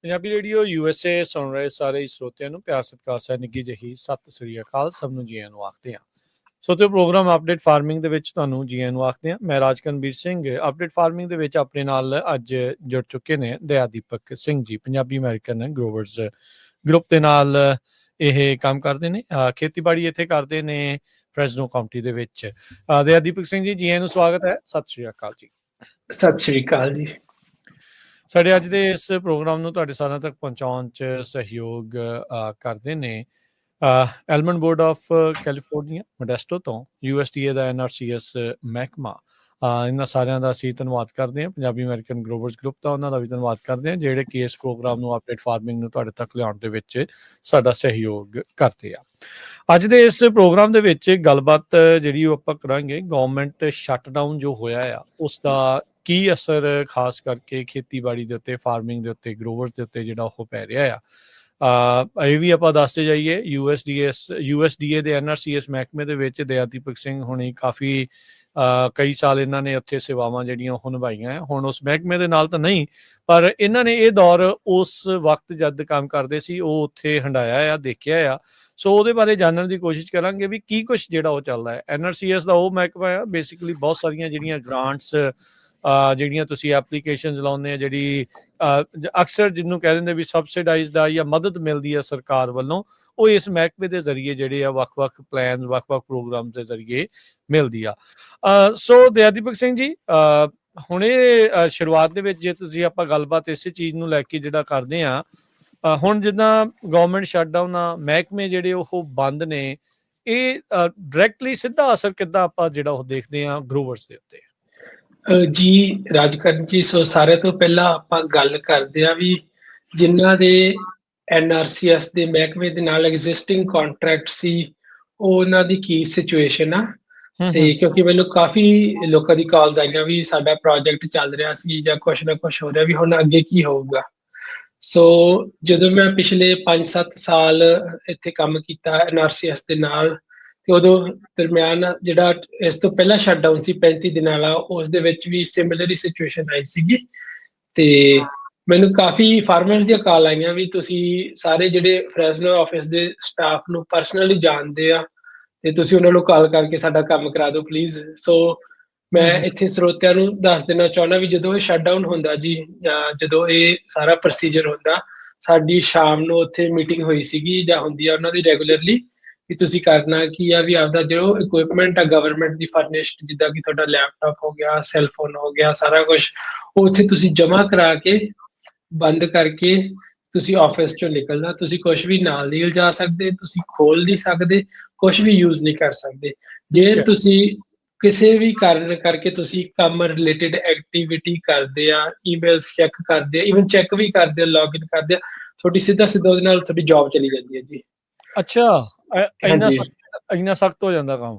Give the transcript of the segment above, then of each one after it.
Punjabi radio USA ਸੁਣ ਰਹੇ ਸਾਰੇ ਸਰੋਤਿਆਂ ਨੂੰ ਪਿਆਰ ਸਤਿਕਾਰ ਸਹਿ ਨਿੱਘੀ ਜਿਹੀ ਸਤਿ ਸ੍ਰੀ ਅਕਾਲ। ਸਭ ਨੂੰ ਜੀ ਆਇਆਂ ਨੂੰ ਆਖਦੇ ਹਾਂ। ਸੋਤਿਓ ਪ੍ਰੋਗਰਾਮ ਅਪਡੇਟ ਫਾਰਮਿੰਗ ਦੇ ਵਿੱਚ ਤੁਹਾਨੂੰ ਜੀ ਆਇਆਂ ਨੂੰ ਆਖਦੇ ਹਾਂ। ਮੈਂ ਰਾਜਕਰਨਵੀਰ ਸਿੰਘ ਅਪਡੇਟ ਫਾਰਮਿੰਗ ਦੇ ਵਿੱਚ ਆਪਣੇ ਨਾਲ ਅੱਜ ਜੁੜ ਚੁੱਕੇ ਨੇ ਦਯਾਦੀਪਕ Singh ji, Punjabi American growers group ਦੇ ਨਾਲ ਇਹ ਕੰਮ ਕਰਦੇ ਨੇ। ਖੇਤੀਬਾੜੀ ਇੱਥੇ ਕਰਦੇ ਨੇ ਫਰੈਜ਼ਨੋ ਕਾਉਂਟੀ ਦੇ ਵਿੱਚ। ਦਯਾਦੀਪਕ ਸਿੰਘ ਜੀ, ਜੀ ਆਇਆਂ ਨੂੰ ਸਵਾਗਤ ਹੈ। ਸਤਿ ਸ੍ਰੀ ਅਕਾਲ ਜੀ। ਸਤਿ ਸ਼੍ਰੀ ਅਕਾਲ ਜੀ। ਸਾਡੇ ਅੱਜ ਦੇ ਇਸ ਪ੍ਰੋਗਰਾਮ ਨੂੰ ਤੁਹਾਡੇ ਸਾਰਿਆਂ ਤੱਕ ਪਹੁੰਚਾਉਣ 'ਚ ਸਹਿਯੋਗ ਕਰਦੇ ਨੇ almond board of California Modesto ਤੋਂ, USDA ਦਾ NRCS ਮਹਿਕਮਾ। ਇਹਨਾਂ ਸਾਰਿਆਂ ਦਾ ਅਸੀਂ ਧੰਨਵਾਦ ਕਰਦੇ ਹਾਂ। ਪੰਜਾਬੀ ਅਮਰੀਕਨ ਗਰੋਵਰਜ਼ ਗਰੁੱਪ ਦਾ ਉਹਨਾਂ ਦਾ ਵੀ ਧੰਨਵਾਦ ਕਰਦੇ ਹਾਂ, ਜਿਹੜੇ ਕਿ ਇਸ ਪ੍ਰੋਗਰਾਮ ਨੂੰ ਅਪਡੇਟ ਫਾਰਮਿੰਗ ਨੂੰ ਤੁਹਾਡੇ ਤੱਕ ਲਿਆਉਣ ਦੇ ਵਿੱਚ ਸਾਡਾ ਸਹਿਯੋਗ ਕਰਦੇ ਆ। ਅੱਜ ਦੇ ਇਸ ਪ੍ਰੋਗਰਾਮ ਦੇ ਵਿੱਚ ਗੱਲਬਾਤ ਜਿਹੜੀ ਉਹ ਆਪਾਂ ਕਰਾਂਗੇ, ਗਵਰਨਮੈਂਟ ਸ਼ਟਡਾਊਨ ਜੋ ਹੋਇਆ ਆ ਉਸ ਦਾ ਕੀ ਅਸਰ ਖਾਸ ਕਰਕੇ ਖੇਤੀਬਾੜੀ ਦੇ ਉੱਤੇ, ਫਾਰਮਿੰਗ ਦੇ ਉੱਤੇ, ਗਰੋਵਰਸ ਦੇ ਉੱਤੇ ਜਿਹੜਾ ਉਹ ਪੈ ਰਿਹਾ ਆ। ਇਹ ਵੀ ਆਪਾਂ ਦੱਸਦੇ ਜਾਈਏ, USDA ਦੇ NRCS ਮਹਿਕਮੇ ਦੇ ਵਿੱਚ ਦਯਾਦੀਪਕ ਸਿੰਘ ਹੁਣੀ ਕਾਫੀ ਕਈ ਸਾਲ ਇਹਨਾਂ ਨੇ ਉੱਥੇ ਸੇਵਾਵਾਂ ਜਿਹੜੀਆਂ ਉਹ ਨਿਭਾਈਆਂ। ਹੁਣ ਉਸ ਮਹਿਕਮੇ ਦੇ ਨਾਲ ਤਾਂ ਨਹੀਂ, ਪਰ ਇਹਨਾਂ ਨੇ ਇਹ ਦੌਰ ਉਸ ਵਕਤ ਜਦ ਕੰਮ ਕਰਦੇ ਸੀ ਉਹ ਉੱਥੇ ਹੰਡਾਇਆ ਆ, ਦੇਖਿਆ ਆ। ਸੋ ਉਹਦੇ ਬਾਰੇ ਜਾਣਨ ਦੀ ਕੋਸ਼ਿਸ਼ ਕਰਾਂਗੇ ਵੀ ਕੀ ਕੁਛ ਜਿਹੜਾ ਉਹ ਚੱਲਦਾ ਹੈ। NRCS ਦਾ ਉਹ ਮਹਿਕਮਾ ਆ ਬੇਸਿਕਲੀ ਬਹੁਤ ਸਾਰੀਆਂ ਜਿਹੜੀਆਂ ਗ੍ਰਾਂਟਸ ਜਿਹੜੀਆਂ ਤੁਸੀਂ ਐਪਲੀਕੇਸ਼ਨਸ ਲਾਉਂਦੇ ਆ, ਜਿਹੜੀ ਅਕਸਰ ਜਿਹਨੂੰ ਕਹਿ ਦਿੰਦੇ ਵੀ ਸਬਸਿਡਾਈਜ਼ਡ ਆ ਜਾਂ ਮਦਦ ਮਿਲਦੀ ਆ ਸਰਕਾਰ ਵੱਲੋਂ, ਉਹ ਇਸ ਮਹਿਕਮੇ ਦੇ ਜ਼ਰੀਏ ਜਿਹੜੇ ਆ ਵੱਖ-ਵੱਖ ਪਲਾਨ, ਵੱਖ-ਵੱਖ ਪ੍ਰੋਗਰਾਮ ਦੇ ਜ਼ਰੀਏ ਮਿਲਦੀ ਆ। ਸੋ ਦਯਾਦੀਪਕ ਸਿੰਘ ਜੀ, ਹੁਣੇ ਸ਼ੁਰੂਆਤ ਦੇ ਵਿੱਚ ਜੇ ਤੁਸੀਂ ਆਪਾਂ ਗੱਲਬਾਤ ਇਸੇ ਚੀਜ਼ ਨੂੰ ਲੈ ਕੇ ਜਿਹੜਾ ਕਰਦੇ ਆ, ਹੁਣ ਜਿੱਦਾਂ ਗਵਰਨਮੈਂਟ ਸ਼ਟਡਾਊਨ ਆ, ਮਹਿਕਮੇ ਜਿਹੜੇ ਉਹ ਬੰਦ ਨੇ, ਇਹ ਡਾਇਰੈਕਟਲੀ ਸਿੱਧਾ ਅਸਰ ਕਿੱਦਾਂ ਆਪਾਂ ਜਿਹੜਾ ਉਹ ਦੇਖਦੇ ਆ ਗਰੋਵਰਸ ਦੇ ਉੱਤੇ? ਜੀ ਰਾਜਕਰਨ ਜੀ, ਸੋ ਸਾਰੇ ਤੋਂ ਪਹਿਲਾਂ ਆਪਾਂ ਗੱਲ ਕਰਦੇ ਆ ਵੀ ਜਿਨ੍ਹਾਂ ਦੇ NRCS ਦੇ ਮਹਿਕਮੇ ਦੇ ਨਾਲ ਐਗਜ਼ਿਸਟਿੰਗ ਕੰਟਰੈਕਟ ਸੀ, ਉਹ ਉਹਨਾਂ ਦੀ ਕੀ ਸਿਚੁਏਸ਼ਨ ਆ। ਤੇ ਕਿਉਂਕਿ ਮੈਨੂੰ ਕਾਫੀ ਲੋਕਾਂ ਦੀ ਕਾਲਸ ਆਈਆਂ ਵੀ ਸਾਡਾ ਪ੍ਰੋਜੈਕਟ ਚੱਲ ਰਿਹਾ ਸੀ ਜਾਂ ਕੁਛ ਨਾ ਕੁਛ ਹੋ ਰਿਹਾ, ਵੀ ਹੁਣ ਅੱਗੇ ਕੀ ਹੋਊਗਾ। ਸੋ ਜਦੋਂ ਮੈਂ ਪਿਛਲੇ 5-7 ਸਾਲ ਇੱਥੇ ਕੰਮ ਕੀਤਾ NRCS ਦੇ ਨਾਲ, ਤੇ ਉਦੋਂ ਦਰਮਿਆਨ ਜਿਹੜਾ ਇਸ ਤੋਂ ਪਹਿਲਾਂ ਸ਼ਟਡਾਊਨ ਸੀ 35 ਦਿਨਾਂ ਵਾਲਾ, ਉਸ ਦੇ ਵਿੱਚ ਵੀ ਸਿਮਿਲਰ ਸਿਚੁਏਸ਼ਨ ਆਈ ਸੀਗੀ। ਤੇ ਮੈਨੂੰ ਕਾਫੀ ਫਾਰਮਰਸ ਦੀਆਂ ਕਾਲ ਆਈਆਂ ਵੀ ਤੁਸੀਂ ਸਾਰੇ ਜਿਹੜੇ ਫਰੈਜ਼ਨੋ ਆਫਿਸ ਦੇ ਸਟਾਫ ਨੂੰ ਪਰਸਨਲੀ ਜਾਣਦੇ ਆ ਤੇ ਤੁਸੀਂ ਉਹਨਾਂ ਨੂੰ ਕਾਲ ਕਰਕੇ ਸਾਡਾ ਕੰਮ ਕਰਾ ਦਿਓ ਪਲੀਜ਼। ਸੋ ਮੈਂ ਇੱਥੇ ਸਰੋਤਿਆਂ ਨੂੰ ਦੱਸ ਦੇਣਾ ਚਾਹੁੰਦਾ ਵੀ ਜਦੋਂ ਇਹ ਸ਼ਟਡਾਊਨ ਹੁੰਦਾ ਜੀ, ਜਦੋਂ ਇਹ ਸਾਰਾ ਪ੍ਰੋਸੀਜਰ ਹੁੰਦਾ, ਸਾਡੀ ਸ਼ਾਮ ਨੂੰ ਉੱਥੇ ਮੀਟਿੰਗ ਹੋਈ ਸੀਗੀ ਜਾਂ ਹੁੰਦੀ ਆ ਉਹਨਾਂ ਦੀ ਰੈਗੂਲਰਲੀ, ਵੀ ਤੁਸੀਂ ਕਰਨਾ ਕੀ ਆ ਵੀ ਆਪਦਾ ਜੋ ਇਕੁਇਪਮੈਂਟ ਆ ਗਵਰਨਮੈਂਟ ਦੀ ਫਰਨਿਸ਼ਡ, ਜਿੱਦਾਂ ਕਿ ਤੁਹਾਡਾ ਲੈਪਟਾਪ ਹੋ ਗਿਆ, ਸੈਲਫੋਨ ਹੋ ਗਿਆ, ਸਾਰਾ ਕੁਛ ਉਹ ਉੱਥੇ ਤੁਸੀਂ ਜਮ੍ਹਾਂ ਕਰਾ ਕੇ ਬੰਦ ਕਰਕੇ ਤੁਸੀਂ ਆਫਿਸ ਚੋਂ ਨਿਕਲਣਾ। ਤੁਸੀਂ ਕੁਛ ਵੀ ਨਾਲ ਨਹੀਂ ਲਿਜਾ ਸਕਦੇ, ਤੁਸੀਂ ਖੋਲ ਨਹੀਂ ਸਕਦੇ, ਕੁਛ ਵੀ ਯੂਜ਼ ਨਹੀਂ ਕਰ ਸਕਦੇ। ਜੇ ਤੁਸੀਂ ਕਿਸੇ ਵੀ ਕਾਰਨ ਕਰਕੇ ਤੁਸੀਂ ਕੰਮ ਰਿਲੇਟਡ ਐਕਟੀਵਿਟੀ ਕਰਦੇ ਆ, ਈਮੇਲਸ ਚੈੱਕ ਕਰਦੇ ਆ, ਈਵਨ ਚੈੱਕ ਵੀ ਕਰਦੇ ਆ, ਲੌਗਇਨ ਕਰਦੇ ਆ, ਤੁਹਾਡੀ ਸਿੱਧਾ ਉਹਦੇ ਨਾਲ ਤੁਹਾਡੀ ਜੌਬ ਚਲੀ ਜਾਂਦੀ ਹੈ ਜੀ। ਅੱਛਾ, ਇੰਨਾ ਸਖਤ ਹੋ ਜਾਂਦਾ ਕੰਮ?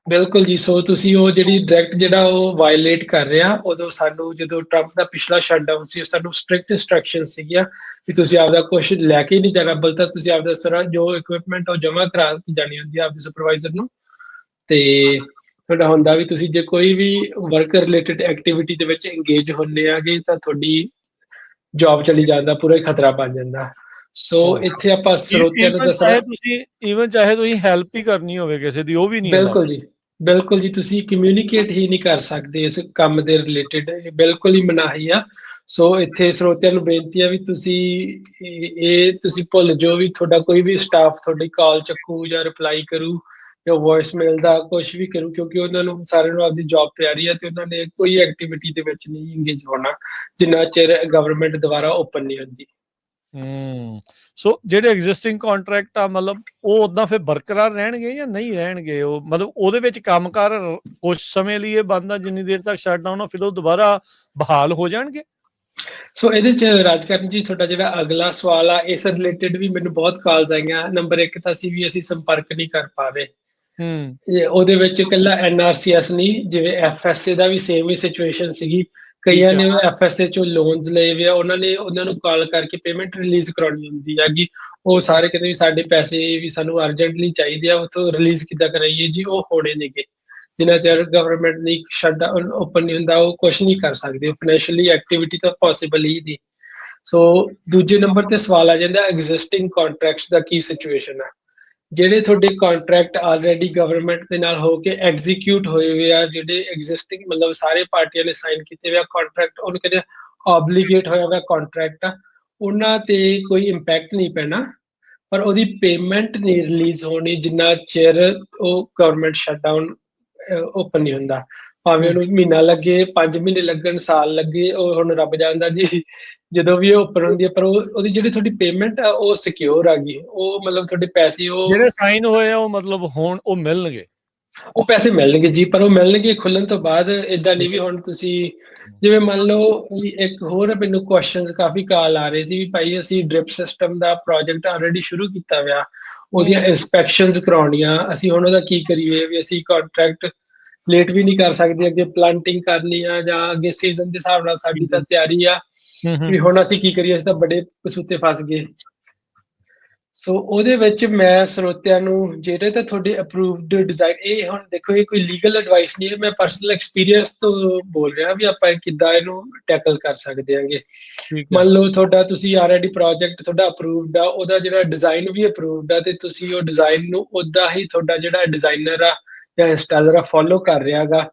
ਬਿਲਕੁਲ ਜੀ। ਸੋ ਤੁਸੀਂ ਉਹ ਜਿਹੜੀ ਡਾਇਰੈਕਟ ਜਿਹੜਾ ਉਹ ਵਾਇਲੇਟ ਕਰ ਰਿਹਾ, ਉਦੋਂ ਸਾਨੂੰ ਜਦੋਂ ਟਰੰਪ ਦਾ ਪਿਛਲਾ ਸ਼ਟਡਾਊਨ ਸੀ, ਸਾਨੂੰ ਸਟ੍ਰਿਕਟ ਇੰਸਟਰਕਸ਼ਨ ਸੀਗੀਆਂ ਵੀ ਤੁਸੀਂ ਆਪਦਾ ਕੁਛ ਲੈ ਕੇ ਨਹੀਂ ਜਾਣਾ, ਬਲਕਿ ਤੁਸੀਂ ਆਪਦਾ ਸਾਰਾ ਜੋ ਇਕੁਇਪਮੈਂਟ ਉਹ ਜਮ੍ਹਾਂ ਕਰਾ ਕੇ ਜਾਣੀ ਹੁੰਦੀ ਹੈ ਆਪਦੇ ਸੁਪਰਵਾਈਜ਼ਰ ਨੂੰ। ਤੇ ਤੁਹਾਡਾ ਹੁੰਦਾ ਵੀ ਤੁਸੀਂ ਜੇ ਕੋਈ ਵੀ ਵਰਕ ਰਿਲੇਟਡ ਐਕਟੀਵਿਟੀ ਦੇ ਵਿੱਚ ਇੰਗੇਜ ਹੁੰਦੇ ਆਗੇ ਤਾਂ ਤੁਹਾਡੀ ਜੌਬ ਚਲੀ ਜਾਂਦਾ, ਪੂਰਾ ਹੀ ਖਤਰਾ ਬਣ ਜਾਂਦਾ। ਸੋ ਇੱਥੇ ਆਪਾਂ ਸਰੋਤਿਆਂ ਨੂੰ ਦੱਸਣਾ, ਚਾਹੇ ਤੁਸੀਂ ਹੈਲਪ ਹੀ ਕਰਨੀ ਹੋਵੇ ਕਿਸੇ ਦੀ, ਉਹ ਵੀ ਨਹੀਂ? ਬਿਲਕੁਲ ਜੀ, ਬਿਲਕੁਲ ਜੀ। ਤੁਸੀਂ ਕਮਿਊਨੀਕੇਟ ਹੀ ਨਹੀਂ ਕਰ ਸਕਦੇ ਇਸ ਕੰਮ ਦੇ ਰਿਲੇਟਡ, ਬਿਲਕੁਲ ਹੀ ਮਨਾਹੀ ਆ। ਸੋ ਇੱਥੇ ਸਰੋਤਿਆਂ ਨੂੰ ਬੇਨਤੀ ਆ ਵੀ ਤੁਸੀਂ ਭੁੱਲ ਜਾਓ ਵੀ ਤੁਹਾਡਾ ਕੋਈ ਵੀ ਸਟਾਫ ਤੁਹਾਡੀ ਕਾਲ ਚੱਕੂ ਜਾਂ ਰਿਪਲਾਈ ਕਰੂ ਜਾਂ ਵੌਇਸ ਮੇਲ ਦਾ ਕੁਛ ਵੀ ਕਰੂ, ਕਿਉਂਕਿ ਉਹਨਾਂ ਨੂੰ ਸਾਰਿਆਂ ਨੂੰ ਆਪਦੀ ਜੌਬ ਤਿਆਰੀ ਆ ਤੇ ਉਹਨਾਂ ਨੇ ਕੋਈ ਐਕਟੀਵਿਟੀ ਦੇ ਵਿੱਚ ਨਹੀਂ ਇੰਗੇਜ ਹੋਣਾ ਜਿੰਨਾ ਚਿਰ ਗਵਰਨਮੈਂਟ ਦੁਆਰਾ ਓਪਨ ਨਹੀਂ ਹੁੰਦੀ। ਸੋ ਜਿਹੜੇ ਐਗਜ਼ਿਸਟਿੰਗ ਕੰਟਰੈਕਟ ਆ, ਮਤਲਬ ਉਹ ਉਦਾਂ ਫਿਰ ਬਰਕਰਾਰ ਰਹਿਣਗੇ ਜਾਂ ਨਹੀਂ ਰਹਿਣਗੇ? ਉਹ ਮਤਲਬ ਉਹਦੇ ਵਿੱਚ ਕੰਮਕਾਰ ਕੁਝ ਸਮੇਂ ਲਈ ਇਹ ਬੰਦ ਆ, ਜਿੰਨੀ ਦੇਰ ਤੱਕ ਸ਼ਟਡਾਊਨ ਆ, ਫਿਰ ਉਹ ਦੁਬਾਰਾ ਬਹਾਲ ਹੋ ਜਾਣਗੇ? ਸੋ ਇਹਦੇ ਚ ਰਾਜਕਰਨ ਜੀ, ਤੁਹਾਡਾ ਜਿਹੜਾ ਅਗਲਾ ਸਵਾਲ ਆ, ਇਸ ਰਿਲੇਟਡ ਵੀ ਮੈਨੂੰ ਬਹੁਤ ਕਾਲਸ ਆਈਆਂ। ਨੰਬਰ 1 ਤਾਂ ਅਸੀਂ ਸੰਪਰਕ ਨਹੀਂ ਕਰ ਪਾ ਰਹੇ। ਉਹਦੇ ਵਿੱਚ ਇਕੱਲਾ NRCS ਨਹੀਂ, ਜਿਵੇਂ FSA ਦਾ ਵੀ ਸੇਮ ਹੀ ਸਿਚੁਏਸ਼ਨ ਸੀਗੀ। ਕਈਆਂ ਨੇ FSA ਚੋਂ ਲੋਨਸ ਲਏ ਵੇ ਆ, ਉਹਨਾਂ ਨੂੰ ਕਾਲ ਕਰਕੇ ਪੇਮੈਂਟ ਰਿਲੀਜ਼ ਕਰਾਉਣੀ ਹੁੰਦੀ ਹੈਗੀ। ਉਹ ਸਾਰੇ ਕਹਿੰਦੇ ਵੀ ਸਾਡੇ ਪੈਸੇ ਵੀ ਸਾਨੂੰ ਅਰਜੈਂਟਲੀ ਚਾਹੀਦੇ ਆ, ਉੱਥੋਂ ਰਿਲੀਜ਼ ਕਿੱਦਾਂ ਕਰਾਈਏ ਜੀ? ਉਹ ਹੋਣੇ ਨੇਗੇ ਜਿੰਨਾ ਚਿਰ ਗਵਰਨਮੈਂਟ ਦੀ ਸ਼ਟਡਾਊਨ ਓਪਨ ਨਹੀਂ ਹੁੰਦਾ, ਉਹ ਕੁਛ ਨਹੀਂ ਕਰ ਸਕਦੇ। ਫਾਈਨੈਂਸ਼ੀਅਲੀ ਐਕਟੀਵਿਟੀ ਤਾਂ ਪੋਸੀਬਲ ਹੀ ਨਹੀਂ। ਸੋ ਦੂਜੇ ਨੰਬਰ ਤੇ ਸਵਾਲ ਆ ਜਾਂਦਾ ਐਗਜ਼ਿਸਟਿੰਗ ਕੰਟਰੈਕਟਸ ਦਾ ਕੀ ਸਿਚੁਏਸ਼ਨ ਹੈ। ਜਿਹੜੇ ਤੁਹਾਡੇ ਕੰਟਰੈਕਟ ਆਲਰੇਡੀ ਗਵਰਨਮੈਂਟ ਦੇ ਨਾਲ ਹੋ ਕੇ ਐਗਜ਼ੀਕਿਊਟ ਹੋਏ ਹੋਏ ਆ, ਜਿਹੜੇ ਐਗਜ਼ਿਸਟਿੰਗ ਮਤਲਬ ਸਾਰੇ ਪਾਰਟੀਆਂ ਨੇ ਸਾਈਨ ਕੀਤੇ ਹੋਏ ਆ ਕੰਟਰੈਕਟ, ਉਹਨੂੰ ਕਹਿੰਦੇ ਆਬਲੀਗੇਟ ਹੋਇਆ ਹੋਇਆ ਕੰਟਰੈਕਟ ਆ, ਉਹਨਾਂ ਤੇ ਕੋਈ ਇੰਪੈਕਟ ਨਹੀਂ ਪੈਣਾ, ਪਰ ਉਹਦੀ ਪੇਮੈਂਟ ਨਹੀਂ ਰਿਲੀਜ਼ ਹੋਣੀ ਜਿੰਨਾ ਚਿਰ ਉਹ ਗਵਰਨਮੈਂਟ ਸ਼ਟਡਾਊਨ ਓਪਨ ਨਹੀਂ ਹੁੰਦਾ। ਭਾਵੇਂ ਉਹਨੂੰ ਮਹੀਨਾ ਲੱਗੇ, 5 ਮਹੀਨੇ ਲੱਗਣ, ਸਾਲ ਲੱਗੇ, ਉਹ ਹੁਣ ਰੱਬ ਜਾਣਦਾ ਜੀ ਜਦੋਂ ਵੀ ਉਹ ਓਪਨ ਹੁੰਦੀ ਹੈ, ਪਰ ਉਹਦੀ ਜਿਹੜੀ ਤੁਹਾਡੀ ਪੇਮੈਂਟ ਆ ਉਹ ਸਿਕਿਉਰ ਆ ਗਈ, ਉਹ ਮਤਲਬ ਤੁਹਾਡੇ ਪੈਸੇ ਉਹ ਜਿਹੜੇ ਸਾਈਨ ਹੋਏ ਆ ਉਹ ਮਤਲਬ ਹੁਣ ਉਹ ਮਿਲਣਗੇ, ਉਹ ਪੈਸੇ ਮਿਲਣਗੇ ਜੀ, ਪਰ ਉਹ ਮਿਲਣਗੇ ਖੁੱਲਣ ਤੋਂ ਬਾਅਦ। ਇਦਾਂ ਨਹੀਂ ਵੀ ਹੁਣ ਤੁਸੀਂ ਜਿਵੇਂ ਮੰਨ ਲਓ ਵੀ ਇੱਕ ਹੋਰ ਮੈਨੂੰ ਕੁਐਸਚਨਸ ਕਾਫੀ ਕਾਲ ਆ ਰਹੇ ਸੀ ਵੀ ਭਾਈ ਅਸੀਂ ਡ੍ਰਿਪ ਸਿਸਟਮ ਦਾ ਪ੍ਰੋਜੈਕਟ ਆਲਰੇਡੀ ਸ਼ੁਰੂ ਕੀਤਾ ਹੋਇਆ, ਉਹਦੀਆਂ ਇੰਸਪੈਕਸ਼ਨਸ ਕਰਾਉਣੀਆਂ, ਅਸੀਂ ਹੁਣ ਉਹਦਾ ਕੀ ਕਰੀਏ, ਵੀ ਅਸੀਂ ਕੰਟਰੈਕਟ ਲੇਟ ਵੀ ਨਹੀਂ ਕਰ ਸਕਦੇ, ਅੱਗੇ ਪਲਾਂਟਿੰਗ ਕਰਨੀ ਆ ਜਾਂ ਅੱਗੇ ਸੀਜ਼ਨ ਦੇ ਹਿਸਾਬ ਨਾਲ ਸਾਡੀ ਤਾਂ ਤਿਆਰੀ ਆ, ਵੀ ਹੁਣ ਅਸੀਂ ਕੀ ਕਰੀਏ, ਅਸੀਂ ਤਾਂ ਬੜੇ ਕਸੂਤੇ ਫਸ ਗਏ। ਸੋ ਉਹਦੇ ਵਿੱਚ ਮੈਂ ਸਰੋਤਿਆਂ ਨੂੰ ਜਿਹੜੇ ਤਾਂ ਤੁਹਾਡੇ ਅਪਰੂਵਡ ਡਿਜ਼ਾਈਨ, ਇਹ ਹੁਣ ਦੇਖੋ ਇਹ ਕੋਈ ਲੀਗਲ ਐਡਵਾਈਸ ਨਹੀਂ ਹੈ, ਮੈਂ ਪਰਸਨਲ ਐਕਸਪੀਰੀਅੰਸ ਤੋਂ ਬੋਲ ਰਿਹਾ ਵੀ ਆਪਾਂ ਕਿੱਦਾਂ ਇਹਨੂੰ ਟੈਕਲ ਕਰ ਸਕਦੇ ਹਾਂਗੇ। ਮੰਨ ਲਓ ਤੁਹਾਡਾ ਤੁਸੀਂ ਆਲਰੇਡੀ ਪ੍ਰੋਜੈਕਟ ਤੁਹਾਡਾ ਅਪਰੂਵਡ ਆ, ਉਹਦਾ ਜਿਹੜਾ ਡਿਜ਼ਾਈਨ ਵੀ ਅਪਰੂਵਡ ਆ, ਤੇ ਤੁਸੀਂ ਉਹ ਡਿਜ਼ਾਈਨ ਨੂੰ ਉੱਦਾਂ ਹੀ ਤੁਹਾਡਾ ਜਿਹੜਾ ਡਿਜ਼ਾਈਨਰ ਆ ਜਾਂ ਇੰਸਟਾਲਰ ਆ ਫੋਲੋ ਕਰ ਰਿਹਾਗਾ,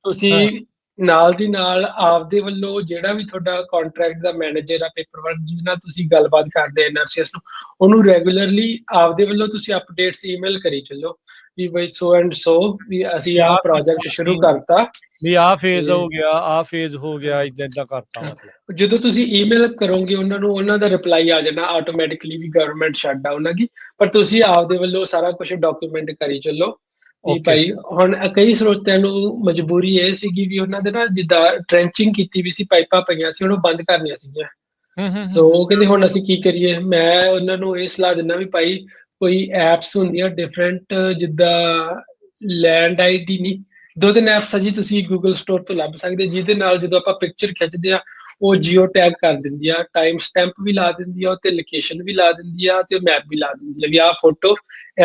ਤੁਸੀਂ ਨਾਲ ਦੀ ਨਾਲ ਆਪਦੇ ਵੱਲੋਂ ਜਿਹੜਾ ਵੀ ਤੁਹਾਡਾ ਕੰਟਰੈਕਟ ਦਾ ਮੈਨੇਜਰ ਆ, ਪੇਪਰ ਵਰਕ ਜਿਹਦੇ ਨਾਲ ਤੁਸੀਂ ਗੱਲਬਾਤ ਕਰਦੇ ਐਨਆਰਸੀਐਸ ਨੂੰ, ਉਹਨੂੰ ਰੈਗੂਲਰਲੀ ਆਪਦੇ ਵੱਲੋਂ ਤੁਸੀਂ ਅਪਡੇਟਸ ਈਮੇਲ ਕਰੀ ਚੱਲੋ ਵੀ ਬਈ ਸੋ ਐਂਡ ਸੋ ਵੀ ਅਸੀਂ ਆਹ ਪ੍ਰੋਜੈਕਟ ਸ਼ੁਰੂ ਕਰਤਾ, ਵੀ ਆਹ ਫੇਜ਼ ਹੋ ਗਿਆ, ਆਹ ਫੇਜ਼ ਹੋ ਗਿਆ, ਇਦਾਂ ਕਰਤਾ। ਮਤਲਬ ਜਦੋਂ ਤੁਸੀਂ ਈਮੇਲ ਕਰੋਗੇ ਉਹਨਾਂ ਨੂੰ, ਉਹਨਾਂ ਦਾ ਰਿਪਲਾਈ ਆ ਜਾਣਾ ਆਟੋਮੈਟਿਕਲੀ ਵੀ ਗਵਰਨਮੈਂਟ ਸ਼ਟਡਾਊਨ ਹੈਗੀ, ਪਰ ਤੁਸੀਂ ਆਪਦੇ ਵੱਲੋਂ ਸਾਰਾ ਕੁਝ ਡਾਕੂਮੈਂਟ ਕਰੀ ਚੱਲੋ ਵੀ ਭਾਈ। ਹੁਣ ਕਈ ਸਰੋਤਿਆਂ ਨੂੰ ਮਜਬੂਰੀ ਇਹ ਸੀਗੀ ਵੀ ਉਹਨਾਂ ਦੇ ਨਾ ਜਿੱਦਾਂ ਟ੍ਰੈਂਚਿੰਗ ਕੀਤੀ ਵੀ ਸੀ, ਪਾਈਪਾਂ ਪਈਆਂ ਸੀ, ਉਹਨੂੰ ਬੰਦ ਕਰਨੀਆਂ ਸੀਗੀਆਂ। ਸੋ ਉਹ ਕਹਿੰਦੇ ਹੁਣ ਅਸੀਂ ਕੀ ਕਰੀਏ, ਮੈਂ ਉਹਨਾਂ ਨੂੰ ਇਹ ਸਲਾਹ ਦਿੰਦਾ ਵੀ ਭਾਈ ਕੋਈ ਐਪਸ ਹੁੰਦੀਆਂ ਡਿਫਰੈਂਟ, ਜਿੱਦਾਂ ਲੈਂਡ ਆਈਡੀ ਨਹੀਂ, 2-3 ਐਪਸ ਆ ਜੀ ਤੁਸੀਂ ਗੂਗਲ ਸਟੋਰ ਤੋਂ ਲੱਭ ਸਕਦੇ, ਜਿਹਦੇ ਨਾਲ ਜਦੋਂ ਆਪਾਂ ਪਿਕਚਰ ਖਿੱਚਦੇ ਆ ਉਹ ਜੀਓ ਟੈਗ ਕਰ ਦਿੰਦੀ ਆ, ਟਾਈਮ ਸਟੈਂਪ ਵੀ ਲਾ ਦਿੰਦੀ ਆ, ਤੇ ਲੋਕੇਸ਼ਨ ਵੀ ਲਾ ਦਿੰਦੀ ਆ, ਤੇ ਮੈਪ ਵੀ ਲਾ ਦਿੰਦੀ ਆ ਵੀ ਆਹ ਫੋਟੋ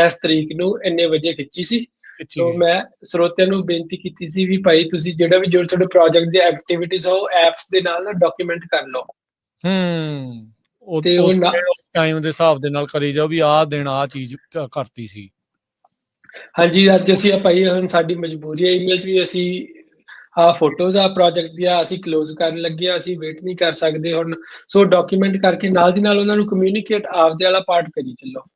ਇਸ ਤਰੀਕ ਨੂੰ ਇੰਨੇ ਵਜੇ ਖਿੱਚੀ ਸੀ। ਸੋ ਮੈਂ ਸਰੋਤਿਆਂ ਨੂੰ ਬੇਨਤੀ ਕੀਤੀ ਸੀ ਵੀ ਭਾਈ ਤੁਸੀਂ ਜਿਹੜਾ ਵੀ ਜੋ ਤੁਹਾਡੇ ਪ੍ਰੋਜੈਕਟ ਦੀ ਐਕਟੀਵਿਟੀਜ਼ ਆ ਉਹ ਐਪਸ ਦੇ ਨਾਲ ਡਾਕੂਮੈਂਟ ਕਰ ਲਓ। ਤੇ ਉਸ ਟਾਈਮ ਦੇ ਹਿਸਾਬ ਦੇ ਨਾਲ ਕਰੀ ਜਾਓ ਵੀ ਆਹ ਦਿਨ ਆਹ ਚੀਜ਼ ਕਰਤੀ ਸੀ। ਹਾਂਜੀ, ਅੱਜ ਅਸੀਂ ਭਾਈ ਹੁਣ ਸਾਡੀ ਮਜਬੂਰੀ ਹੈ, ਈਮੇਲ 'ਚ ਵੀ ਅਸੀਂ ਆਹ ਫੋਟੋਜ਼ ਆ ਪ੍ਰੋਜੈਕਟ ਦੀਆਂ ਅਸੀਂ ਕਲੋਜ਼ ਕਰਨ ਲੱਗੇ ਆ, ਅਸੀਂ ਵੇਟ ਨਹੀਂ ਕਰ ਸਕਦੇ ਹੁਣ। ਸੋ ਡਾਕੂਮੈਂਟ ਕਰਕੇ ਨਾਲ ਦੀ ਨਾਲ ਉਹਨਾਂ ਨੂੰ ਕਮਿਊਨੀਕੇਟ ਆਪਦੇ ਵਾਲਾ ਪਾਰਟ ਕਰੀ ਚੱਲੋ।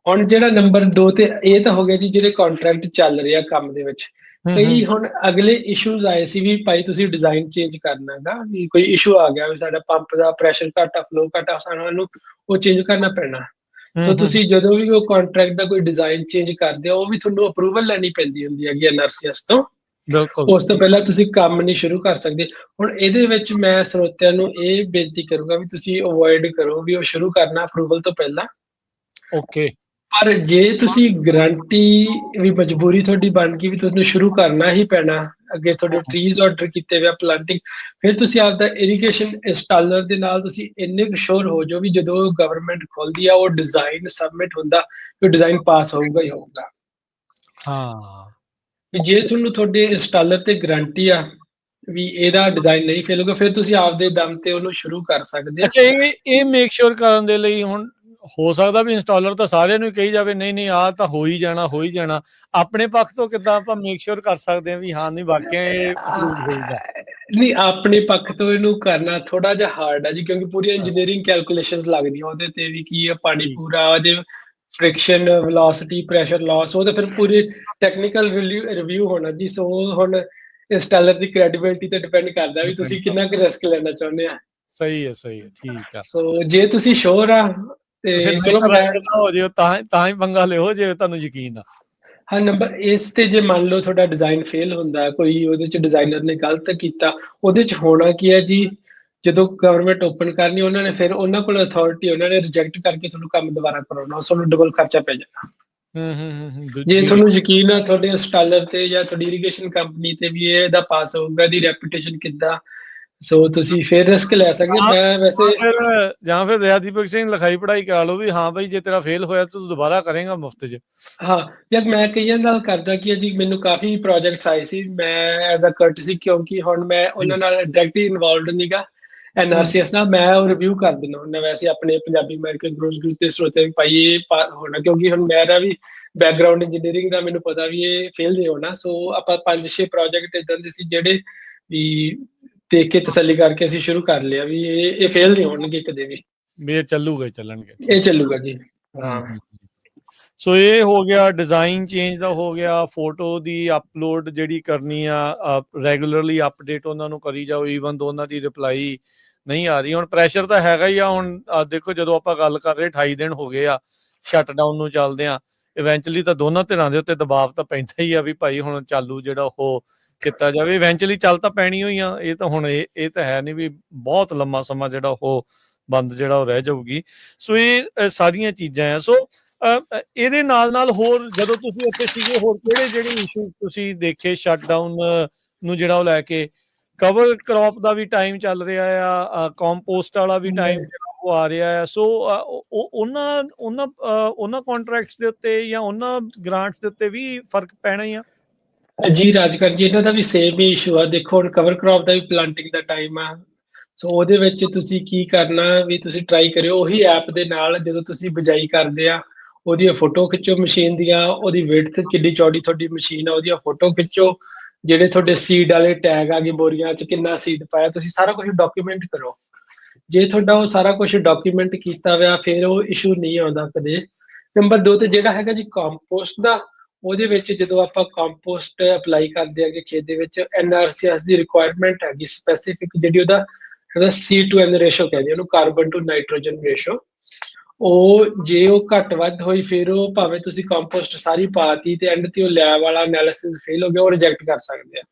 ਹੁਣ ਜਿਹੜਾ ਨੰਬਰ 2 ਤੇ ਇਹ ਤਾਂ ਹੋ ਗਿਆ ਜੀ ਜਿਹੜੇ ਕੰਟਰੈਕਟ ਚੱਲ ਰਿਹਾ ਕੰਮ ਦੇ ਵਿੱਚ। ਕਈ ਹੁਣ ਅਗਲੇ ਇਸ਼ੂਜ਼ ਆਏ ਸੀ ਵੀ ਭਾਈ ਤੁਸੀਂ ਡਿਜ਼ਾਈਨ ਚੇਂਜ ਕਰਨਾ ਹੈਗਾ, ਵੀ ਕੋਈ ਇਸ਼ੂ ਆ ਗਿਆ ਵੀ ਸਾਡਾ ਪੰਪ ਦਾ ਪ੍ਰੈਸ਼ਰ ਘੱਟ ਆ, ਫਲੋ ਘੱਟ ਆ, ਸਾਨੂੰ ਉਹ ਚੇਂਜ ਕਰਨਾ ਪੈਣਾ। ਸੋ ਤੁਸੀਂ ਜਦੋਂ ਵੀ ਉਹ ਕੰਟਰੈਕਟ ਦਾ ਕੋਈ ਡਿਜ਼ਾਈਨ ਚੇਂਜ ਕਰਦੇ ਹੋ, ਉਹ ਵੀ ਤੁਹਾਨੂੰ ਅਪਰੂਵਲ ਲੈਣੀ ਪੈਂਦੀ ਹੁੰਦੀ ਹੈਗੀ ਐਨਆਰਸੀਐਸ ਤੋਂ। ਉਸ ਤੋਂ ਪਹਿਲਾਂ ਤੁਸੀਂ ਕੰਮ ਨਹੀਂ ਸ਼ੁਰੂ ਕਰ ਸਕਦੇ। ਹੁਣ ਇਹਦੇ ਵਿੱਚ ਮੈਂ ਸਰੋਤਿਆਂ ਨੂੰ ਇਹ ਬੇਨਤੀ ਕਰੂੰਗਾ ਵੀ ਤੁਸੀਂ ਅਵੋਇਡ ਕਰੋ ਵੀ ਉਹ ਸ਼ੁਰੂ ਕਰਨਾ ਅਪਰੂਵਲ ਤੋਂ ਪਹਿਲਾਂ। ਪਰ ਜੇ ਤੁਸੀਂ ਗਰੰਟੀ ਵੀ ਮਜਬੂਰੀ ਤੁਹਾਡੀ ਬਣ ਗਈ ਵੀ ਤੁਹਾਨੂੰ ਸ਼ੁਰੂ ਕਰਨਾ ਹੀ ਪੈਣਾ, ਅੱਗੇ ਤੁਹਾਡੇ ਟਰੀਜ਼ ਆਰਡਰ ਕੀਤੇ ਹੋਏ ਪਲਾਂਟਿੰਗ, ਫਿਰ ਤੁਸੀਂ ਆਪਦਾ ਇਰੀਗੇਸ਼ਨ ਇੰਸਟਾਲਰ ਦੇ ਨਾਲ ਤੁਸੀਂ ਇੰਨੇ ਕੁ ਸ਼ੋਰ ਹੋ ਜਾਓ ਵੀ ਜਦੋਂ ਗਵਰਨਮੈਂਟ ਖੋਲਦੀ ਆ ਉਹ ਡਿਜ਼ਾਈਨ ਸਬਮਿਟ ਹੁੰਦਾ, ਉਹ ਡਿਜ਼ਾਈਨ ਪਾਸ ਹੋਊਗਾ ਹੀ ਹੋਊਗਾ। ਜੇ ਤੁਹਾਨੂੰ ਤੁਹਾਡੇ ਇੰਸਟਾਲਰ ਤੇ ਗਰੰਟੀ ਆ ਵੀ ਇਹਦਾ ਡਿਜ਼ਾਈਨ ਨਹੀਂ ਫੇਲ ਹੋਊਗਾ, ਫਿਰ ਤੁਸੀਂ ਆਪਦੇ ਦਮ ਤੇ ਉਹਨੂੰ ਸ਼ੁਰੂ ਕਰ ਸਕਦੇ ਆ। ਅੱਛਾ, ਇਹ ਮੇਕ ਸ਼ੋਰ ਕਰਨ ਦੇ ਲਈ ਹੁਣ ਹੋ ਸਕਦਾ ਵੀ ਇੰਸਟਾਲਰ ਤਾਂ ਸਾਰਿਆਂ ਨੂੰ ਕਹੀ ਜਾਵੇ ਨਹੀਂ ਨਹੀਂ ਆਹ ਤਾਂ ਹੋ ਹੀ ਜਾਣਾ ਹੋ ਹੀ ਜਾਣਾ, ਆਪਣੇ ਪੱਖ ਤੋਂ ਕਿੱਦਾਂ ਆਪਾਂ ਮੇਕ ਸ਼ੋਰ ਕਰ ਸਕਦੇ ਹਾਂ ਵੀ ਹਾਂ ਨਹੀਂ ਵਾਕਿਆ ਇਹ ਅਪਰੂਵ ਹੋਊਗਾ? ਨਹੀਂ, ਆਪਣੇ ਪੱਖ ਤੋਂ ਇਹਨੂੰ ਕਰਨਾ ਥੋੜਾ ਜਿਹਾ ਹਾਰਡ ਆ ਜੀ, ਕਿਉਂਕਿ ਪੂਰੀ ਇੰਜੀਨੀਅਰਿੰਗ ਕੈਲਕੂਲੇਸ਼ਨਸ ਲੱਗਦੀਆਂ ਉਹਦੇ ਤੇ ਵੀ, ਕੀ ਆ ਪਾਣੀ ਪੂਰਾ ਉਹਦੇ ਫ੍ਰਿਕਸ਼ਨ, ਵੈਲੋਸਿਟੀ, ਪ੍ਰੈਸ਼ਰ ਲਾਸ, ਉਹ ਤਾਂ ਫਿਰ ਪੂਰੇ ਟੈਕਨੀਕਲ ਰਿਵਿਊ ਹੋਣਾ ਜੀ। ਸੋ ਹੁਣ ਇੰਸਟਾਲਰ ਦੀ ਕ੍ਰੈਡੀਬਿਲਿਟੀ ਤੇ ਡਿਪੈਂਡ ਕਰਦਾ ਵੀ ਤੁਸੀਂ ਕਿੰਨਾ ਕੁ ਰਿਸਕ ਲੈਣਾ ਚਾਹੁੰਦੇ ਆ। ਸਹੀ ਹੈ ਠੀਕ ਆ। ਸੋ ਜੇ ਤੁਸੀਂ ਸ਼ੋਰ ਆ ਤੇ ਚਲੋ ਹੋ ਜਿਓ ਤਾਂ ਹੀ ਪੰਗਾ ਲਿਓ ਜੇ ਤੁਹਾਨੂੰ ਯਕੀਨ ਆ। ਹਾਂ, ਨੰਬਰ ਇਸ ਤੇ ਜੇ ਮੰਨ ਲਓ ਤੁਹਾਡਾ ਡਿਜ਼ਾਈਨ ਫੇਲ ਹੁੰਦਾ, ਕੋਈ ਉਹਦੇ ਚ ਡਿਜ਼ਾਈਨਰ ਨੇ ਗਲਤ ਕੀਤਾ, ਉਹਦੇ ਚ ਹੋਣਾ ਕੀ ਹੈ ਜੀ, ਜਦੋਂ ਗਵਰਨਮੈਂਟ ਓਪਨ ਕਰਨੀ ਉਹਨਾਂ ਨੇ ਫਿਰ ਉਹਨਾਂ ਕੋਲ ਅਥਾਰਟੀ, ਉਹਨਾਂ ਨੇ ਰਿਜੈਕਟ ਕਰਕੇ ਤੁਹਾਨੂੰ ਕੰਮ ਦੁਬਾਰਾ ਕਰਾਉਣਾ, ਤੁਹਾਨੂੰ ਡਬਲ ਖਰਚਾ ਪੈ ਜਾਣਾ। ਜੇ ਤੁਹਾਨੂੰ ਯਕੀਨ ਆ ਤੁਹਾਡੇ ਇੰਸਟਾਲਰ ਤੇ ਜਾਂ ਤੁਹਾਡੀ ਇਰੀਗੇਸ਼ਨ ਕੰਪਨੀ ਤੇ ਵੀ ਇਹਦਾ ਪਾਸ ਹੋਊਗਾ, ਇਹਦੀ ਰੈਪੂਟੇਸ਼ਨ ਕਿੱਦਾਂ, ਸੋ ਤੁਸੀਂ ਫਿਰ ਰਿਸਕ ਲੈ ਸਕਦੇ। ਮੈਂ ਵੈਸੇ ਜਾਂ ਫਿਰ ਰਿਆਦੀਪਕ ਸਿੰਘ ਲਿਖਾਈ ਪੜ੍ਹਾਈ ਕਰਾ ਲਓ ਵੀ ਹਾਂ ਬਾਈ ਜੇ ਤੇਰਾ ਫੇਲ ਹੋਇਆ ਤੂੰ ਦੁਬਾਰਾ ਕਰੇਗਾ ਮੁਫਤ 'ਚ। ਹਾਂ, ਜਦ ਮੈਂ ਕਈਆਂ ਨਾਲ ਕਰਦਾ ਕਿ ਜੀ ਮੈਨੂੰ ਕਾਫੀ ਪ੍ਰੋਜੈਕਟਸ ਆਏ ਸੀ, ਮੈਂ ਐਜ਼ ਅ ਕਰਟਸੀ, ਕਿਉਂਕਿ ਹੁਣ ਮੈਂ ਉਹਨਾਂ ਨਾਲ ਡਾਇਰੈਕਟਲੀ ਇਨਵੋਲਵਡ ਨਹੀਂਗਾ, NRCS ਨਾਲ ਮੈਂ ਉਹ ਰਿਵਿਊ ਕਰ ਦਿੰਦਾ ਹੁੰਦਾ ਵੈਸੇ ਆਪਣੇ ਪੰਜਾਬੀ ਅਮਰੀਕਨ ਗਰੋਸ ਗਰੁੱਪ ਦੇ ਸਰੋਤੇ ਵੀ ਭਾਈ ਇਹ ਹੋਣਾ, ਕਿਉਂਕਿ ਹੁਣ ਮੇਰਾ ਵੀ ਬੈਕਗਰਾਉਂਡ ਇੰਜੀਨੀਅਰਿੰਗ ਦਾ, ਮੈਨੂੰ ਪਤਾ ਵੀ ਇਹ ਫੇਲ ਨਹੀਂ ਹੋਣਾ। ਸੋ ਆਪਾਂ 5-6 ਪ੍ਰੋਜੈਕਟ ਇਦਾਂ ਦੇ ਸੀ ਜਿਹੜੇ ਵੀ ਦੇਖ ਕੇ ਤਸੱਲੀ ਕਰਕੇ ਅਸੀਂ ਸ਼ੁਰੂ ਕਰ ਲਿਆ ਵੀ ਇਹ ਫੇਲ ਨਹੀਂ ਹੋਣਗੇ ਕਦੇ ਵੀ, ਇਹ ਚੱਲੂਗਾ, ਚੱਲਣਗੇ, ਇਹ ਚੱਲੂਗਾ ਜੀ। ਹਾਂ ਸੋ ਇਹ ਹੋ ਗਿਆ ਡਿਜ਼ਾਈਨ ਚੇਂਜ ਦਾ, ਹੋ ਗਿਆ ਫੋਟੋ ਦੀ ਅਪਲੋਡ ਜਿਹੜੀ ਕਰਨੀ ਆ, ਰੈਗੂਲਰਲੀ ਅਪਡੇਟ ਉਹਨਾਂ ਨੂੰ ਕਰੀ ਜਾਓ, ਈਵਨ ਦੋ ਉਹਨਾਂ ਦੀ ਰਿਪਲਾਈ ਨਹੀਂ ਆ ਰਹੀ। ਹੁਣ ਪ੍ਰੈਸ਼ਰ ਤਾਂ ਹੈਗਾ ਹੀ ਆ। ਹੁਣ ਦੇਖੋ ਜਦੋਂ ਆਪਾਂ ਗੱਲ ਕਰ ਰਹੇ 28 ਦਿਨ ਹੋ ਗਏ ਆ ਸ਼ਟ ਡਾਊਨ ਨੂੰ ਚੱਲਦੇ ਆ, ਇਵੈਂਚੁਅਲੀ ਤਾਂ ਦੋਨਾਂ ਧਿਰਾਂ ਦੇ ਉੱਤੇ ਦਬਾਅ ਤਾਂ ਪੈਂਦਾ ਹੀ ਆ ਵੀ ਭਾਈ ਹੁਣ ਚਾਲੂ ਜਿਹੜਾ ਉਹ ਕੀਤਾ ਜਾਵੇ। ਇਵੈਂਚੁਅਲੀ ਚੱਲ ਤਾਂ ਪੈਣੀ ਹੋਈ ਆ, ਇਹ ਤਾਂ ਹੁਣ ਇਹ ਤਾਂ ਹੈ ਨਹੀਂ ਵੀ ਬਹੁਤ ਲੰਮਾ ਸਮਾਂ ਜਿਹੜਾ ਉਹ ਬੰਦ ਜਿਹੜਾ ਉਹ ਰਹਿ ਜਾਊਗੀ। ਸੋ ਇਹ ਸਾਰੀਆਂ ਚੀਜ਼ਾਂ ਆ। ਸੋ ਇਹਦੇ ਨਾਲ ਹੋਰ ਜਦੋਂ ਤੁਸੀਂ ਉੱਥੇ ਸੀਗੇ, ਹੋਰ ਜਿਹੜੇ ਇਸ਼ੂ ਤੁਸੀਂ ਦੇਖੇ ਸ਼ਟ ਡਾਊਨ ਨੂੰ ਜਿਹੜਾ ਉਹ ਲੈ ਕੇ? ਕਵਰ ਕ੍ਰੌਪ ਦਾ ਵੀ ਟਾਈਮ ਚੱਲ ਰਿਹਾ ਆ, ਕੰਪੋਸਟ ਵਾਲਾ ਵੀ ਟਾਈਮ ਜਿਹੜਾ ਉਹ ਆ ਰਿਹਾ ਆ। ਸੋ ਉਹਨਾਂ ਕੰਟਰੈਕਟਸ ਦੇ ਉੱਤੇ ਜਾਂ ਉਹਨਾਂ ਗ੍ਰਾਂਟਸ ਦੇ ਉੱਤੇ ਵੀ ਫਰਕ ਪੈਣਾ ਹੀ ਆ ਜੀ। ਰਾਜਕਰ ਜੀ, ਇਹਨਾਂ ਦਾ ਵੀ ਸੇਮ ਹੀ ਇਸ਼ੂ ਆ। ਦੇਖੋ ਹੁਣ ਕਵਰ ਕ੍ਰੌਪ ਦਾ ਵੀ ਪਲਾਂਟਿੰਗ ਦਾ ਟਾਈਮ ਆ। ਸੋ ਉਹਦੇ ਵਿੱਚ ਤੁਸੀਂ ਕੀ ਕਰਨਾ ਵੀ ਤੁਸੀਂ ਟਰਾਈ ਕਰਿਓ ਉਹੀ ਐਪ ਦੇ ਨਾਲ, ਜਦੋਂ ਤੁਸੀਂ ਬਿਜਾਈ ਕਰਦੇ ਆ ਉਹਦੀਆਂ ਫੋਟੋ ਖਿੱਚੋ ਮਸ਼ੀਨ ਦੀਆਂ, ਉਹਦੀ ਵਿਡਥ ਕਿੰਨੀ ਚੌੜੀ ਤੁਹਾਡੀ ਮਸ਼ੀਨ ਆ ਉਹਦੀਆਂ ਫੋਟੋ ਖਿੱਚੋ, ਜਿਹੜੇ ਤੁਹਾਡੇ ਸੀਡ ਵਾਲੇ ਟੈਗ ਆ ਗਏ ਬੋਰੀਆਂ 'ਚ ਕਿੰਨਾ ਸੀਡ ਪਾਇਆ, ਤੁਸੀਂ ਸਾਰਾ ਕੁਝ ਡਾਕੂਮੈਂਟ ਕਰੋ। ਜੇ ਤੁਹਾਡਾ ਉਹ ਸਾਰਾ ਕੁਝ ਡਾਕੂਮੈਂਟ ਕੀਤਾ ਹੋਇਆ ਫਿਰ ਉਹ ਇਸ਼ੂ ਨਹੀਂ ਆਉਂਦਾ ਕਦੇ। ਨੰਬਰ 2 ਤੇ ਜਿਹੜਾ ਹੈਗਾ ਜੀ ਕੰਪੋਸਟ ਦਾ, ਉਹਦੇ ਵਿੱਚ ਜਦੋਂ ਆਪਾਂ ਕੰਪੋਸਟ ਅਪਲਾਈ ਕਰਦੇ ਆਗੇ ਖੇਤ ਦੇ ਵਿੱਚ, NRCS ਦੀ ਰਿਕੁਆਇਰਮੈਂਟ ਹੈਗੀ ਸਪੈਸੀਫਿਕ, ਜਿਹੜੀ ਉਹਦਾ C/N ਰੇਸ਼ੋ ਕਹਿੰਦੇ ਉਹਨੂੰ, ਕਾਰਬਨ ਟੂ ਨਾਈਟ੍ਰੋਜਨ ਰੇਸ਼ੋ। ਉਹ ਜੇ ਉਹ ਘੱਟ ਵੱਧ ਹੋਈ ਫਿਰ ਉਹ ਭਾਵੇਂ ਤੁਸੀਂ ਕੰਪੋਸਟ ਸਾਰੀ ਪਾਤੀ ਤੇ ਐਂਡ ਤੇ ਉਹ ਲੈਬ ਵਾਲਾ ਐਨਾਲਿਸਿਸ ਫੇਲ ਹੋ ਗਿਆ, ਉਹ ਰਿਜੈਕਟ ਕਰ ਸਕਦੇ ਆ।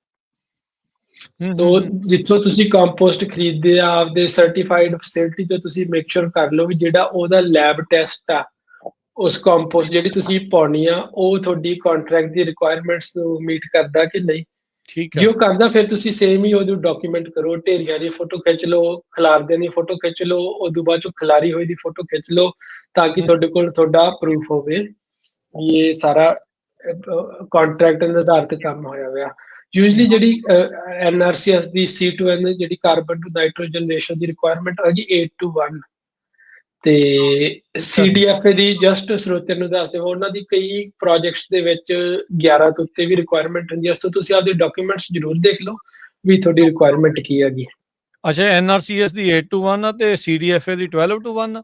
ਸੋ ਜਿੱਥੋਂ ਤੁਸੀਂ ਕੰਪੋਸਟ ਖਰੀਦਦੇ ਆ ਆਪਦੇ ਸਰਟੀਫਾਈਡ ਫੈਸਿਲਿਟੀ ਤੋਂ ਤੁਸੀਂ ਮੇਕ ਸ਼ੋਰ ਕਰ ਲਓ ਵੀ ਜਿਹੜਾ ਉਹਦਾ ਲੈਬ ਟੈਸਟ ਆ ਉਸ ਕੰਪੋਸਟ ਜਿਹੜੀ ਤੁਸੀਂ ਪਾਉਣੀ ਆ ਉਹ ਤੁਹਾਡੀ ਕੰਟਰੈਕਟ ਦੀ ਰਿਕੁਆਇਰਮੈਂਟਸ ਨੂੰ ਮੀਟ ਕਰਦਾ ਕਿ ਨਹੀਂ। ਠੀਕ ਹੈ, ਜੇ ਉਹ ਕਰਦਾ ਫਿਰ ਤੁਸੀਂ ਸੇਮ ਹੀ ਉਹਨੂੰ ਡਾਕੂਮੈਂਟ ਕਰੋ। ਢੇਰੀਆਂ ਦੀ ਫੋਟੋ ਖਿੱਚ ਲਓ, ਖਿਲਾਰਦਿਆਂ ਦੀ ਫੋਟੋ ਖਿੱਚ ਲਓ, ਉਦੋਂ ਬਾਅਦ ਚੋਂ ਖਿਲਾਰੀ ਹੋਈ ਦੀ ਫੋਟੋ ਖਿੱਚ ਲਓ ਤਾਂ ਕਿ ਤੁਹਾਡੇ ਕੋਲ ਤੁਹਾਡਾ ਪ੍ਰੂਫ ਹੋਵੇ ਇਹ ਸਾਰਾ ਕੰਟਰੈਕਟ ਦੇ ਆਧਾਰ ਤੇ ਕੰਮ ਹੋਇਆ ਹੋਇਆ। ਯੂਜਲੀ ਜਿਹੜੀ NRCS ਦੀ C/N ਜਿਹੜੀ carbon to nitrogen ratio the requirement ਹੈਗੀ 8:1 ਤੇ CDFA ਦੀ ਜਸਟ ਸਰੋਤਿਆਂ ਨੂੰ ਦੱਸ ਦੇਵਾਂ ਉਹਨਾਂ ਦੀ ਕਈ ਪ੍ਰੋਜੈਕਟਸ ਦੇ ਵਿੱਚ 11 ਤੋਂ ਉੱਤੇ ਵੀ ਰਿਕੁਆਇਰਮੈਂਟ ਹੁੰਦੀ ਹੈ। ਸੋ ਤੁਸੀਂ ਆਪਦੇ ਡਾਕੂਮੈਂਟਸ ਜ਼ਰੂਰ ਦੇਖ ਲਓ ਵੀ ਤੁਹਾਡੀ ਰਿਕੁਆਇਰਮੈਂਟ ਕੀ ਹੈਗੀ। ਅੱਛਾ, NRCS ਦੀ 8:1 ਆ ਤੇ CDFA ਦੀ 12:1 ਆ?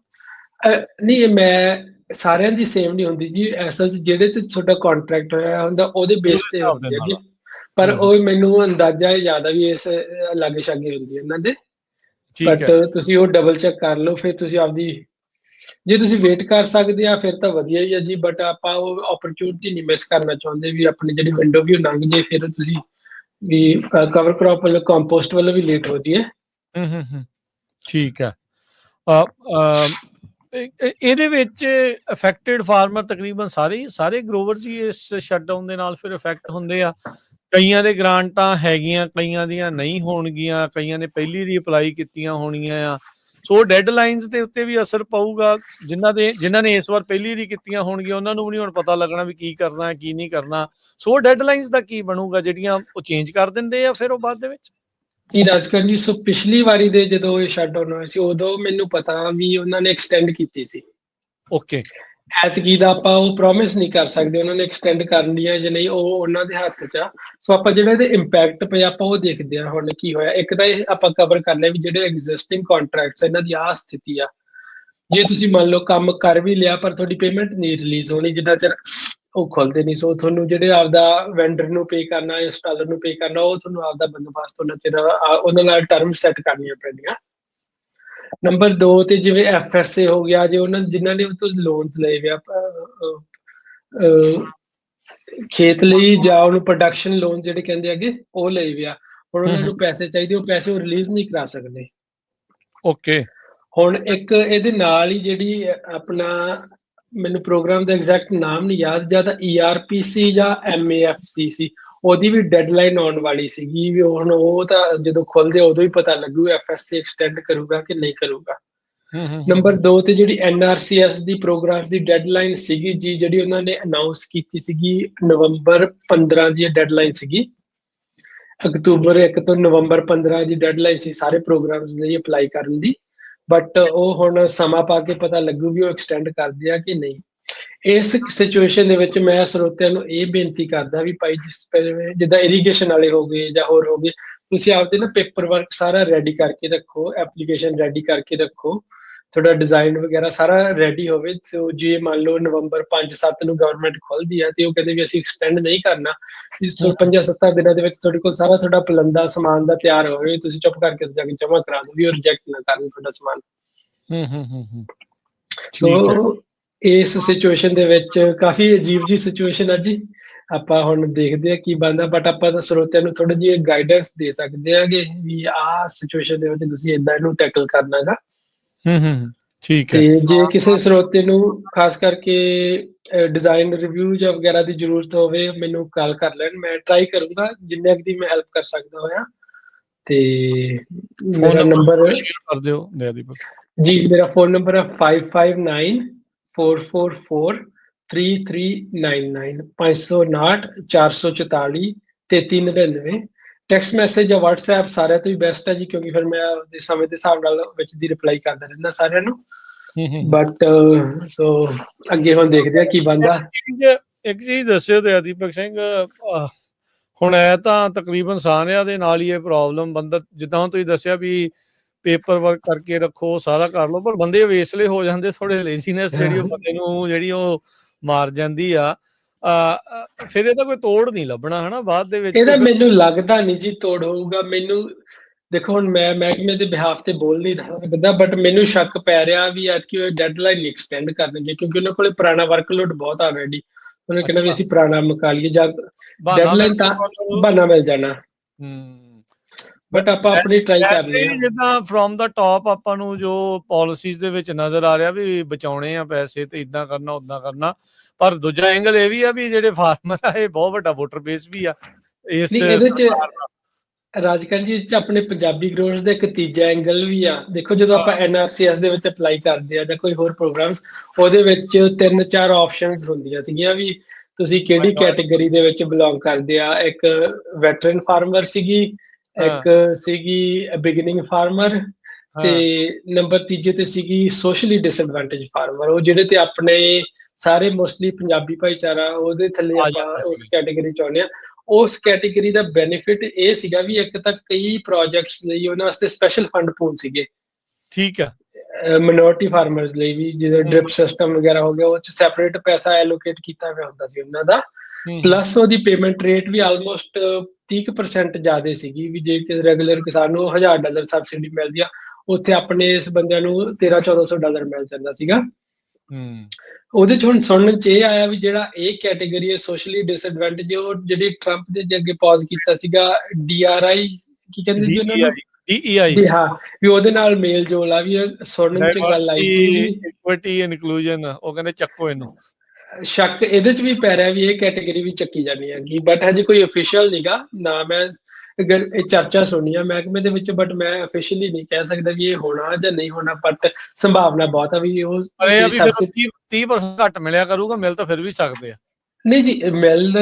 ਨਹੀਂ, ਮੈਂ ਸਾਰਿਆਂ ਦੀ ਸੇਮ ਨਹੀਂ ਹੁੰਦੀ ਜੀ। ਅਸਲ 'ਚ ਜਿਹੜੇ ਤੇ ਤੁਹਾਡਾ ਕੰਟਰੈਕਟ ਹੋਇਆ ਹੁੰਦਾ ਉਹਦੇ ਬੇਸ ਤੇ ਹੁੰਦੀ ਹੈ ਜੀ, ਪਰ ਉਹ ਮੈਨੂੰ ਅੰਦਾਜ਼ਾ ਜ਼ਿਆਦਾ ਵੀ ਇਸ ਲਾਗੇ ਛਾਗੇ ਹੁੰਦੀ ਹੈ ਇਹਨਾਂ ਦੇ। ਬਟ ਤੁਸੀਂ ਉਹ ਡਬਲ ਚੈੱਕ ਕਰ ਲਓ ਫਿਰ ਤੁਸੀਂ ਆਪਦੀ, ਜੇ ਤੁਸੀਂ ਵੇਟ ਕਰ ਸਕਦੇ ਆ ਫਿਰ ਤਾਂ ਵਧੀਆ ਹੀ ਆ ਜੀ। ਬਟ ਆਪਾਂ ਉਹ ਓਪਰਚੁਨਿਟੀ ਨਹੀਂ ਮਿਸ ਕਰਨਾ ਚਾਹੁੰਦੇ ਵੀ ਆਪਣੀ ਜਿਹੜੀ ਵਿੰਡੋ ਵੀ ਉਹ ਲੰਘ ਜੇ, ਫਿਰ ਤੁਸੀਂ ਵੀ ਕਵਰ ਕ੍ਰੌਪ ਵੱਲੋਂ ਕੰਪੋਸਟ ਵੱਲੋਂ ਵੀ ਲੇਟ ਹੋ ਜਾਈਏ। ਠੀਕ ਹੈ। ਇਹਦੇ ਵਿੱਚ ਅਫੈਕਟਡ ਫਾਰਮਰ ਤਕਰੀਬਨ ਸਾਰੇ ਗਰੋਵਰਸ ਹੀ ਇਸ ਸ਼ਟਡਾਊਨ ਦੇ ਨਾਲ ਫਿਰ ਅਫੈਕਟ ਹੁੰਦੇ ਆ। ਕਈਆਂ ਦੇ ਗ੍ਰਾਂਟਾਂ ਹੈਗੀਆਂ, ਕਈਆਂ ਦੀਆਂ ਨਹੀਂ ਹੋਣਗੀਆਂ, ਕਈਆਂ ਨੇ ਪਹਿਲੀ ਦੀ ਅਪਲਾਈ ਕੀਤੀਆਂ ਹੋਣੀਆਂ ਆ। ਸੋ ਡੈਡਲਾਈਨਸ ਦੇ ਉੱਤੇ ਵੀ ਅਸਰ ਪਊਗਾ। ਜਿਨ੍ਹਾਂ ਨੇ ਇਸ ਵਾਰ ਪਹਿਲੀ ਦੀ ਕੀਤੀਆਂ ਹੋਣਗੀਆਂ ਉਹਨਾਂ ਨੂੰ ਵੀ ਨਹੀਂ ਹੁਣ ਪਤਾ ਲੱਗਣਾ ਵੀ ਕੀ ਕਰਨਾ ਕੀ ਨਹੀਂ ਕਰਨਾ। ਸੋ ਡੈਡਲਾਈਨਸ ਦਾ ਕੀ ਬਣੂਗਾ, ਜਿਹੜੀਆਂ ਉਹ ਚੇਂਜ ਕਰ ਦਿੰਦੇ ਆ ਫਿਰ ਉਹ ਬਾਅਦ ਦੇ ਵਿੱਚ? ਜੀ ਰਾਜਕਰਨ ਜੀ, ਸੋ ਪਿਛਲੀ ਵਾਰੀ ਦੇ ਜਦੋਂ ਇਹ ਸ਼ਟਡਾਊਨ ਹੋਇਆ ਸੀ ਉਦੋਂ ਮੈਨੂੰ ਪਤਾ ਵੀ ਉਹਨਾਂ ਨੇ ਐਕਸਟੈਂਡ ਕੀਤੀ ਸੀ। ਓਕੇ, ਐਤਕੀ ਦਾ ਆਪਾਂ ਉਹ ਪ੍ਰੋਮਿਸ ਨਹੀਂ ਕਰ ਸਕਦੇ ਉਹਨਾਂ ਨੇ ਐਕਸਟੈਂਡ ਕਰਨੀ ਹੈ ਜਾਂ ਨਹੀਂ, ਉਹ ਉਹਨਾਂ ਦੇ ਹੱਥ 'ਚ ਆ। ਸੋ ਆਪਾਂ ਜਿਹੜਾ ਇਹਦੇ ਇੰਪੈਕਟ ਪਿਆ ਆਪਾਂ ਉਹ ਦੇਖਦੇ ਹਾਂ ਹੁਣ ਕੀ ਹੋਇਆ। ਇੱਕ ਤਾਂ ਇਹ ਆਪਾਂ ਕਵਰ ਕਰ ਲਿਆ ਵੀ ਜਿਹੜੇ ਐਗਜ਼ਿਸਟਿੰਗ ਕੰਟਰੈਕਟਸ ਇਹਨਾਂ ਦੀ ਆਹ ਸਥਿਤੀ ਆ। ਜੇ ਤੁਸੀਂ ਮੰਨ ਲਓ ਕੰਮ ਕਰ ਵੀ ਲਿਆ ਪਰ ਤੁਹਾਡੀ ਪੇਮੈਂਟ ਨਹੀਂ ਰਿਲੀਜ਼ ਹੋਣੀ ਜਿੰਨਾ ਚਿਰ ਉਹ ਖੁੱਲਦੇ ਨਹੀਂ। ਸੋ ਤੁਹਾਨੂੰ ਜਿਹੜੇ ਆਪਦਾ ਵੈਂਡਰ ਨੂੰ ਪੇ ਕਰਨਾ, ਇੰਸਟਾਲਰ ਨੂੰ ਪੇ ਕਰਨਾ, ਉਹ ਤੁਹਾਨੂੰ ਆਪਦਾ ਬੰਦੋਬਸਤ ਉਹਨਾਂ ਚਿਰ ਉਹਨਾਂ ਨਾਲ ਟਰਮ ਸੈੱਟ ਕਰਨੀਆਂ ਪੈਂਦੀਆਂ। ਨੰਬਰ 2 ਤੇ ਜਿਵੇਂ FSA ਹੋ ਗਿਆ, ਜੇ ਉਹਨਾਂ ਜਿਨ੍ਹਾਂ ਨੇ ਉਹ ਤੋਂ ਲੋਨਸ ਲਏ ਵੇ ਖੇਤ ਲਈ ਜਾਂ ਉਹਨੂੰ ਪ੍ਰੋਡਕਸ਼ਨ ਲੋਨ ਜਿਹੜੇ ਕਹਿੰਦੇ ਹੈਗੇ ਉਹ ਲਏ ਵੇ ਆ, ਹੁਣ ਉਹਨਾਂ ਨੂੰ ਪੈਸੇ ਚਾਹੀਦੇ, ਉਹ ਪੈਸੇ ਉਹ ਰਿਲੀਜ਼ ਨਹੀਂ ਕਰਾ ਸਕਦੇ। ਓਕੇ, ਹੁਣ ਇੱਕ ਇਹਦੇ ਨਾਲ ਹੀ ਜਿਹੜੀ ਆਪਣਾ, ਮੈਨੂੰ ਪ੍ਰੋਗਰਾਮ ਦਾ ਐਗਜ਼ੈਕਟ ਨਾਮ ਨਹੀਂ ਯਾਦ, ਜਾਂ ਤਾਂ ERPC ਜਾਂ MAFC ਸੀ, ਉਹਦੀ ਵੀ ਡੈਡਲਾਈਨ ਆਉਣ ਵਾਲੀ ਸੀਗੀ ਵੀ ਹੁਣ ਉਹ ਤਾਂ ਜਦੋਂ ਖੁੱਲਦੇ ਉਦੋਂ ਹੀ ਪਤਾ ਲੱਗੂ FSA ਐਕਸਟੈਂਡ ਕਰੂਗਾ ਕਿ ਨਹੀਂ ਕਰੂਗਾ। ਨੰਬਰ 2 ਤੇ ਜਿਹੜੀ NRCS ਦੀ ਪ੍ਰੋਗਰਾਮ ਦੀ ਡੈਡਲਾਈਨ ਸੀਗੀ ਜੀ, ਜਿਹੜੀ ਉਹਨਾਂ ਨੇ ਅਨਾਉਂਸ ਕੀਤੀ ਸੀਗੀ November 15 ਦੀ ਡੈਡਲਾਈਨ ਸੀਗੀ। ਅਕਤੂਬਰ 1 ਤੋਂ ਨਵੰਬਰ 15 ਦੀ ਡੈਡਲਾਈਨ ਸੀ ਸਾਰੇ ਪ੍ਰੋਗਰਾਮਸ ਲਈ ਅਪਲਾਈ ਕਰਨ ਦੀ, ਬਟ ਉਹ ਹੁਣ ਸਮਾਂ ਪਾ ਕੇ ਪਤਾ ਲੱਗੂ ਵੀ ਉਹ ਐਕਸਟੈਂਡ ਕਰਦੇ ਆ ਕਿ ਨਹੀਂ। ਇਸ ਸਿਚੁਏਸ਼ਨ ਦੇ ਵਿੱਚ ਮੈਂ ਸਰੋਤਿਆਂ ਨੂੰ ਇਹ ਬੇਨਤੀ ਕਰਦਾ ਵੀ ਭਾਈ ਜਿੱਦਾਂ ਇਰੀਗੇਸ਼ਨ ਵਾਲੇ ਹੋ ਗਏ ਜਾਂ ਹੋਰ ਹੋ ਗਏ, ਤੁਸੀਂ ਆਪਦੇ ਨਾ ਪੇਪਰ ਵਰਕ ਸਾਰਾ ਰੈਡੀ ਕਰਕੇ ਰੱਖੋ, ਐਪਲੀਕੇਸ਼ਨ ਰੈਡੀ ਕਰਕੇ ਰੱਖੋ, ਤੁਹਾਡਾ ਡਿਜ਼ਾਈਨ ਵਗੈਰਾ ਸਾਰਾ ਰੈਡੀ ਹੋਵੇ। ਸੋ ਜੇ ਮੰਨ ਲਓ ਨਵੰਬਰ 5-7 ਨੂੰ ਗਵਰਨਮੈਂਟ ਖੁੱਲਦੀ ਹੈ ਤੇ ਉਹ ਕਹਿੰਦੇ ਵੀ ਅਸੀਂ ਐਕਸਟੈਂਡ ਨਹੀਂ ਕਰਨਾ, ਇਸ ਤੋਂ 5-7 ਦਿਨਾਂ ਦੇ ਵਿੱਚ ਤੁਹਾਡੇ ਕੋਲ ਸਾਰਾ ਤੁਹਾਡਾ ਪਲੰਦਾ ਸਮਾਨ ਦਾ ਤਿਆਰ ਹੋਵੇ, ਤੁਸੀਂ ਚੁੱਪ ਕਰਕੇ ਜਾ ਕੇ ਜਮ੍ਹਾਂ ਕਰਾ ਦਿਓ ਵੀ ਉਹ ਰਿਜੈਕਟ ਨਾ ਕਰਨ ਤੁਹਾਡਾ ਸਮਾਨ। ਸੋ ਇਸ ਸਿਚੁਏਸ਼ਨ ਦੇ ਵਿੱਚ ਕਾਫੀ ਅਜੀਬ ਜੀ ਸਿਚੁਏਸ਼ਨ ਆ ਜੀ। ਆਪਾਂ ਹੁਣ ਦੇਖਦੇ ਆ ਕੀ ਬਣਦਾ, ਬਟ ਆਪਾਂ ਤਾਂ ਸਰੋਤਿਆਂ ਨੂੰ ਥੋੜੀ ਜਿਹੀ ਗਾਈਡੈਂਸ ਦੇ ਸਕਦੇ ਆਗੇ ਵੀ ਆਹ ਸਿਚੁਏਸ਼ਨ ਦੇ ਵਿੱਚ ਤੁਸੀਂ ਏਦਾਂ ਇਹਨੂੰ ਟੈਕਲ ਕਰਨਾਗਾ। ਠੀਕ ਤੇ ਹੈ। ਜੇ ਕਿਸੇ ਸਰੋਤੇ ਨੂੰ ਖਾਸ ਕਰਕੇ ਡਿਜ਼ਾਈਨ ਰਿਵਿਊ ਜਾਂ ਵਗੈਰਾ ਦੀ ਜ਼ਰੂਰਤ ਹੋਵੇ, ਮੈਨੂੰ ਕਾਲ ਕਰ ਲੈਣ, ਮੈਂ ਟਰਾਈ ਕਰੂੰਗਾ ਜਿੰਨੇ ਕੁ ਦੀ ਮੈਂ ਹੈਲਪ ਕਰ ਸਕਦਾ ਹੋਇਆ। ਤੇ ਮੇਰਾ ਨੰਬਰ ਸ਼ੇਅਰ ਕਰ ਦਿਓ ਦਯਾਦੀਪ। ਜੀ, ਮੇਰਾ ਫੋਨ ਨੰਬਰ ਹੈ 5594443399 559-444-3399। ਟੈਕਸਟ ਮੈਸੇਜ ਜਾਂ WhatsApp ਸਾਰਿਆਂ ਤੋਂ ਹੀ ਬੈਸਟ ਹੈ ਜੀ, ਕਿਉਂਕਿ ਫਿਰ ਮੈਂ ਆਪਦੇ ਸਮੇਂ ਦੇ ਹਿਸਾਬ ਨਾਲ ਵਿੱਚ ਦੀ ਰਿਪਲਾਈ ਕਰਦਾ ਰਹਿੰਦਾ ਸਾਰਿਆਂ ਨੂੰ। ਬਟ ਸੋ ਅੱਗੇ ਹੁਣ ਦੇਖਦੇ ਆ ਕੀ ਬਣਦਾ। ਇੱਕ ਚੀਜ਼ ਦੱਸਿਓ ਦਯਾਦੀਪਕ ਸਿੰਘ, ਹੁਣ ਇਹ ਤਾਂ ਤਕਰੀਬਨ ਸਾਰਿਆਂ ਦੇ ਨਾਲ ਹੀ ਇਹ ਪ੍ਰੋਬਲਮ, ਬੰਦਾ ਜਿੱਦਾਂ ਤੁਸੀਂ ਦੱਸਿਆ ਵੀ ਪੇਪਰ ਵਰਕ ਕਰਕੇ ਰੱਖੋ, ਸਾਰਾ ਕਰ ਲਓ, ਪਰ ਬੰਦੇ ਵੇਸਲੇ ਹੋ ਜਾਂਦੇ, ਥੋੜੇ ਲੇਜ਼ੀਨੈਸ ਜਿਹੜੀ ਉਹ ਬੰਦੇ ਨੂੰ ਜਿਹੜੀ ਉਹ ਮਾਰ ਜਾਂਦੀ ਆ। ਫਿਰ ਇਹਦਾ ਕੋਈ ਤੋੜ ਨਹੀਂ ਲੱਭਣਾ ਹਨਾ ਬਾਅਦ ਦੇ ਵਿੱਚ। ਇਹਦਾ ਮੈਨੂੰ ਲੱਗਦਾ ਨਹੀਂ ਜੀ ਤੋੜ ਹੋਊਗਾ। ਮੈਨੂੰ ਦੇਖੋ ਹੁਣ ਮੈਂ ਮਹਿਕਮੇ ਦੇ ਬਿਹਾਫ ਤੇ ਬੋਲ ਨਹੀਂ ਸਕਦਾ, ਬਟ ਮੈਨੂੰ ਸ਼ੱਕ ਪੈ ਰਿਹਾ ਵੀ ਐਤਕੀ ਉਹ ਡੈਡਲਾਈਨ ਐਕਸਟੈਂਡ ਕਰਨਗੇ, ਕਿਉਂਕਿ ਉਹਨਾਂ ਕੋਲੇ ਪੁਰਾਣਾ ਵਰਕਲੋਡ ਬਹੁਤ ਆਲਰੇਡੀ। ਉਹਨੇ ਕਹਿੰਦਾ ਵੀ ਅਸੀਂ ਪੁਰਾਣਾ ਮੁਕਾ ਲਈਏ, ਜਾਂ ਡੈਡਲਾਈਨ ਤਾਂ ਬਹਾਨਾ ਮਿਲ ਜਾਣਾ। ਬਟ ਆਪਾਂ ਆਪਣੀ ਟਰਾਈ ਕਰਨੀ ਆ। ਜਿੱਦਾਂ ਫਰੋਮ ਦਾ ਟਾਪ ਆਪਾਂ ਨੂੰ ਜੋ ਪਾਲਿਸੀਜ਼ ਦੇ ਵਿੱਚ ਨਜ਼ਰ ਆ ਰਿਹਾ ਵੀ ਬਚਾਉਣੇ ਆ ਪੈਸੇ ਤੇ ਇਦਾਂ ਕਰਨਾ ਉਦਾਂ ਕਰਨਾ, ਪਰ ਦੂਜਾ ਐਂਗਲ ਇਹ ਵੀ ਆ ਵੀ ਜਿਹੜੇ ਫਾਰਮਰ ਆ ਇਹ ਬਹੁਤ ਵੱਡਾ ਵੋਟਰ ਬੇਸ ਵੀ ਆ ਇਸ ਸਰਕਾਰ ਦਾ। ਰਾਜਕਰਨ ਜੀ ਚ ਆਪਣੇ ਪੰਜਾਬੀ ਗਰੋਰਸ ਦਾ ਇੱਕ ਤੀਜਾ ਐਂਗਲ ਵੀ ਆ। ਦੇਖੋ ਜਦੋਂ ਆਪਾਂ NRCS ਦੇ ਵਿੱਚ ਅਪਲਾਈ ਕਰਦੇ ਆ ਜਾਂ ਕੋਈ ਹੋਰ ਪ੍ਰੋਗਰਾਮਸ, ਉਹਦੇ ਵਿੱਚ 3-4 ਆਪਸ਼ਨਸ ਹੁੰਦੀਆਂ ਸੀਗੀਆਂ ਵੀ ਤੁਸੀਂ ਕਿਹੜੀ ਕੈਟੇਗਰੀ ਦੇ ਵਿੱਚ ਬਿਲੋਂਗ ਕਰਦੇ ਆ। ਇੱਕ ਵੈਟਰਨ ਫਾਰਮਰ ਸੀਗੀ, ਇੱਕ ਸੀਗੀ ਬਿਗਨਿੰਗ ਫਾਰਮਰ, ਤੇ ਨੰਬਰ ਤੀਜੇ ਤੇ ਸੀਗੀ ਸੋਸ਼ਲੀ ਡਿਸਐਡਵਾਂਟੇਜ ਫਾਰਮਰ। ਉਹ ਜਿਹੜੇ ਤੇ ਆਪਣੇ ਸਾਰੇ ਮੋਸਟਲੀ ਪੰਜਾਬੀ ਭਾਈਚਾਰਾ ਉਹਦੇ ਥੱਲੇ ਆਪਾਂ ਉਸ ਕੈਟੇਗਰੀ ਚ ਆਉਂਦੇ ਆ। ਉਸ ਕੈਟੇਗਰੀ ਦਾ ਬੈਨੀਫਿਟ ਇਹ ਸੀਗਾ ਵੀ ਇੱਕ ਤਾਂ ਕਈ ਪ੍ਰੋਜੈਕਟਸ ਲਈ ਉਹਨਾਂ ਵਾਸਤੇ ਸਪੈਸ਼ਲ ਫੰਡ ਪੂਲ ਸੀਗੇ। ਠੀਕ ਆ। ਮਿਨੋਰਟੀ ਫਾਰਮਰਸ ਲਈ ਵੀ, ਜਿਵੇਂ ਡ੍ਰਿਪ ਸਿਸਟਮ ਵਗੈਰਾ ਹੋ ਗਿਆ, ਉਹ ਚ ਸੈਪਰੇਟ ਪੈਸਾ ਐਲੋਕੇਟ ਕੀਤਾ ਹੋਇਆ ਹੁੰਦਾ ਸੀ ਉਹਨਾਂ ਦਾ। ਪਲੱਸ ਉਹਦੀ ਪੇਮੈਂਟ ਰੇਟ ਵੀ ਆਲਮੋਸਟ 30% ਜ਼ਿਆਦਾ ਸੀਗੀ ਵੀ ਜੇ ਰੈਗੂਲਰ ਕਿਸਾਨ ਨੂੰ $1000 ਸਬਸਿਡੀ ਮਿਲਦੀ ਆ, ਉੱਥੇ ਆਪਣੇ ਇਸ ਬੰਦਿਆਂ ਨੂੰ $1300-1400 ਮਿਲ ਜਾਂਦਾ ਸੀਗਾ। ਉਹਦੇ ਚ ਹੁਣ ਸੁਣਨ ਚ ਇਹ ਆਇਆ ਵੀ ਜਿਹੜਾ ਇਹ ਕੈਟੇਗਰੀ ਹੈ ਸੋਸ਼ਲੀ ਡਿਸਐਡਵਾਂਟੇਜ, ਉਹ ਜਿਹੜੀ ਟਰੰਪ ਦੇ ਅੱਗੇ ਪੌਜ਼ ਕੀਤਾ ਸੀਗਾ DRI, ਕੀ ਕਹਿੰਦੇ ਜੀ ਉਹਨਾਂ ਨੂੰ, DEI, ਹਾਂ, ਵੀ ਉਹਦੇ ਨਾਲ ਮੇਲ ਜੋਲ ਆ। ਵੀ ਸੁਣਨ ਚ ਗੱਲ ਆਈ ਸੀ ਇਕੁਇਟੀ ਇਨਕਲੂਜਨ, ਉਹ ਕਹਿੰਦੇ ਚੱਕੋ ਇਹਨੂੰ। ਸ਼ੱਕ ਇਹਦੇ ਚ ਵੀ ਪੈ ਰਿਹਾ ਵੀ ਇਹ ਕੈਟੇਗਰੀ ਵੀ ਚੱਕੀ ਜਾਣੀ ਹੈਗੀ, ਬਟ ਹਜੇ ਕੋਈ ਅਫੀਸ਼ੀਅਲ ਨੀਗਾ ਨਾ। ਮੈਂ ਇਹ ਚਰਚਾ ਸੁਣੀ ਆ ਮਹਿਕਮੇ ਦੇ ਵਿੱਚ, ਬਟ ਮੈਂ ਅਫੀਸ਼ੀਅਲੀ ਨਹੀਂ ਕਹਿ ਸਕਦਾ ਵੀ ਇਹ ਹੋਣਾ ਜਾਂ ਨਹੀਂ ਹੋਣਾ, ਬਟ ਸੰਭਾਵਨਾ ਬਹੁਤ ਆ ਵੀ ਉਹ 30% ਘੱਟ ਮਿਲਿਆ ਕਰੂਗਾ। ਮਿਲ ਤਾਂ ਫਿਰ ਵੀ ਸਕਦੇ ਆ। ਨਹੀਂ ਜੀ, ਮਿਲ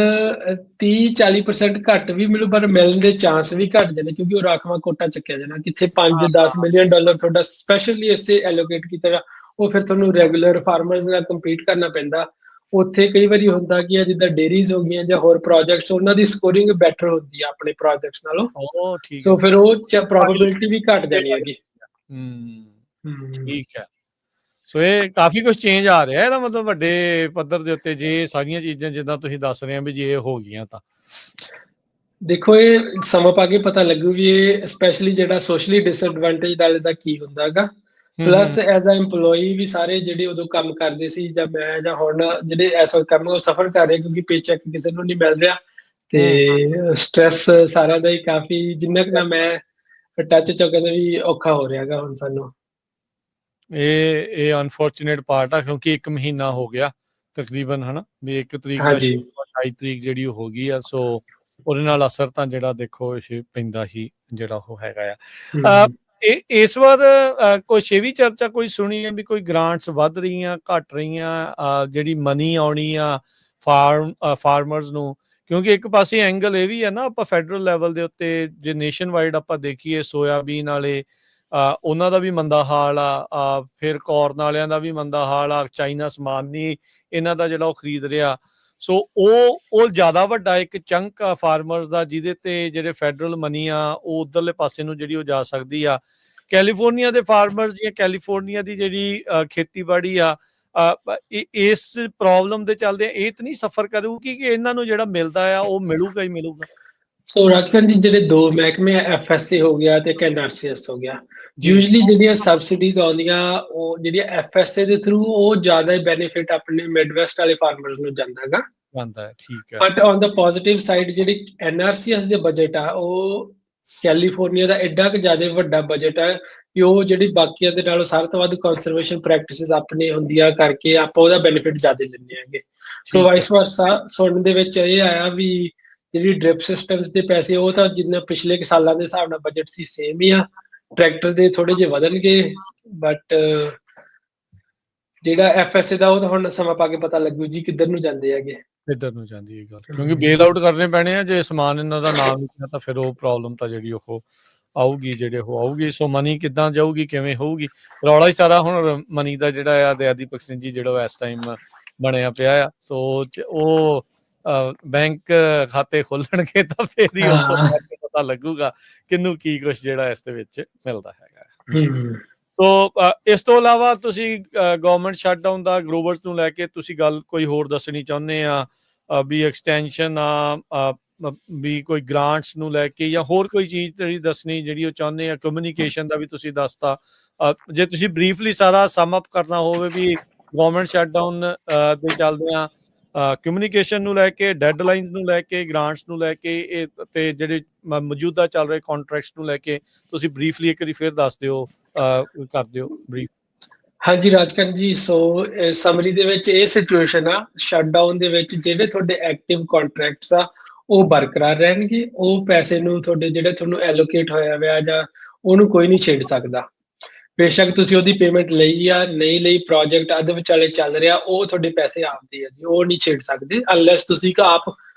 30-40% ਘੱਟ ਵੀ ਮਿਲੂ, ਪਰ ਮਿਲਣ ਦੇ ਚਾਂਸ ਵੀ ਘੱਟ ਜਾਣੇ, ਕਿਉਂਕਿ ਉਹ ਰਾਖਵਾਂ ਕੋਟਾ ਚੱਕਿਆ ਜਾਣਾ। ਕਿੱਥੇ $5-10 ਮਿਲੀਅਨ ਤੁਹਾਡਾ ਸਪੈਸ਼ਲੀ ਇਸੇ ਐਲੋਕੇਟ ਕੀਤਾ ਗਿਆ, ਉਹ ਫਿਰ ਤੁਹਾਨੂੰ ਰੈਗੂਲਰ ਫਾਰਮਰਸ ਨਾਲ ਕੰਪੀਟ ਕਰਨਾ ਪੈਂਦਾ। ਉੱਥੇ ਕਈ ਵਾਰੀ ਹੁੰਦਾ ਕਿ ਜਿੱਦਾਂ ਡੇਅਰੀਜ਼ ਹੋ ਗਈਆਂ ਜਾਂ ਹੋਰ ਪ੍ਰੋਜੈਕਟਸ, ਉਹਨਾਂ ਦੀ ਸਕੋਰਿੰਗ ਬੈਟਰ ਹੁੰਦੀ ਆ ਆਪਣੇ ਪ੍ਰੋਜੈਕਟਸ ਨਾਲੋਂ। ਸੋ ਫਿਰ ਉਹ ਪ੍ਰੋਬੇਬਿਲਿਟੀ ਵੀ ਘਟ ਜਾਣੀ ਹੈਗੀ। ਠੀਕ ਹੈ। ਸੋ ਇਹ ਕਾਫੀ ਕੁਝ ਚੇਂਜ ਆ ਰਿਹਾ, ਇਹਦਾ ਮਤਲਬ ਵੱਡੇ ਪੱਧਰ ਦੇ ਉੱਤੇ, ਜੇ ਸਾਰੀਆਂ ਚੀਜ਼ਾਂ ਜਿੱਦਾਂ ਤੁਸੀਂ ਦੱਸ ਰਹੇ ਆ ਵੀ ਜੇ ਇਹ ਹੋ ਗਈਆਂ ਤਾਂ ਦੇਖੋ ਇਹ ਸਮਾਂ ਪਾ ਕੇ ਪਤਾ ਲੱਗੂ ਵੀ ਇਹ ਸਪੈਸ਼ਲੀ ਜਿਹੜਾ ਸੋਸ਼ਲੀ ਡਿਸਐਡਵਾਂਟੇਜ ਵਾਲੇ ਦਾ ਕੀ ਹੁੰਦਾ ਹੈਗਾ। ਪਲੱਸ ਐਜ਼ ਅ EMPLOYE ਵੀ ਸਾਰੇ ਜਿਹੜੇ ਉਦੋਂ ਕੰਮ ਕਰਦੇ ਸੀ ਜਾਂ ਮੈਂ ਜਾਂ ਹੁਣ ਜਿਹੜੇ ਐਸਾ ਕੰਮ ਉਹ ਸਫਰ ਕਰ ਰਹੇ, ਕਿਉਂਕਿ ਪੇਚੈਕ ਕਿਸੇ ਨੂੰ ਨਹੀਂ ਮਿਲ ਰਿਹਾ ਤੇ ਸਟ੍ਰੈਸ ਸਾਰਿਆਂ ਦਾ ਹੀ ਕਾਫੀ, ਜਿੰਨਾ ਕੁ ਮੈਂ ਟੱਚ ਚ ਕਹਿੰਦੇ ਵੀ ਔਖਾ ਹੋ ਰਿਹਾ ਹੈਗਾ ਹੁਣ ਸਾਨੂੰ। ਇਹ ਅਨਫੋਰਚੂਨੇਟ ਪਾਰਟ ਆ, ਕਿਉਂਕਿ 1 ਮਹੀਨਾ ਹੋ ਗਿਆ ਤਕਰੀਬਨ ਹਨਾ ਵੀ 1 ਤਰੀਕ ਦਾ 28 ਤਰੀਕ ਜਿਹੜੀ ਉਹ ਹੋ ਗਈ ਆ। ਸੋ ਉਹਦੇ ਨਾਲ ਅਸਰ ਤਾਂ ਜਿਹੜਾ ਦੇਖੋ ਪੈਂਦਾ ਹੀ ਜਿਹੜਾ ਉਹ ਹੈਗਾ ਆ। ਇਸ ਵਾਰ ਕੁਛ ਇਹ ਵੀ ਚਰਚਾ ਕੋਈ ਸੁਣੀ ਹੈ ਵੀ ਕੋਈ ਗ੍ਰਾਂਟਸ ਵੱਧ ਰਹੀਆਂ ਘਟ ਰਹੀਆਂ, ਜਿਹੜੀ ਮਨੀ ਆਉਣੀ ਆ ਫਾਰਮਰਸ ਨੂੰ, ਕਿਉਂਕਿ ਇੱਕ ਪਾਸੇ ਐਂਗਲ ਇਹ ਵੀ ਹੈ ਨਾ, ਆਪਾਂ ਫੈਡਰਲ ਲੈਵਲ ਦੇ ਉੱਤੇ ਜੇ ਨੇਸ਼ਨ ਵਾਈਡ ਆਪਾਂ ਦੇਖੀਏ, ਸੋਇਆਬੀਨ ਵਾਲੇ ਉਹਨਾਂ ਦਾ ਵੀ ਮੰਦਾ ਹਾਲ ਆ, ਫਿਰ ਕਾਰਨ ਵਾਲਿਆਂ ਦਾ ਵੀ ਮੰਦਾ ਹਾਲ ਆ, ਚਾਈਨਾ ਸਮਾਨ ਨਹੀਂ ਇਹਨਾਂ ਦਾ ਜਿਹੜਾ ਉਹ ਖਰੀਦ ਰਿਹਾ। ਸੋ ਉਹ ਜ਼ਿਆਦਾ ਵੱਡਾ ਇੱਕ ਚੰਕ ਆ ਫਾਰਮਰਸ ਦਾ, ਜਿਹਦੇ ਤੇ ਜਿਹੜੇ ਫੈਡਰਲ ਮਨੀ ਆ ਉਹ ਉਧਰਲੇ ਪਾਸੇ ਨੂੰ ਜਿਹੜੀ ਉਹ ਜਾ ਸਕਦੀ ਆ। ਕੈਲੀਫੋਰਨੀਆ ਦੇ ਫਾਰਮਰਸ ਜਾਂ ਕੈਲੀਫੋਰਨੀਆ ਦੀ ਜਿਹੜੀ ਖੇਤੀਬਾੜੀ ਆ, ਇਸ ਪ੍ਰੋਬਲਮ ਦੇ ਚੱਲਦੇ ਇਹ ਤਾਂ ਨਹੀਂ ਸਫਰ ਕਰੂਗੀ ਕਿ ਇਹਨਾਂ ਨੂੰ ਜਿਹੜਾ ਮਿਲਦਾ ਆ ਉਹ ਮਿਲੂਗਾ ਹੀ ਮਿਲੂਗਾ। ਸੋ ਰਾਜਕਰਨ ਜੀ, ਜਿਹੜੇ ਦੋ ਮਹਿਕਮੇ ਆ, FSA ਹੋ ਗਿਆ ਤੇ NRCS ਹੋ ਗਿਆ, ਯੂਜਲੀ ਜਿਹੜੀਆਂ ਸਬਸਿਡੀਜ਼ ਆਉਂਦੀਆਂ ਉਹ ਜਿਹੜੀਆਂ FSA ਦੇ ਥਰੂ, ਉਹ ਜ਼ਿਆਦਾ ਹੀ ਬੈਨੀਫਿਟ ਆਪਣੇ ਮਿਡਵੈਸਟ ਵਾਲੇ ਫਾਰਮਰਸ ਨੂੰ ਜਾਂਦਾ ਹੈਗਾ। ਠੀਕ ਹੈ। But on the positive side ਜਿਹੜੀ NRCS ਦੇ ਬਜਟ ਆ, ਉਹ ਕੈਲੀਫੋਰਨੀਆ ਦਾ ਐਡਾ ਕੁ ਜ਼ਿਆਦਾ ਵੱਡਾ ਬਜਟ ਹੈ ਕਿ ਉਹ ਜਿਹੜੀ ਬਾਕੀਆਂ ਦੇ ਨਾਲੋਂ ਸਾਰਿਆਂ ਤੋਂ ਵੱਧ ਕੰਜ਼ਰਵੇਸ਼ਨ ਪ੍ਰੈਕਟਿਸਿਸ ਆਪਣੇ ਹੁੰਦੀਆਂ ਕਰਕੇ ਆਪਾਂ ਉਹਦਾ ਬੈਨੀਫਿਟ ਜ਼ਿਆਦਾ ਲੈਂਦੇ ਹੈਗੇ। ਸੋ ਵਾਈਸ ਵਰਸਾ ਸੁਣਨ ਦੇ ਵਿੱਚ ਇਹ ਆਇਆ ਵੀ ਜਿਹੜੀ ਡ੍ਰਿਪ ਸਿਸਟਮਸ ਦੇ ਪੈਸੇ ਉਹ ਤਾਂ ਜਿੰਨਾ ਪਿਛਲੇ ਸਾਲਾਂ ਦੇ ਹਿਸਾਬ ਨਾਲ ਬਜਟ ਸੀ ਸੇਮ ਹੀ ਆ, ਟਰੈਕਟਰ ਦੇ ਥੋੜੇ ਜਿਹੇ ਵਧਣਗੇ, ਬਟ ਜਿਹੜਾ FSA ਦਾ ਉਹ ਤਾਂ ਹੁਣ ਸਮਾਂ ਪਾ ਕੇ ਪਤਾ ਲੱਗੂ ਜੀ ਕਿੱਧਰ ਨੂੰ ਜਾਂਦੇ ਹੈਗੇ। ਇੱਧਰ ਨੂੰ ਜਾਂਦੀ ਹੈ ਗੱਲ, ਕਿਉਂਕਿ ਬੇਲ ਆਊਟ ਕਰਨੇ ਪੈਣੇ ਆ, ਜੇ ਸਮਾਨ ਇਹਨਾਂ ਦਾ ਨਾਮ ਲਿਖਿਆ ਤਾਂ ਫਿਰ ਉਹ ਪ੍ਰੋਬਲਮ ਤਾਂ ਜਿਹੜੀ ਉਹ ਆਊਗੀ, ਜਿਹੜੇ ਉਹ ਆਊਗੀ। ਸੋ ਮਨੀ ਕਿੱਦਾਂ ਜਾਊਗੀ, ਕਿਵੇਂ ਹੋਊਗੀ, ਰੌਲਾ ਹੀ ਸਾਰਾ ਹੁਣ ਮਨੀ ਦਾ ਜਿਹੜਾ ਆ ਦਯਾਦੀਪ ਸਿੰਘ ਜੀ ਜਿਹੜਾ ਇਸ ਟਾਈਮ ਬਣਿਆ ਪਿਆ ਆ। ਸੋ ਉਹ ਬੈਂਕ ਖਾਤੇ ਖੋਲਣਗੇ ਤਾਂ ਫਿਰ ਹੀ ਉਸ ਤੋਂ ਬਾਅਦ ਪਤਾ ਲੱਗੂਗਾ ਕਿਹਨੂੰ ਕੀ ਕੁਛ ਜਿਹੜਾ ਇਸ ਦੇ ਵਿੱਚ ਮਿਲਦਾ ਹੈਗਾ। ਸੋ ਇਸ ਤੋਂ ਇਲਾਵਾ ਤੁਸੀਂ ਗਵਰਨਮੈਂਟ ਸ਼ਟਡਾਊਨ ਦਾ ਗਰੋਵਰਸ ਨੂੰ ਲੈ ਕੇ ਤੁਸੀਂ ਗੱਲ ਕੋਈ ਹੋਰ ਦੱਸਣੀ ਚਾਹੁੰਦੇ ਆ ਵੀ ਐਕਸਟੈਂਸ਼ਨ ਆ, ਵੀ ਕੋਈ ਗ੍ਰਾਂਟਸ ਨੂੰ ਲੈ ਕੇ ਜਾਂ ਹੋਰ ਕੋਈ ਚੀਜ਼ ਜਿਹੜੀ ਦੱਸਣੀ ਜਿਹੜੀ ਉਹ ਚਾਹੁੰਦੇ ਆ? ਕਮਿਊਨੀਕੇਸ਼ਨ ਦਾ ਵੀ ਤੁਸੀਂ ਦੱਸਤਾ, ਜੇ ਤੁਸੀਂ ਬਰੀਫਲੀ ਸਾਰਾ ਸਮ ਅਪ ਕਰਨਾ ਹੋਵੇ ਵੀ ਗਵਰਨਮੈਂਟ ਸ਼ਟਡਾਊਨ ਦੇ ਚੱਲਦੇ ਆ, ਕਮਿਊਨੀਕੇਸ਼ਨ ਨੂੰ ਲੈ ਕੇ, ਡੈਡਲਾਈਨਸ ਨੂੰ ਲੈ ਕੇ, ਗ੍ਰਾਂਟਸ ਨੂੰ ਲੈ ਕੇ, ਤੇ ਜਿਹੜੇ ਮੌਜੂਦਾ ਚੱਲ ਰਹੇ ਕੰਟਰੈਕਟਸ ਨੂੰ ਲੈ ਕੇ ਤੁਸੀਂ ਬਰੀਫਲੀ ਇੱਕ ਵਾਰੀ ਫਿਰ ਦੱਸ ਦਿਓ, ਕਰ ਦਿਓ ਬਰੀਫ। ਹਾਂਜੀ ਰਾਜਕਰਨ ਜੀ, ਸੋ ਸਮਰੀ ਦੇ ਵਿੱਚ ਇਹ ਸਿਚੁਏਸ਼ਨ ਆ, ਸ਼ਟਡਾਊਨ ਦੇ ਵਿੱਚ ਜਿਹੜੇ ਤੁਹਾਡੇ ਐਕਟਿਵ ਕੰਟਰੈਕਟਸ ਆ ਉਹ ਬਰਕਰਾਰ ਰਹਿਣਗੇ। ਉਹ ਪੈਸੇ ਨੂੰ ਤੁਹਾਡੇ ਜਿਹੜੇ ਤੁਹਾਨੂੰ ਐਲੋਕੇਟ ਹੋਇਆ ਹੋਇਆ ਜਾਂ ਉਹਨੂੰ ਕੋਈ ਨਹੀਂ ਛੇੜ ਸਕਦਾ। ਬੇਸ਼ੱਕ ਤੁਸੀਂ ਉਹਦੀ ਪੇਮੈਂਟ ਲਈ ਆ ਨਹੀਂ ਲਈ, ਪ੍ਰੋਜੈਕਟ ਅੱਧ ਵਿਚਾਲੇ ਚੱਲ ਰਿਹਾ, ਉਹ ਤੁਹਾਡੇ ਪੈਸੇ ਆਪਦੇ ਆ ਜੀ, ਉਹ ਨਹੀਂ ਛੇੜ ਸਕਦੇ ਅਨਲੈਸ ਤੁਸੀਂ ਆਪ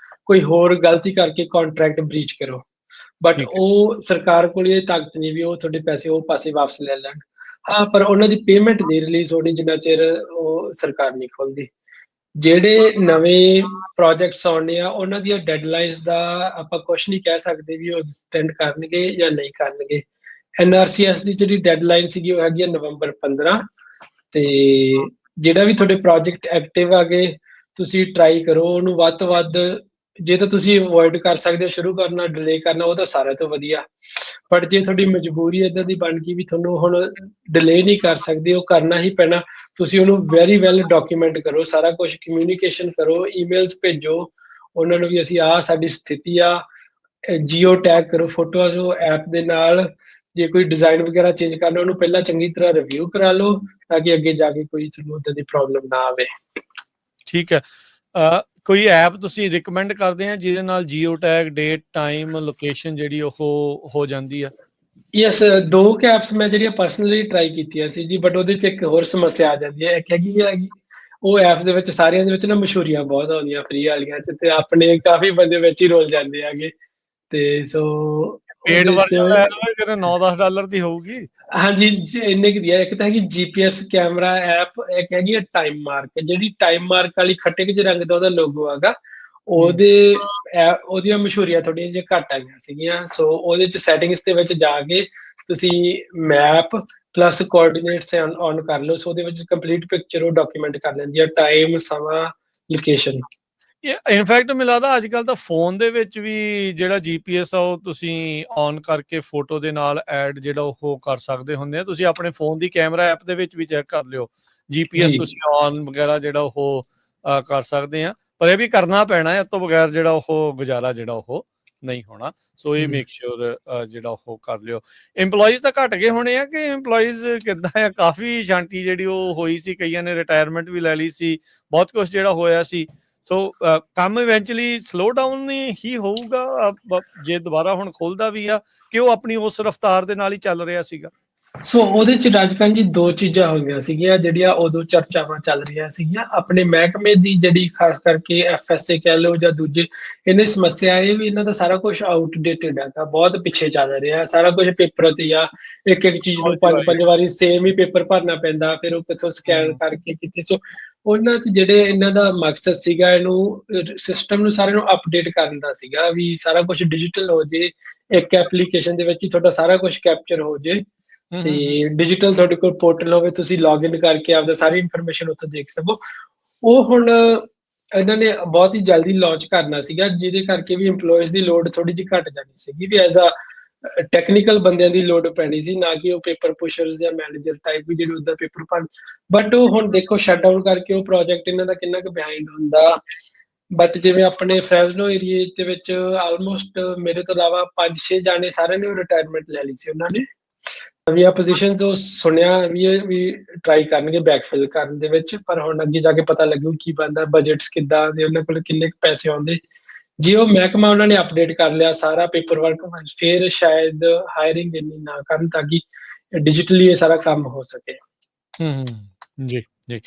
ਕੋਈ ਹੋਰ ਗਲਤੀ ਕਰਕੇ ਕੰਟਰੈਕਟ ਬ੍ਰੀਚ ਕਰੋ। ਬਟ ਉਹ ਸਰਕਾਰ ਕੋਲ ਇਹ ਤਾਕਤ ਨਹੀਂ ਵੀ ਉਹ ਤੁਹਾਡੇ ਪੈਸੇ ਉਹ ਪਾਸੇ ਵਾਪਸ ਲੈ ਲੈਣ। ਹਾਂ, ਪਰ ਉਹਨਾਂ ਦੀ ਪੇਮੈਂਟ ਨਹੀਂ ਰਿਲੀਜ਼ ਹੋਣੀ ਜਿੰਨਾ ਚਿਰ ਉਹ ਸਰਕਾਰ ਨਹੀਂ ਖੋਲਦੀ। ਜਿਹੜੇ ਨਵੇਂ ਪ੍ਰੋਜੈਕਟਸ ਆਉਣੇ ਆ ਉਹਨਾਂ ਦੀਆਂ ਡੈਡਲਾਈਨਸ ਦਾ ਆਪਾਂ ਕੁਝ ਨਹੀਂ ਕਹਿ ਸਕਦੇ ਵੀ ਉਹ ਐਕਸਟੈਂਡ ਕਰਨਗੇ ਜਾਂ ਨਹੀਂ ਕਰਨਗੇ। NRCS ਦੀ ਜਿਹੜੀ ਡੈਡਲਾਈਨ ਸੀਗੀ ਉਹ ਹੈਗੀ ਆ ਨਵੰਬਰ 15, ਤੇ ਜਿਹੜਾ ਵੀ ਤੁਹਾਡੇ ਪ੍ਰੋਜੈਕਟ ਐਕਟਿਵ ਆ ਗਏ ਤੁਸੀਂ ਟਰਾਈ ਕਰੋ ਉਹਨੂੰ ਵੱਧ ਤੋਂ ਵੱਧ, ਜੇ ਤਾਂ ਤੁਸੀਂ ਅਵੋਇਡ ਕਰ ਸਕਦੇ ਹੋ ਸ਼ੁਰੂ ਕਰਨਾ, ਡਿਲੇ ਕਰਨਾ, ਉਹ ਤਾਂ ਸਾਰਿਆਂ ਤੋਂ ਵਧੀਆ। ਬਟ ਜੇ ਤੁਹਾਡੀ ਮਜਬੂਰੀ ਇਦਾਂ ਦੀ ਬਣ ਗਈ ਵੀ ਤੁਹਾਨੂੰ ਹੁਣ ਡਿਲੇ ਨਹੀਂ ਕਰ ਸਕਦੇ, ਉਹ ਕਰਨਾ ਹੀ ਪੈਣਾ, ਤੁਸੀਂ ਉਹਨੂੰ ਵੈਰੀ ਵੈਲ ਡਾਕੂਮੈਂਟ ਕਰੋ, ਸਾਰਾ ਕੁਝ ਕਮਿਊਨੀਕੇਸ਼ਨ ਕਰੋ, ਈਮੇਲਸ ਭੇਜੋ ਉਹਨਾਂ ਨੂੰ ਵੀ ਅਸੀਂ ਆਹ ਸਾਡੀ ਸਥਿਤੀ ਆ, ਜੀਓ ਟੈਗ ਕਰੋ ਫੋਟੋਆਂ ਉਹ ਐਪ ਦੇ ਨਾਲ। ਜੇ ਕੋਈ ਡਿਜ਼ਾਈਨ ਵਗੈਰਾ ਚੇਂਜ ਕਰਨਾ ਉਹਨੂੰ ਪਹਿਲਾਂ ਚੰਗੀ ਤਰ੍ਹਾਂ ਰਿਵਿਊ ਕਰਾ ਲਓ ਤਾਂ ਕਿ ਅੱਗੇ ਜਾ ਕੇ ਕੋਈ ਤੁਹਾਨੂੰ ਉਦਾਂ ਦੀ ਪ੍ਰੋਬਲਮ ਨਾ ਆਵੇ। ਠੀਕ ਹੈ, ਕੋਈ ਐਪ ਤੁਸੀਂ ਰਿਕਮੈਂਡ ਕਰਦੇ ਆ ਜਿਹਦੇ ਨਾਲ JIO tag, date, time, location ਜਿਹੜੀ ਉਹ ਹੋ ਜਾਂਦੀ ਆ? ਯੈਸ, 2 ਐਪਸ ਮੈਂ ਜਿਹੜੀਆਂ ਪਰਸਨਲੀ ਟਰਾਈ ਕੀਤੀਆਂ ਸੀ ਜੀ, ਬਟ ਉਹਦੇ 'ਚ ਇੱਕ ਹੋਰ ਸਮੱਸਿਆ ਆ ਜਾਂਦੀ ਹੈ। ਇੱਕ ਹੈਗੀ ਉਹ ਐਪਸ ਦੇ ਵਿੱਚ ਸਾਰਿਆਂ ਦੇ ਵਿੱਚ ਨਾ ਮਸ਼ਹੂਰੀਆਂ ਬਹੁਤ ਆਉਂਦੀਆਂ ਫ੍ਰੀ ਵਾਲੀਆਂ 'ਚ, ਤੇ ਆਪਣੇ ਕਾਫੀ ਬੰਦੇ ਵਿੱਚ ਹੀ ਰੁੱਲ ਜਾਂਦੇ ਹੈਗੇ। ਤੇ ਸੋ ਪੇਡ ਵਰਜ਼ਨ ਲੈ ਲਓ, ਕਿਤੇ $9-10 ਦੀ ਹੋਊਗੀ। ਹਾਂਜੀ, ਇੰਨੇ ਕੁ ਦੀ ਹੈ। ਇੱਕ ਤਾਂ ਹੈਗੀ GPS ਕੈਮਰਾ ਐਪ, ਇੱਕ ਹੈਗੀ ਟਾਈਮ ਮਾਰਕ, ਜਿਹੜੀ ਟਾਈਮ ਮਾਰਕ ਵਾਲੀ ਖੱਟੇ ਜਿਹੇ ਰੰਗ ਦਾ ਉਹਦਾ ਲੋਗੋ ਹੈਗਾ, ਉਹਦੀਆਂ ਮਸ਼ਹੂਰੀਆਂ ਥੋੜ੍ਹੀਆਂ ਜਿਹੀਆਂ ਘੱਟ ਆਈਆਂ ਸੀਗੀਆਂ। ਸੋ ਉਹਦੇ 'ਚ ਸੈਟਿੰਗਸ ਦੇ ਵਿੱਚ ਜਾ ਕੇ ਤੁਸੀਂ ਮੈਪ ਪਲੱਸ ਕੋਆਰਡੀਨੇਟਸ ਔਨ ਕਰ ਲਓ। ਸੋ ਉਹਦੇ ਵਿੱਚ ਕੰਪਲੀਟ ਪਿਕਚਰ ਉਹ ਡਾਕੂਮੈਂਟ ਕਰ ਲੈਂਦੀ ਆ, ਟਾਈਮ, ਸਮਾਂ, ਲੋਕੇਸ਼ਨ। ਇਨਫੈਕਟ ਮੈਨੂੰ ਲੱਗਦਾ ਅੱਜ ਕੱਲ ਤਾਂ ਫੋਨ ਦੇ ਵਿੱਚ ਵੀ ਜਿਹੜਾ GPS ਆ ਉਹ ਤੁਸੀਂ ਔਨ ਕਰਕੇ ਫੋਟੋ ਦੇ ਨਾਲ ਐਡ ਜਿਹੜਾ ਉਹ ਕਰ ਸਕਦੇ ਹੁੰਦੇ ਆ। ਤੁਸੀਂ ਆਪਣੇ ਫੋਨ ਦੀ ਕੈਮਰਾ ਐਪ ਦੇ ਵਿੱਚ ਵੀ ਚੈੱਕ ਕਰ ਲਿਓ, GPS ਤੁਸੀਂ ਔਨ ਵਗੈਰਾ ਜਿਹੜਾ ਉਹ ਕਰ ਸਕਦੇ ਆ। ਪਰ ਇਹ ਵੀ ਕਰਨਾ ਪੈਣਾ, ਇਸ ਤੋਂ ਬਗੈਰ ਜਿਹੜਾ ਉਹ ਗੁਜ਼ਾਰਾ ਜਿਹੜਾ ਉਹ ਨਹੀਂ ਹੋਣਾ। ਸੋ ਇਹ ਮੇਕ ਸ਼ੋਰ ਜਿਹੜਾ ਉਹ ਕਰ ਲਿਓ। EMPLOYEES ਤਾਂ ਘਟ ਗਏ ਹੋਣੇ ਆ ਕਿ EMPLOYEES ਕਿੱਦਾਂ ਆ? ਕਾਫੀ ਸ਼ਾਂਤੀ ਜਿਹੜੀ ਉਹ ਹੋਈ ਸੀ, ਕਈਆਂ ਨੇ ਰਿਟਾਇਰਮੈਂਟ ਵੀ ਲੈ ਲਈ ਸੀ, ਬਹੁਤ ਕੁਝ ਜਿਹੜਾ ਹੋਇਆ ਸੀ। ਸੋ ਕੰਮ ਇਵੈਂਚੁਅਲੀ ਸਲੋ ਡਾਊਨ ਹੀ ਹੋਊਗਾ ਜੇ ਦੁਬਾਰਾ ਹੁਣ ਖੁੱਲਦਾ ਵੀ ਆ, ਕਿ ਉਹ ਆਪਣੀ ਉਸ ਰਫਤਾਰ ਦੇ ਨਾਲ ਹੀ ਚੱਲ ਰਿਹਾ ਸੀਗਾ? ਸੋ ਉਹਦੇ ਚ ਰਾਜਕਰਨ ਜੀ ਦੋ ਚੀਜ਼ਾਂ ਹੋਈਆਂ ਸੀਗੀਆਂ ਜਿਹੜੀਆਂ ਉਦੋਂ ਚਰਚਾਵਾਂ ਚੱਲ ਰਹੀਆਂ ਸੀਗੀਆਂ ਆਪਣੇ ਮਹਿਕਮੇ ਦੀ, ਜਿਹੜੀ ਖਾਸ ਕਰਕੇ FSA ਕਹਿ ਲਓ ਜਾਂ ਦੂਜੇ, ਇਹਨੇ ਸਮੱਸਿਆ ਇਹ ਵੀ ਇਹਨਾਂ ਦਾ ਸਾਰਾ ਕੁਝ ਆਊਟਡੇਟਡ ਹੈਗਾ, ਬਹੁਤ ਪਿੱਛੇ ਚੱਲ ਰਿਹਾ, ਸਾਰਾ ਕੁਝ ਪੇਪਰ ਤੇ ਆ, ਇੱਕ ਇੱਕ ਚੀਜ਼ ਨੂੰ ਪੰਜ ਪੰਜ ਵਾਰੀ ਸੇਮ ਹੀ ਪੇਪਰ ਭਰਨਾ ਪੈਂਦਾ, ਫਿਰ ਉਹ ਕਿੱਥੋਂ ਸਕੈਨ ਕਰਕੇ ਕਿੱਥੇ। ਸੋ ਉਹਨਾਂ ਚ ਜਿਹੜੇ ਇਹਨਾਂ ਦਾ ਮਕਸਦ ਸੀਗਾ, ਇਹਨੂੰ ਸਿਸਟਮ ਨੂੰ ਸਾਰੇ ਨੂੰ ਅਪਡੇਟ ਕਰਨ ਦਾ ਸੀਗਾ, ਵੀ ਸਾਰਾ ਕੁਝ ਡਿਜੀਟਲ ਹੋ ਜੇ, ਇੱਕ ਐਪਲੀਕੇਸ਼ਨ ਦੇ ਵਿੱਚ ਹੀ ਤੁਹਾਡਾ ਸਾਰਾ ਕੁਝ ਕੈਪਚਰ ਹੋ ਜੇ, ਤੇ ਡਿਜੀਟਲ ਤੁਹਾਡੇ ਕੋਲ ਪੋਰਟਲ ਹੋਵੇ, ਤੁਸੀਂ ਲੌਗਇਨ ਕਰਕੇ ਆਪਦਾ ਸਾਰੀ ਇਨਫੋਰਮੇਸ਼ਨ ਉੱਥੇ ਦੇਖ ਸਕੋ। ਉਹ ਹੁਣ ਇਹਨਾਂ ਨੇ ਬਹੁਤ ਹੀ ਜਲਦੀ ਲਾਂਚ ਕਰਨਾ ਸੀਗਾ, ਜਿਹਦੇ ਕਰਕੇ ਵੀ EMPLOYEES ਦੀ ਲੋਡ ਥੋੜੀ ਜਿਹੀ ਘਟ ਜਾਣੀ ਸੀਗੀ, ਵੀ ਐਜ਼ ਅ ਟੈਕਨੀਕਲ ਬੰਦਿਆਂ ਦੀ ਲੋਡ ਪੈਣੀ ਸੀ, ਨਾ ਕਿ ਉਹ ਪੇਪਰ ਪੁਸ਼ਰਸ ਜਾਂ ਮੈਨੇਜਰ ਟਾਈਪ ਵੀ ਜਿਹੜੇ ਉਹਦਾ ਪੇਪਰ ਭਰਨ। ਬਟ ਉਹ ਹੁਣ ਦੇਖੋ ਸ਼ਟ ਡਾਊਨ ਕਰਕੇ ਉਹ ਪ੍ਰੋਜੈਕਟ ਇਹਨਾਂ ਦਾ ਕਿੰਨਾ ਕੁ ਬਿਹਾਈਂਡ ਹੁੰਦਾ। ਬਟ ਜਿਵੇਂ ਆਪਣੇ ਫ੍ਰੈਜ਼ਨੋ ਏਰੀਏ ਦੇ ਵਿੱਚ ਆਲਮੋਸਟ ਮੇਰੇ ਤੋਂ ਇਲਾਵਾ 5-6 ਜਾਣੇ ਸਾਰਿਆਂ ਨੇ ਰਿਟਾਇਰਮੈਂਟ ਲੈ ਲਈ ਸੀ ਉਹਨਾਂ ਨੇ। ਨਵੀਆਂ ਪੋਜੀਸ਼ਨਸ ਉਹ ਸੁਣਿਆ ਵੀ ਟਰਾਈ ਕਰਨਗੇ ਬੈਕਫਿਲ ਕਰਨ ਦੇ ਵਿੱਚ, ਪਰ ਹੁਣ ਅੱਗੇ ਜਾ ਕੇ ਪਤਾ ਲੱਗੂ ਕੀ ਬਣਦਾ, ਬਜਟਸ ਕਿੱਦਾਂ ਦੇ, ਉਹਨਾਂ ਕੋਲ ਕਿੰਨੇ ਪੈਸੇ ਆਉਂਦੇ। ਜੇ ਉਹ ਮਹਿਕਮਾ ਉਹਨਾਂ ਨੇ ਅਪਡੇਟ ਕਰ ਲਿਆ ਸਾਰਾ ਪੇਪਰ ਵਰਕ, ਫਿਰ ਸ਼ਾਇਦ ਹਾਇਰਿੰਗ ਇੰਨੀ ਨਾ ਕਰਨ, ਤਾਂ ਕਿ ਡਿਜੀਟਲੀ ਇਹ ਸਾਰਾ ਕੰਮ ਹੋ ਸਕੇ। ਜੀ ਜੀ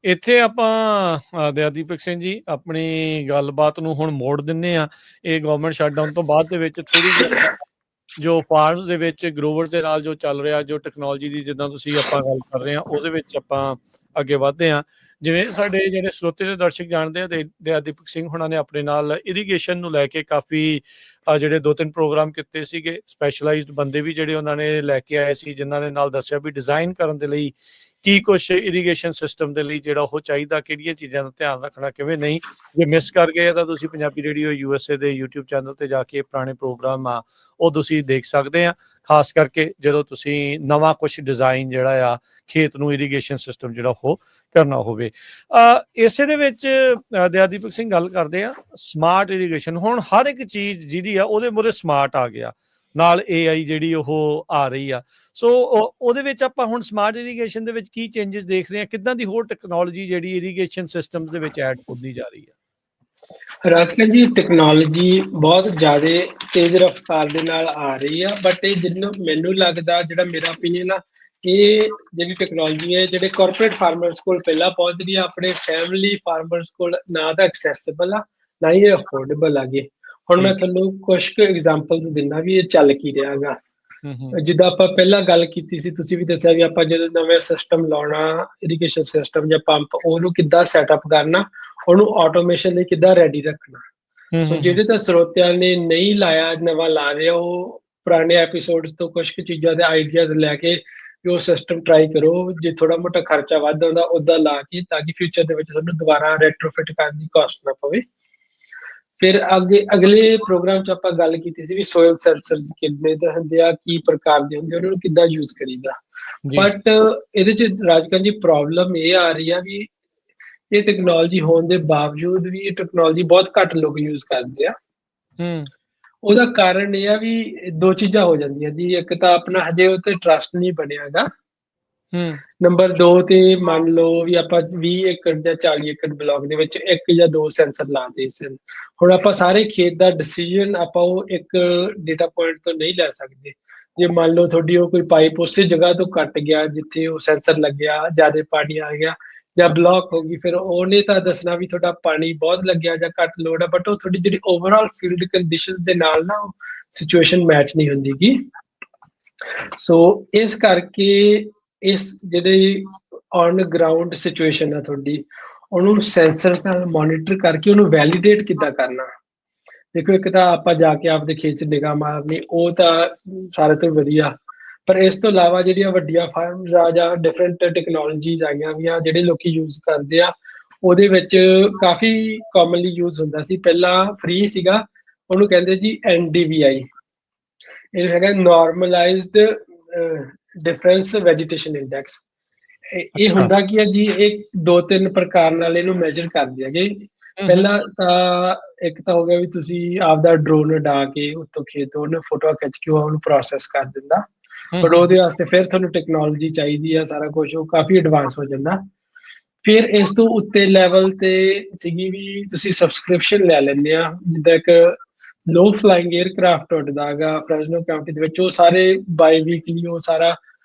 ਇੱਥੇ ਆਪਾਂ ਦਯਾਦੀਪਕ ਸਿੰਘ ਜੀ ਆਪਣੀ ਗੱਲਬਾਤ ਨੂੰ ਹੁਣ ਮੋੜ ਦਿੰਦੇ ਆ। ਇਹ ਗਵਰਨਮੈਂਟ ਸ਼ਟਡਾਊਨ ਤੋਂ ਬਾਅਦ ਦੇ ਵਿੱਚ ਥੋੜੀ ਜਿਹੀ ਜੋ ਫਾਰਮਸ ਦੇ ਵਿੱਚ ਗਰੋਵਰਸ ਦੇ ਨਾਲ ਜੋ ਚੱਲ ਰਿਹਾ, ਜੋ ਟੈਕਨੋਲੋਜੀ ਦੀ ਜਿੱਦਾਂ ਤੁਸੀਂ ਆਪਾਂ ਗੱਲ ਕਰ ਰਹੇ ਹਾਂ, ਉਹਦੇ ਵਿੱਚ ਆਪਾਂ ਅੱਗੇ ਵਧਦੇ ਹਾਂ। ਜਿਵੇਂ ਸਾਡੇ ਜਿਹੜੇ ਸਰੋਤੇ ਤੇ ਦਰਸ਼ਕ ਜਾਣਦੇ ਆ, ਦਯਾਦੀਪਕ ਸਿੰਘ ਹੁਣਾਂ ਨੇ ਆਪਣੇ ਨਾਲ ਇਰੀਗੇਸ਼ਨ ਨੂੰ ਲੈ ਕੇ ਕਾਫੀ ਜਿਹੜੇ 2-3 ਪ੍ਰੋਗਰਾਮ ਕੀਤੇ ਸੀਗੇ। ਸਪੈਸ਼ਲਾਈਜ਼ਡ ਬੰਦੇ ਵੀ ਜਿਹੜੇ ਉਹਨਾਂ ਨੇ ਲੈ ਕੇ ਆਏ ਸੀ, ਜਿਨ੍ਹਾਂ ਨੇ ਨਾਲ ਦੱਸਿਆ ਵੀ ਡਿਜ਼ਾਈਨ ਕਰਨ ਦੇ ਲਈ ਕੀ ਕੁਛ ਇਰੀਗੇਸ਼ਨ ਸਿਸਟਮ ਦੇ ਲਈ ਜਿਹੜਾ ਉਹ ਚਾਹੀਦਾ, ਕਿਹੜੀਆਂ ਚੀਜ਼ਾਂ ਦਾ ਧਿਆਨ ਰੱਖਣਾ, ਕਿਵੇਂ ਨਹੀਂ। ਜੇ ਮਿਸ ਕਰ ਗਏ ਤਾਂ ਤੁਸੀਂ ਪੰਜਾਬੀ ਰੇਡੀਓ USA ਦੇ YouTube ਚੈਨਲ ਤੇ ਜਾ ਕੇ ਪੁਰਾਣੇ ਪ੍ਰੋਗਰਾਮ ਆ ਉਹ ਤੁਸੀਂ ਦੇਖ ਸਕਦੇ ਆ, ਖਾਸ ਕਰਕੇ ਜਦੋਂ ਤੁਸੀਂ ਨਵਾਂ ਕੁਛ ਡਿਜ਼ਾਈਨ ਜਿਹੜਾ ਆ ਖੇਤ ਨੂੰ ਇਰੀਗੇਸ਼ਨ ਸਿਸਟਮ ਜਿਹੜਾ ਉਹ ਕਰਨਾ ਹੋਵੇ। ਇਸੇ ਦੇ ਵਿੱਚ ਦਯਾਦੀਪਕ ਸਿੰਘ ਗੱਲ ਕਰਦੇ ਆ ਸਮਾਰਟ ਇਰੀਗੇਸ਼ਨ। ਹੁਣ ਹਰ ਇੱਕ ਚੀਜ਼ ਜਿਹਦੀ ਆ ਉਹਦੇ ਮੂਹਰੇ ਸਮਾਰਟ ਆ ਗਿਆ, ਨਾਲ AI ਜਿਹੜੀ ਉਹ ਆ ਰਹੀ ਆ। ਸੋ ਉਹਦੇ ਵਿੱਚ ਆਪਾਂ ਹੁਣ ਸਮਾਰਟ ਇਰੀਗੇਸ਼ਨ ਦੇ ਵਿੱਚ ਕੀ ਚੇਂਜਸ ਦੇਖ ਰਹੇ ਹਾਂ, ਕਿੱਦਾਂ ਦੀ ਹੋਰ ਟੈਕਨੋਲੋਜੀ ਜਿਹੜੀ ਇਰੀਗੇਸ਼ਨ ਸਿਸਟਮਸ ਦੇ ਵਿੱਚ ਐਡ ਹੁੰਦੀ ਜਾ ਰਹੀ ਹੈ? ਰਾਜਕਰਨ ਜੀ ਟੈਕਨੋਲੋਜੀ ਬਹੁਤ ਜ਼ਿਆਦਾ ਤੇਜ਼ ਰਫ਼ਤਾਰ ਦੇ ਨਾਲ ਆ ਰਹੀ ਆ, ਬਟ ਇਹ ਜਿੰਨਾ ਮੈਨੂੰ ਲੱਗਦਾ, ਜਿਹੜਾ ਮੇਰਾ ਓਪੀਨੀਅਨ ਆ, ਇਹ ਜਿਹੜੀ ਟੈਕਨੋਲੋਜੀ ਹੈ ਜਿਹੜੇ ਕਾਰਪੋਰੇਟ ਫਾਰਮਰਸ ਕੋਲ ਪਹਿਲਾਂ ਪਹੁੰਚਦੀ ਆ, ਆਪਣੇ ਫੈਮਿਲੀ ਫਾਰਮਰਸ ਕੋਲ ਨਾ ਤਾਂ ਐਕਸੈਸਿਬਲ ਆ, ਨਾ ਹੀ ਅਫੋਰਡੇਬਲ ਆਗੇ। ਹੁਣ ਮੈਂ ਤੁਹਾਨੂੰ ਕੁਝ ਕੁ ਐਗਜ਼ਾਮਪਲਸ ਦਿੰਦਾ ਵੀ ਇਹ ਚੱਲ ਕੀ ਰਿਹਾ ਹੈਗਾ। ਜਿੱਦਾਂ ਆਪਾਂ ਪਹਿਲਾਂ ਗੱਲ ਕੀਤੀ ਸੀ, ਤੁਸੀਂ ਵੀ ਦੱਸਿਆ ਵੀ ਆਪਾਂ ਜਦੋਂ ਨਵੇਂ ਸਿਸਟਮ ਲਾਉਣਾ, ਇਰੀਗੇਸ਼ਨ ਸਿਸਟਮ ਜਾਂ ਪੰਪ, ਉਹਨੂੰ ਕਿੱਦਾਂ ਸੈਟਅਪ ਕਰਨਾ, ਉਹਨੂੰ ਆਟੋਮੇਸ਼ਨ ਲਈ ਕਿੱਦਾਂ ਰੈਡੀ ਰੱਖਣਾ। ਸੋ ਜਿਹੜੇ ਤਾਂ ਸਰੋਤਿਆਂ ਨੇ ਨਹੀਂ ਲਾਇਆ, ਨਵਾਂ ਲਾ ਰਹੇ, ਉਹ ਪੁਰਾਣੇ ਐਪੀਸੋਡਸ ਤੋਂ ਕੁਝ ਕੁ ਚੀਜ਼ਾਂ ਦੇ ਆਈਡੀਆਜ਼ ਲੈ ਕੇ ਵੀ ਉਹ ਸਿਸਟਮ ਟਰਾਈ ਕਰੋ। ਜੇ ਥੋੜਾ ਮੋਟਾ ਖਰਚਾ ਵੱਧ ਆਉਂਦਾ ਉੱਦਾਂ ਲਾ ਕੇ, ਤਾਂ ਕਿ ਫਿਊਚਰ ਦੇ ਵਿੱਚ ਤੁਹਾਨੂੰ ਦੁਬਾਰਾ ਰੈਟਰੋਫਿਟ ਕਰਨ ਦੀ ਕਾਸਟ ਨਾ ਪਵੇ। ਫਿਰ ਅਗਲੇ ਪ੍ਰੋਗਰਾਮ 'ਚ ਆਪਾਂ ਗੱਲ ਕੀਤੀ ਸੀ ਵੀ ਸੋਇਲ ਸੈਂਸਰਸ ਕਿੰਨੇ ਦੇ ਹੁੰਦੇ ਆ, ਕੀ ਪ੍ਰਕਾਰ ਦੇ ਹੁੰਦੇ, ਉਹਨਾਂ ਨੂੰ ਕਿੱਦਾਂ ਯੂਜ਼ ਕਰੀਦਾ। ਬਟ ਇਹਦੇ 'ਚ ਰਾਜਕਰਨ ਜੀ ਪ੍ਰੋਬਲਮ ਇਹ ਆ ਰਹੀ ਆ ਵੀ ਇਹ ਟੈਕਨੋਲੋਜੀ ਹੋਣ ਦੇ ਬਾਵਜੂਦ ਵੀ ਇਹ ਟੈਕਨੋਲੋਜੀ ਬਹੁਤ ਘੱਟ ਲੋਕ ਯੂਜ਼ ਕਰਦੇ ਆ। ਉਹਦਾ ਕਾਰਨ ਇਹ ਆ ਵੀ ਦੋ ਚੀਜ਼ਾਂ ਹੋ ਜਾਂਦੀਆਂ ਜੀ। ਇੱਕ ਤਾਂ ਆਪਣਾ ਹਜੇ ਉਹ ਤੇ ਟਰਸਟ ਨਹੀਂ ਬਣਿਆ ਹੈਗਾ। ਨੰਬਰ 2 ਤੇ ਮੰਨ ਲਓ ਵੀ ਆਪਾਂ 20 ਏਕੜ ਜਾਂ 40 ਏਕੜ ਬਲਾਕ ਦੇ ਵਿੱਚ 1 ਜਾਂ 2 ਸੈਂਸਰ ਲਾਤੇ ਸਨ। ਹੁਣ ਆਪਾਂ ਸਾਰੇ ਖੇਤ ਦਾ ਡਿਸੀਜਨ ਆਪਾਂ ਉਹ ਇੱਕ ਡੇਟਾ ਪੁਆਇੰਟ ਤੋਂ ਨਹੀਂ ਲੈ ਸਕਦੇ। ਜੇ ਮੰਨ ਲਓ ਤੁਹਾਡੀ ਉਹ ਕੋਈ ਪਾਈਪ ਉਸੇ ਜਗ੍ਹਾ ਤੋਂ ਕੱਟ ਗਿਆ ਜਿੱਥੇ ਉਹ ਸੈਂਸਰ ਲੱਗਿਆ, ਜ਼ਿਆਦਾ ਪਾਣੀ ਆ ਗਿਆ ਜਾਂ ਬਲੌਕ ਹੋ ਗਈ, ਫਿਰ ਉਹਨੇ ਤਾਂ ਦੱਸਣਾ ਵੀ ਤੁਹਾਡਾ ਪਾਣੀ ਬਹੁਤ ਲੱਗਿਆ ਜਾਂ ਘੱਟ ਲੋਡ ਆ, ਬਟ ਉਹ ਤੁਹਾਡੀ ਜਿਹੜੀ ਓਵਰਆਲ ਫੀਲਡ ਕੰਡੀਸ਼ਨਸ ਦੇ ਨਾਲ ਨਾ ਉਹ ਸਿਚੁਏਸ਼ਨ ਮੈਚ ਨਹੀਂ ਹੁੰਦੀ ਗੀ। ਸੋ ਇਸ ਕਰਕੇ ਇਸ ਜਿਹੜੇ ਔਨ ਗਰਾਊਂਡ ਸਿਚੁਏਸ਼ਨ ਆ ਤੁਹਾਡੀ, ਉਹਨੂੰ ਸੈਂਸਰਸ ਨਾਲ ਮੋਨੀਟਰ ਕਰਕੇ ਉਹਨੂੰ ਵੈਲੀਡੇਟ ਕਿੱਦਾਂ ਕਰਨਾ। ਦੇਖੋ, ਇੱਕ ਤਾਂ ਆਪਾਂ ਜਾ ਕੇ ਆਪਦੇ ਖੇਤ 'ਚ ਨਿਗਾਹ ਮਾਰਨੀ, ਉਹ ਤਾਂ ਸਾਰੇ ਤੋਂ ਵਧੀਆ, ਪਰ ਇਸ ਤੋਂ ਇਲਾਵਾ ਜਿਹੜੀਆਂ ਵੱਡੀਆਂ ਫਾਰਮਸ ਆ ਜਾਂ ਡਿਫਰੈਂਟ ਟੈਕਨੋਲੋਜੀਜ਼ ਆਈਆਂ ਵੀਆਂ ਜਿਹੜੇ ਲੋਕੀ ਯੂਜ਼ ਕਰਦੇ ਆ, ਉਹਦੇ ਵਿੱਚ ਕਾਫੀ ਕਾਮਨਲੀ ਯੂਜ਼ ਹੁੰਦਾ ਸੀ। ਪਹਿਲਾਂ ਫ੍ਰੀ ਸੀਗਾ, ਉਹਨੂੰ ਕਹਿੰਦੇ ਜੀ NDVI, ਇਹ ਹੈਗਾ ਨਾਰਮਲਾਈਜ਼ਡ ਡਿਫਰੈਂਸ ਵੈਜੀਟੇਸ਼ਨ ਇੰਡੈਕਸ। ਇਹ ਹੁੰਦਾ ਕੀ ਹੈ ਜੀ, ਇਹ 2-3 ਪ੍ਰਕਾਰ ਨਾਲ ਇਹਨੂੰ ਮੈਜਰ ਕਰਦੇ ਹੈਗੇ। ਪਹਿਲਾਂ ਤਾਂ ਇੱਕ ਤਾਂ ਹੋ ਗਿਆ ਵੀ ਤੁਸੀਂ ਆਪਦਾ ਡਰੋਨ ਉਡਾ ਕੇ ਉੱਤੋਂ ਖੇਤ ਉਹਨੂੰ ਫੋਟੋ ਖਿੱਚ ਕੇ ਉਹਨੂੰ ਪ੍ਰੋਸੈਸ ਕਰ ਦਿੰਦਾ, ਪਰ ਉਹਦੇ ਵਾਸਤੇ ਫਿਰ ਤੁਹਾਨੂੰ ਟੈਕਨੋਲੋਜੀ ਚਾਹੀਦੀ ਆ, ਸਾਰਾ ਕੁਝ ਉਹ ਕਾਫੀ ਐਡਵਾਂਸ ਹੋ ਜਾਂਦਾ। ਫਿਰ ਇਸ ਤੋਂ ਉੱਤੇ ਲੈਵਲ ਤੇ ਸੀਗੀ ਵੀ ਤੁਸੀਂ ਸਬਸਕ੍ਰਿਪਸ਼ਨ ਲੈ ਲੈਂਦੇ ਆ, ਜਿੱਦਾਂ ਇੱਕ ਲੋ ਫਲਾਈਂਗ 에ਅਰਕ੍ਰਾਫਟ ਉੱਡਦਾ ਹੈਗਾ ਫ੍ਰੈਸਨੋ ਕਾਉਂਟੀ ਦੇ ਵਿੱਚ, ਉਹ ਸਾਰੇ ਬਾਈ ਵੀਕਲੀ ਉਹ ਸਾਰਾ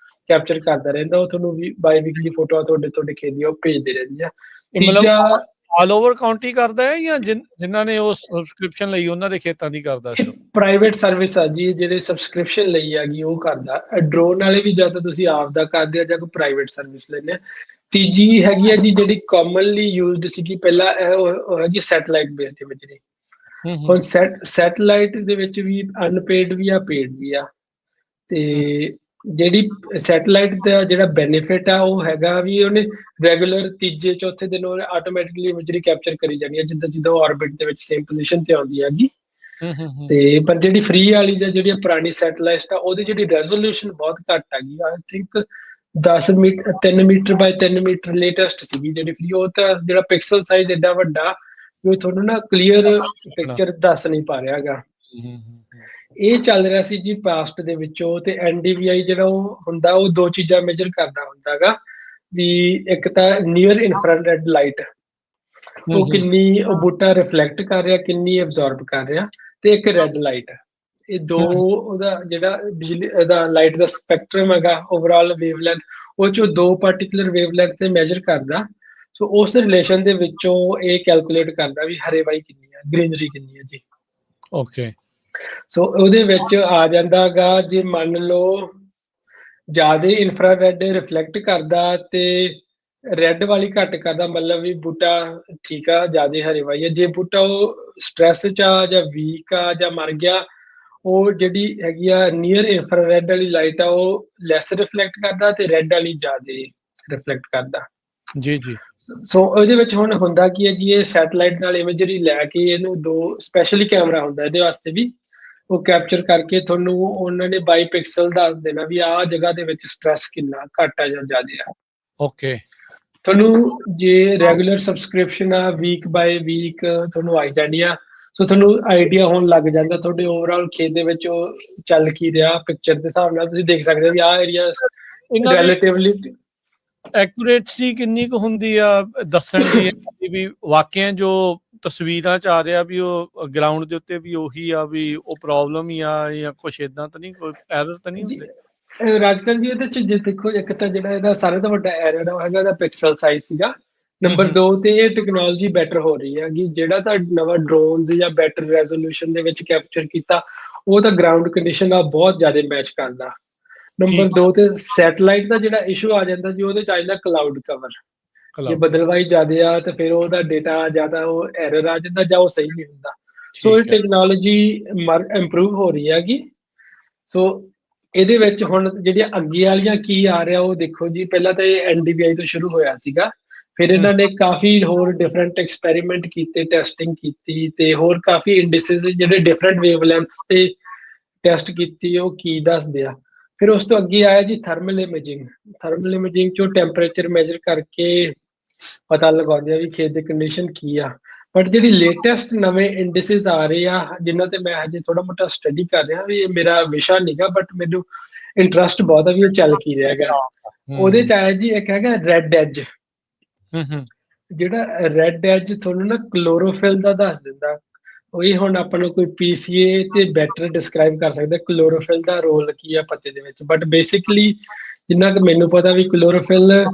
ਕੈਪਚਰ ਕਰਦਾ ਰਹਿੰਦਾ। ਉਹ ਤੁਹਾਨੂੰ ਵੀ ਬਾਈ ਵੀਕਲੀ ਫੋਟੋਆਂ ਤੁਹਾਡੇ ਖੇਤ ਦੀਆਂ ਉਹ ਭੇਜਦੇ ਰਹਿੰਦੇ ਆ। ਮਤਲਬ ਤੀਜਾ, ਆਲ ਓਵਰ ਕਾਉਂਟੀ ਕਰਦਾ ਹੈ ਜਾਂ ਜਿਨ੍ਹਾਂ ਨੇ ਉਹ ਸਬਸਕ੍ਰਿਪਸ਼ਨ ਲਈ ਉਹਨਾਂ ਦੇ ਖੇਤਾਂ ਦੀ ਕਰਦਾ ਇਹ ਸਿਰਫ? ਪ੍ਰਾਈਵੇਟ ਸਰਵਿਸ ਆ ਜੀ, ਜਿਹੜੇ ਸਬਸਕ੍ਰਿਪਸ਼ਨ ਲਈ ਹੈਗੀ ਉਹ ਕਰਦਾ। ਡਰੋਨ ਵਾਲੇ ਵੀ ਜਾਂ ਤਾਂ ਤੁਸੀਂ ਆਪ ਦਾ ਕਰਦੇ ਆ ਜਾਂ ਕੋਈ ਪ੍ਰਾਈਵੇਟ ਸਰਵਿਸ ਲੈਂਦੇ ਆ। ਤੀਜੀ ਹੈਗੀ ਆ ਜੀ ਜਿਹੜੀ ਕਾਮਨਲੀ ਯੂਜ਼ਡ ਸੀਗੀ ਪਹਿਲਾਂ, ਉਹ ਹੈਗੀ ਸੈਟਲਾਈਟ ਬੇਸਡ ਇਮੇਜਰੀ। ਹੁਣ ਸੈਟਲਾਈਟ ਦੇ ਵਿੱਚ ਵੀ ਅਨਪੇਡ ਵੀ ਆ, ਪੇਡ ਵੀ ਆ। ਤੇ ਜਿਹੜੀ ਸੈਟਲਾਈਟ ਦਾ ਜਿਹੜਾ ਬੈਨੀਫਿਟ ਆ ਉਹ ਹੈਗਾ ਵੀ ਉਹਨੇ ਰੈਗੂਲਰ ਤੀਜੇ ਚੌਥੇ ਦਿਨ ਉਹ ਆਟੋਮੈਟਿਕਲੀ ਇਮੇਜਰੀ ਕੈਪਚਰ ਕਰੀ ਜਾਣੀ ਹੈ, ਜਿੱਦਾਂ ਜਿੱਦਾਂ ਆਰਬਿਟ ਦੇ ਵਿੱਚ ਸੇਮ ਪੋਜੀਸ਼ਨ ਤੇ ਆਉਂਦੀ ਹੈਗੀ। ਤੇ ਪਰ ਜਿਹੜੀ ਫ੍ਰੀ ਵਾਲੀ ਜਾਂ ਜਿਹੜੀ ਪੁਰਾਣੀ ਸੈਟਲਾਈਟ ਆ ਉਹਦੀ ਜਿਹੜੀ ਰੈਜ਼ੋਲੂਸ਼ਨ ਬਹੁਤ ਘੱਟ ਹੈਗੀ। I think 10 metre 3 metre by 3 metre latest ਸੀਗੀ ਜਿਹੜੀ ਫ੍ਰੀ। ਉਹ ਤਾਂ ਜਿਹੜਾ ਪਿਕਸਲ ਸਾਈਜ਼ ਐਡਾ ਵੱਡਾ ਉਹ ਤੁਹਾਨੂੰ ਨਾ ਕਲੀਅਰ ਪਿਕਚਰ ਦੱਸ ਨਹੀਂ ਪਾ ਰਿਹਾ ਹੈਗਾ। ਇਹ ਚੱਲ ਰਿਹਾ ਸੀ ਜੀ ਪਾਸਟ ਦੇ ਵਿੱਚੋਂ। ਤੇ NDVI ਜਿਹੜਾ ਉਹ ਹੁੰਦਾ ਉਹ ਦੋ ਚੀਜ਼ਾਂ ਮੇਜਰ ਕਰਦਾ ਹੁੰਦਾ ਹੈਗਾ ਵੀ ਇੱਕ ਤਾਂ ਨੀਅਰ ਇਨਫਰਾਰੈਡ ਲਾਈਟ, ਉਹ ਕਿੰਨੀ ਉਹ ਬੂਟਾ ਰਿਫਲੈਕਟ ਕਰ ਰਿਹਾ, ਕਿੰਨੀ ਐਬਜ਼ੌਰਬ ਕਰ ਰਿਹਾ, ਤੇ ਇੱਕ ਰੈੱਡ ਲਾਈਟ। ਇਹ ਦੋ ਉਹਦਾ ਜਿਹੜਾ ਬਿਜਲੀ ਦਾ ਲਾਈਟ ਦਾ ਸਪੈਕਟਰਮ ਹੈਗਾ ਓਵਰਆਲ ਵੇਵਲੈਂਥ, ਉਹ ਚੋਂ ਦੋ ਪਾਰਟੀਕੂਲਰ ਵੇਵਲੈਂਥ ਤੇ ਮੈਜਰ ਕਰਦਾ। ਸੋ ਉਸ ਰਿਲੇਸ਼ਨ ਦੇ ਵਿੱਚੋਂ ਇਹ ਕੈਲਕੂਲੇਟ ਕਰਦਾ ਵੀ ਹਰੇਵਾਈ ਕਿੰਨੀ ਹੈ, ਗ੍ਰੀਨਰੀ ਕਿੰਨੀ ਹੈ ਜੀ। ਓਕੇ। ਸੋ ਉਹਦੇ ਵਿੱਚ ਆ ਜਾਂਦਾ ਗਾ ਜੇ ਮੰਨ ਲਓ ਜ਼ਿਆਦਾ ਇਨਫਰਾਰੈਡ ਰਿਫਲੈਕਟ ਕਰਦਾ ਤੇ ਰੈੱਡ ਵਾਲੀ ਘੱਟ ਕਰਦਾ, ਮਤਲਬ ਵੀ ਬੂਟਾ ਠੀਕ ਆ, ਜ਼ਿਆਦਾ ਹਰੇਵਾਈ ਹੈ। ਜੇ ਬੂਟਾ ਉਹ ਸਟ੍ਰੈਸ 'ਚ ਆ ਜਾਂ ਵੀਕ ਆ ਜਾਂ ਮਰ ਗਿਆ, ਉਹ ਜਿਹੜੀ ਹੈਗੀ ਆ ਨੀਅਰ ਇਨਫਰਾਰੈਡ ਵਾਲੀ ਲਾਈਟ ਆ ਉਹ ਲੈਸ ਰਿਫਲੈਕਟ ਕਰਦਾ ਤੇ ਰੈੱਡ ਵਾਲੀ ਜ਼ਿਆਦਾ ਰਿਫਲੈਕਟ ਕਰਦਾ। ਜੀ ਜੀ। ਸੋ ਇਹਦੇ ਵਿੱਚ ਹੁਣ ਹੁੰਦਾ ਕੀ ਹੈ ਜੀ, ਇਹ ਸੈਟਲਾਈਟ ਨਾਲ ਇਮੇਜਰੀ ਲੈ ਕੇ ਇਹਨੂੰ ਦੋ ਸਪੈਸ਼ਲੀ ਕੈਮਰਾ ਹੁੰਦਾ ਇਹਦੇ ਵਾਸਤੇ ਵੀ, ਉਹ ਕੈਪਚਰ ਕਰਕੇ ਤੁਹਾਨੂੰ ਉਹਨਾਂ ਨੇ ਬਾਈ ਪਿਕਸਲ ਦੱਸ ਦੇਣਾ ਵੀ ਆਹ ਜਗ੍ਹਾ ਦੇ ਵਿੱਚ ਸਟ੍ਰੈਸ ਕਿੰਨਾ ਘੱਟ ਆ ਜਾਂ ਜ਼ਿਆਦਾ ਆ। ਓਕੇ। ਤੁਹਾਨੂੰ ਜੇ ਰੈਗੂਲਰ ਸਬਸਕ੍ਰਿਪਸ਼ਨ ਆ ਵੀਕ ਬਾਏ ਵੀਕ ਤੁਹਾਨੂੰ ਆਈ ਜਾਣੀ ਆ। ਸੋ ਤੁਹਾਨੂੰ ਆਈਡੀਆ ਹੋਣ ਲੱਗ ਜਾਂਦਾ ਤੁਹਾਡੇ ਓਵਰਆਲ ਖੇਤ ਦੇ ਵਿੱਚ ਉਹ ਚੱਲ ਕੀ ਰਿਹਾ, ਪਿਕਚਰ ਦੇ ਹਿਸਾਬ ਨਾਲ ਤੁਸੀਂ ਦੇਖ ਸਕਦੇ ਹੋ ਵੀ ਆਹ ਏਰੀਆ ਰਿਲੇਟਿਵਲੀ ਐਕੂਰੇਟਸੀ ਕਿੰਨੀ ਕੁ ਹੁੰਦੀ ਆ ਦੱਸਣ ਦੀ ਵੀ ਵਾਕਿਆ ਜੋ ਤਸਵੀਰਾਂ 'ਚ ਆ ਰਿਹਾ ਵੀ ਉਹ ਗਰਾਊਂਡ ਦੇ ਉੱਤੇ ਵੀ ਉਹੀ ਆ, ਵੀ ਉਹ ਪ੍ਰੋਬਲਮ ਹੀ ਆ ਜਾਂ ਕੁਛ ਏਦਾਂ ਤਾਂ ਨਹੀਂ, ਕੋਈ ਐਰਰ ਤਾਂ ਨਹੀਂ ਹੁੰਦੇ? ਰਾਜਕਰਨ ਜੀ ਇਹਦੇ 'ਚ ਜੇ ਦੇਖੋ, ਇੱਕ ਤਾਂ ਜਿਹੜਾ ਇਹਦਾ ਸਾਰਿਆਂ ਤੋਂ ਵੱਡਾ ਐਰਰ ਹੈਗਾ ਇਹਦਾ ਪਿਕਸਲ ਸਾਈਜ਼ ਸੀਗਾ। ਨੰਬਰ 2 ਤੇ ਇਹ ਟੈਕਨੋਲੋਜੀ ਬੈਟਰ ਹੋ ਰਹੀ ਹੈਗੀ। ਜਿਹੜਾ ਤਾਂ ਨਵਾਂ ਡਰੋਨਸ ਜਾਂ ਬੈਟਰ ਰੈਜ਼ੋਲੂਸ਼ਨ ਦੇ ਵਿੱਚ ਕੈਪਚਰ ਕੀਤਾ ਉਹ ਤਾਂ ਗਰਾਊਂਡ ਕੰਡੀਸ਼ਨ ਨਾਲ ਬਹੁਤ ਜ਼ਿਆਦਾ ਮੈਚ ਕਰਦਾ। ਨੰਬਰ 2 ਤੇ ਸੈਟਲਾਈਟ ਦਾ ਜਿਹੜਾ ਇਸ਼ੂ ਆ ਜਾਂਦਾ ਜੀ, ਉਹਦੇ 'ਚ ਆ ਜਾਂਦਾ ਕਲਾਊਡ ਕਵਰ। ਜੇ ਬਦਲਵਾਈ ਜ਼ਿਆਦਾ ਆ ਤਾਂ ਫਿਰ ਉਹਦਾ ਡੇਟਾ ਜ਼ਿਆਦਾ ਉਹ ਐਰਰ ਆ ਜਾਂਦਾ ਜਾਂ ਉਹ ਸਹੀ ਨਹੀਂ ਹੁੰਦਾ। ਸੋ ਇਹ ਟੈਕਨੋਲੋਜੀ ਇੰਪਰੂਵ ਹੋ ਰਹੀ ਹੈਗੀ। ਸੋ ਇਹਦੇ ਵਿੱਚ ਹੁਣ ਜਿਹੜੀਆਂ ਅੱਗੇ ਵਾਲੀਆਂ ਕੀ ਆ ਰਿਹਾ ਉਹ ਦੇਖੋ ਜੀ। ਪਹਿਲਾਂ ਤਾਂ ਇਹ NDVI ਤੋਂ ਸ਼ੁਰੂ ਹੋਇਆ ਸੀਗਾ, ਫਿਰ ਇਹਨਾਂ ਨੇ ਕਾਫੀ ਹੋਰ ਡਿਫਰੈਂਟ ਐਕਸਪੈਰੀਮੈਂਟ ਕੀਤੇ, ਟੈਸਟਿੰਗ ਕੀਤੀ ਤੇ ਹੋਰ ਕਾਫੀ ਇੰਡਿਸਿਸ ਜਿਹੜੇ ਡਿਫਰੈਂਟ ਵੇਵਲੈਂਥ ਤੇ ਟੈਸਟ ਕੀਤੀ ਉਹ ਕੀ ਦੱਸਦੇ ਆ। ਫਿਰ ਉਸ ਤੋਂ ਅੱਗੇ ਆਇਆ ਜੀ ਥਰਮਲ ਇਮੇਜਿੰਗ। ਥਰਮਲ ਇਮੇਜਿੰਗ 'ਚੋਂ ਟੈਂਪਰੇਚਰ ਮੈਜਰ ਕਰਕੇ ਪਤਾ ਲਗਾਉਂਦੇ ਆ ਵੀ ਖੇਤ ਦੀ ਕੰਡੀਸ਼ਨ ਕੀ ਆ। ਬਟ ਜਿਹੜੀ ਲੇਟੈਸਟ ਨਵੇਂ ਇੰਡਿਸਿਸ ਆ ਰਹੇ ਆ ਜਿਨ੍ਹਾਂ ਤੇ ਮੈਂ ਹਜੇ ਥੋੜਾ ਮੋਟਾ ਸਟੱਡੀ ਕਰ ਰਿਹਾ, ਵੀ ਇਹ ਮੇਰਾ ਵਿਸ਼ਾ ਨਹੀਂਗਾ ਬਟ ਮੈਨੂੰ ਇੰਟਰਸਟ ਬਹੁਤ ਆ ਵੀ ਇਹ ਚੱਲ ਕੀ ਰਿਹਾ ਹੈਗਾ। ਉਹਦੇ 'ਚ ਆਇਆ ਜੀ ਇੱਕ ਹੈਗਾ ਰੈੱਡ ਐਜ। ਜਿਹੜਾ ਰੈੱਡ ਐਜ ਤੁਹਾਨੂੰ ਨਾ ਕਲੋਰੋਫਿਲ ਦਾ ਦੱਸ ਦਿੰਦਾ। ਉਹੀ ਹੁਣ ਆਪਾਂ ਨੂੰ ਕੋਈ PCA ਤੇ ਬੈਟਰ ਡਿਸਕ੍ਰਾਈਬ ਕਰ ਸਕਦਾ ਕਲੋਰੋਫਿਲ ਦਾ ਰੋਲ ਕੀ ਆ ਪੱਤੇ ਦੇ ਵਿੱਚ। ਬਟ ਬੇਸਿਕਲੀ ਜਿੰਨਾ ਕਿ ਮੈਨੂੰ ਪਤਾ ਵੀ ਕਲੋਰੋਫਿਲ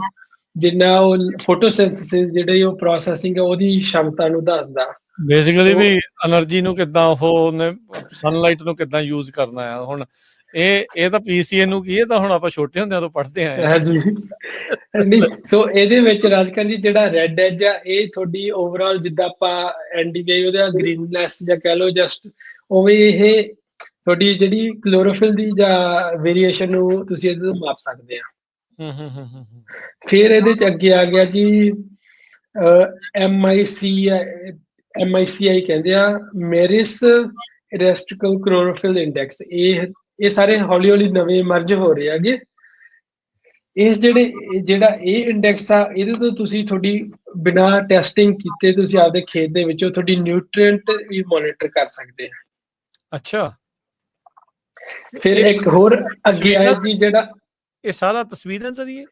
ਜਿੰਨਾ ਉਹ ਫੋਟੋਸਿੰਥੇਸਿਸ ਜਿਹੜੀ ਉਹ ਪ੍ਰੋਸੈਸਿੰਗ ਹੈ ਉਹਦੀ ਸ਼ਮਤਾ ਨੂੰ ਦੱਸਦਾ। ਬੇਸਿਕਲੀ ਵੀ એનર્ਜੀ ਨੂੰ ਕਿੱਦਾਂ ਉਹਨੇ ਸਨਲਾਈਟ ਨੂੰ ਕਿੱਦਾਂ ਯੂਜ਼ ਕਰਨਾ ਆ। ਹੁਣ ਇਹ ਤਾਂ PCA ਨੂੰ ਕੀ ਹੈ, ਤਾਂ ਹੁਣ ਆਪਾਂ ਛੋਟੇ ਹੁੰਦਿਆਂ ਤੋਂ ਪੜ੍ਹਦੇ ਆਏ ਹਾਂ ਜੀ। ਨਹੀਂ, ਸੋ ਇਹਦੇ ਵਿੱਚ ਰਾਜਕਰਨ ਜੀ ਜਿਹੜਾ ਰੈੱਡ ਐਜ ਆ ਇਹ ਤੁਹਾਡੀ ਓਵਰਆਲ ਜਿੱਦਾਂ ਆਪਾਂ NDVI ਉਹਦਾ ਗ੍ਰੀਨਨੈਸ ਜਾਂ ਕਹਿ ਲਓ ਜਸਟ ਉਵੇਂ ਇਹ ਤੁਹਾਡੀ ਜਿਹੜੀ ਕਲੋਰੋਫਿਲ ਦੀ ਜਾਂ ਵੇਰੀਏਸ਼ਨ ਨੂੰ ਤੁਸੀਂ ਇਹਦੇ ਤੋਂ ਮਾਪ ਸਕਦੇ ਆ। ਫਿਰ ਇਹਦੇ 'ਚ ਅੱਗੇ ਆ ਗਿਆ ਜੀ MICI ਕਹਿੰਦੇ ਆ, ਮੈਰਿਸ ਇਲੈਸਟ੍ਰੀਕਲ ਕਲੋਰੋਫਿਲ ਇੰਡੈਕਸ। ਇਹ ਸਾਰੇ ਹੌਲੀ ਹੌਲੀ ਨਵੇਂ ਮਰਜ ਹੋ ਰਹੇ ਹੈਗੇ। ਜਿਹੜਾ ਇਹ ਇੰਡੈਕਸ ਆ ਇਹਦੇ ਤੋਂ ਤੁਸੀਂ ਤੁਹਾਡੀ ਬਿਨਾਂ ਟੈਸਟਿੰਗ ਕੀਤੇ ਤੁਸੀਂ ਆਪਦੇ ਖੇਤ ਦੇ ਵਿੱਚੋਂ ਤੁਹਾਡੀ ਨਿਊਟ੍ਰੀਐਂਟ ਵੀ ਮੋਨੀਟਰ ਕਰ ਸਕਦੇ ਆ। ਅੱਛਾ। ਫਿਰ ਇੱਕ ਹੋਰ ਅੱਗੇ ਆਇਆ ਜੀ ਜਿਹੜਾ ਇਹ ਸਾਰਾ ਤਸਵੀਰਾਂ ਜ਼ਰੀਏ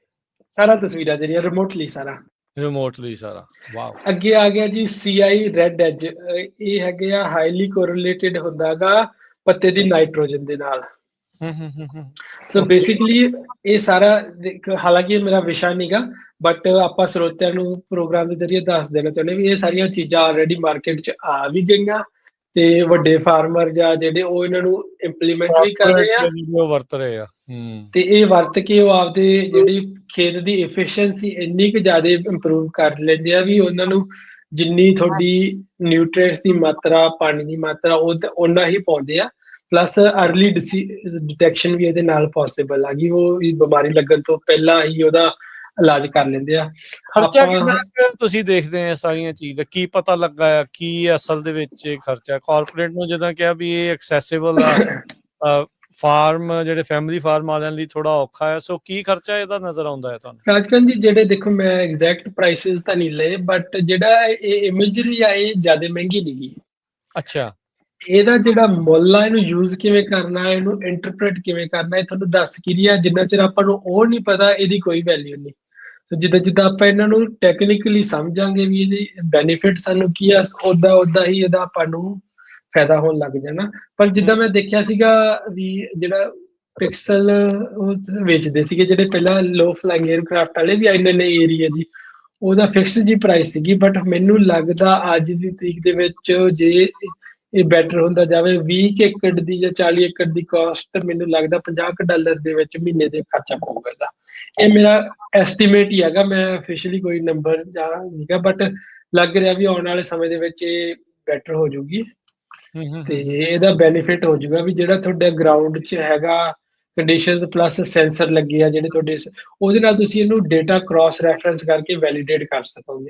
ਸਾਰਾ ਤਸਵੀਰਾਂ ਜਿਹੜੀਆਂ ਰਿਮੋਟਲੀ ਸਾਰਾ ਰਿਮੋਟਲੀ ਸਾਰਾ, ਵਾਓ। ਅੱਗੇ ਆ ਗਿਆ ਜੀ CI ਰੈਡ ਐਜ, ਇਹ ਹੈਗੇ ਆ ਹਾਈਲੀ ਕੋਰਿਲੇਟਡ ਹੁੰਦਾਗਾ ਪੱਤੇ ਦੀ ਨਾਈਟ੍ਰੋਜਨ ਦੇ ਨਾਲ। So okay. ਬੇਸਿਕਲੀ ਇਹ ਸਾਰਾ ਹਾਲਾਂਕਿ ਇਹ ਮੇਰਾ ਵਿਸ਼ਾ ਨਹੀਂਗਾ, ਬਟ ਆਪਾਂ ਸਰੋਤਿਆਂ ਨੂੰ ਪ੍ਰੋਗਰਾਮ ਦੇ ਜ਼ਰੀਏ ਦੱਸ ਦੇਣਾ ਚਾਹੁੰਦੇ ਵੀ ਇਹ ਸਾਰੀਆਂ ਚੀਜ਼ਾਂ ਆਲਰੇਡੀ ਮਾਰਕੀਟ 'ਚ ਆ ਵੀ ਗਈਆਂ ਤੇ ਵੱਡੇ ਫਾਰਮਰ ਜਾਂ ਜਿਹੜੇ ਉਹ ਇਹਨਾਂ ਨੂੰ ਇੰਪਲੀਮੈਂਟ ਵੀ ਕਰ ਰਹੇ ਆ ਉਹ ਵਰਤ ਰਹੇ ਆ। ਤੇ ਇਹ ਵਰਤ ਕੇ ਉਹ ਆਪਦੇ ਜਿਹੜੀ ਖੇਤ ਦੀ ਐਫੀਸ਼ੀਐਂਸੀ ਇੰਨੀ ਕੁ ਜ਼ਿਆਦਾ ਇੰਪਰੂਵ ਕਰ ਲੈਂਦੇ ਆ ਵੀ ਉਹਨਾਂ ਨੂੰ ਜਿੰਨੀ ਤੁਹਾਡੀ ਨਿਊਟ੍ਰੀਐਂਟਸ ਦੀ ਮਾਤਰਾ, ਪਾਣੀ ਦੀ ਮਾਤਰਾ ਓਨਾ ਹੀ ਪਾਉਂਦੇ ਆ। ਪਲੱਸ ਅਰਲੀ ਡਿਟੈਕਸ਼ਨ ਵੀ ਇਹਦੇ ਨਾਲ ਪੋਸੀਬਲ ਆ ਗਈ, ਉਹ ਬਿਮਾਰੀ ਲੱਗਣ ਤੋਂ ਪਹਿਲਾਂ ਹੀ ਉਹਦਾ ਇਲਾਜ ਕਰ ਲੈਂਦੇ ਆ। ਖਰਚਾ ਆਪਾਂ ਕਿੰਨਾ ਕੁ ਤੁਸੀਂ ਦੇਖਦੇ ਆ ਸਾਰੀਆਂ ਚੀਜ਼ ਦਾ, ਕੀ ਪਤਾ ਲੱਗਾ ਆ ਕੀ ਅਸਲ ਦੇ ਵਿੱਚ ਇਹ ਖਰਚਾ ਕਾਰਪੋਰੇਟ ਨੂੰ ਜਿੱਦਾਂ ਕਿਹਾ ਵੀ ਇਹ ਐਕਸੈਸਿਬਲ ਆ, ਫਾਰਮ ਜਿਹੜੇ ਫੈਮਿਲੀ ਫਾਰਮ ਵਾਲਿਆਂ ਲਈ ਥੋੜਾ ਔਖਾ ਹੈ, ਸੋ ਕੀ ਖਰਚਾ ਇਹਦਾ ਨਜ਼ਰ ਆਉਂਦਾ ਹੈ ਤੁਹਾਨੂੰ? ਰਾਜਕਨ ਜੀ ਜਿਹੜੇ ਦੇਖੋ ਮੈਂ ਐਗਜ਼ੈਕਟ ਪ੍ਰਾਈਸਿਸ ਤਾਂ ਨਹੀਂ ਲਏ, ਬਟ ਜਿਹੜਾ ਇਹ ਇਮੇਜਰੀ ਆ ਇਹ ਜ਼ਿਆਦਾ ਮਹਿੰਗੀ ਨਹੀਂ ਗਈ। ਅੱਛਾ। ਇਹਦਾ ਜਿਹੜਾ ਮੁੱਲ ਆ ਇਹਨੂੰ ਯੂਜ਼ ਕਿਵੇਂ ਕਰਨਾ, ਇਹਨੂੰ ਇੰਟਰਪ੍ਰੀਟ ਕਿਵੇਂ ਕਰਨਾ, ਇਹ ਤੁਹਾਨੂੰ ਦੱਸ ਕੀ ਰਿਹਾ। ਜਿੰਨਾ ਚਿਰ ਆਪਾਂ ਨੂੰ ਉਹ ਨਹੀਂ ਪਤਾ ਇਹਦੀ ਕੋਈ ਵੈਲਿਊ ਨਹੀਂ। ਜਿੱਦਾਂ ਜਿੱਦਾਂ ਆਪਾਂ ਇਹਨਾਂ ਨੂੰ ਟੈਕਨੀਕਲੀ ਸਮਝਾਂਗੇ ਵੀ ਇਹਦੀ ਬੈਨੀਫਿਟ ਸਾਨੂੰ ਕੀ ਆ, ਉਦਾਂ ਹੀ ਇਹਦਾ ਆਪਾਂ ਨੂੰ ਫਾਇਦਾ ਹੋਣ ਲੱਗ ਜਾਣਾ। ਪਰ ਜਿੱਦਾਂ ਮੈਂ ਦੇਖਿਆ ਸੀਗਾ ਵੀ ਜਿਹੜਾ ਪਿਕਸਲ ਉਹ ਵੇਚਦੇ ਸੀਗੇ ਜਿਹੜੇ ਪਹਿਲਾਂ ਲੋ ਫਲਾਈਂਗ 에ਅਰਕ੍ਰਾਫਟ ਵਾਲੇ ਵੀ ਇੰਨੇ ਏਰੀਆ ਦੀ, ਉਹਦਾ ਫਿਕਸ ਜੀ ਪ੍ਰਾਈਸ ਸੀਗੀ। ਬਟ ਮੈਨੂੰ ਲੱਗਦਾ ਅੱਜ ਦੀ ਤਰੀਕ ਦੇ ਵਿੱਚ ਜੇ ਇਹ ਬੈਟਰ ਹੁੰਦਾ ਜਾਵੇ 20 ਏਕੜ ਦੀ ਜਾਂ 40 ਏਕੜ ਦੀ ਕਾਸਟ ਮੈਨੂੰ ਲੱਗਦਾ $50 ਦੇ ਵਿੱਚ ਮਹੀਨੇ ਦੇ ਖਰਚਾ ਪਊਗਾ ਇਹਦਾ। ਇਹ ਮੇਰਾ ਐਸਟੀਮੇਟ ਹੀ ਹੈਗਾ, ਮੈਂ ਅਫੀਸ਼ੀਅਲੀ ਕੋਈ ਨੰਬਰ ਜਾਂ ਨਹੀਂਗਾ, ਬਟ ਲੱਗ ਰਿਹਾ ਵੀ ਆਉਣ ਵਾਲੇ ਸਮੇਂ ਦੇ ਵਿੱਚ ਇਹ ਬੈਟਰ ਹੋ ਜਾਊਗੀ ਤੇ ਇਹਦਾ ਬੈਨੀਫਿਟ ਹੋ ਜਾਊਗਾ ਵੀ ਜਿਹੜਾ ਤੁਹਾਡੇ ਗਰਾਊਂਡ 'ਚ ਹੈਗਾ ਕੰਡੀਸ਼ਨਸ ਪਲੱਸ ਸੈਂਸਰ ਲੱਗੇ ਆ ਜਿਹੜੇ ਤੁਹਾਡੇ, ਉਹਦੇ ਨਾਲ ਤੁਸੀਂ ਇਹਨੂੰ ਡੇਟਾ ਕ੍ਰਾਸ ਰੈਫਰੈਂਸ ਕਰਕੇ ਵੈਲੀਡੇਟ ਕਰ ਸਕੋਗੇ।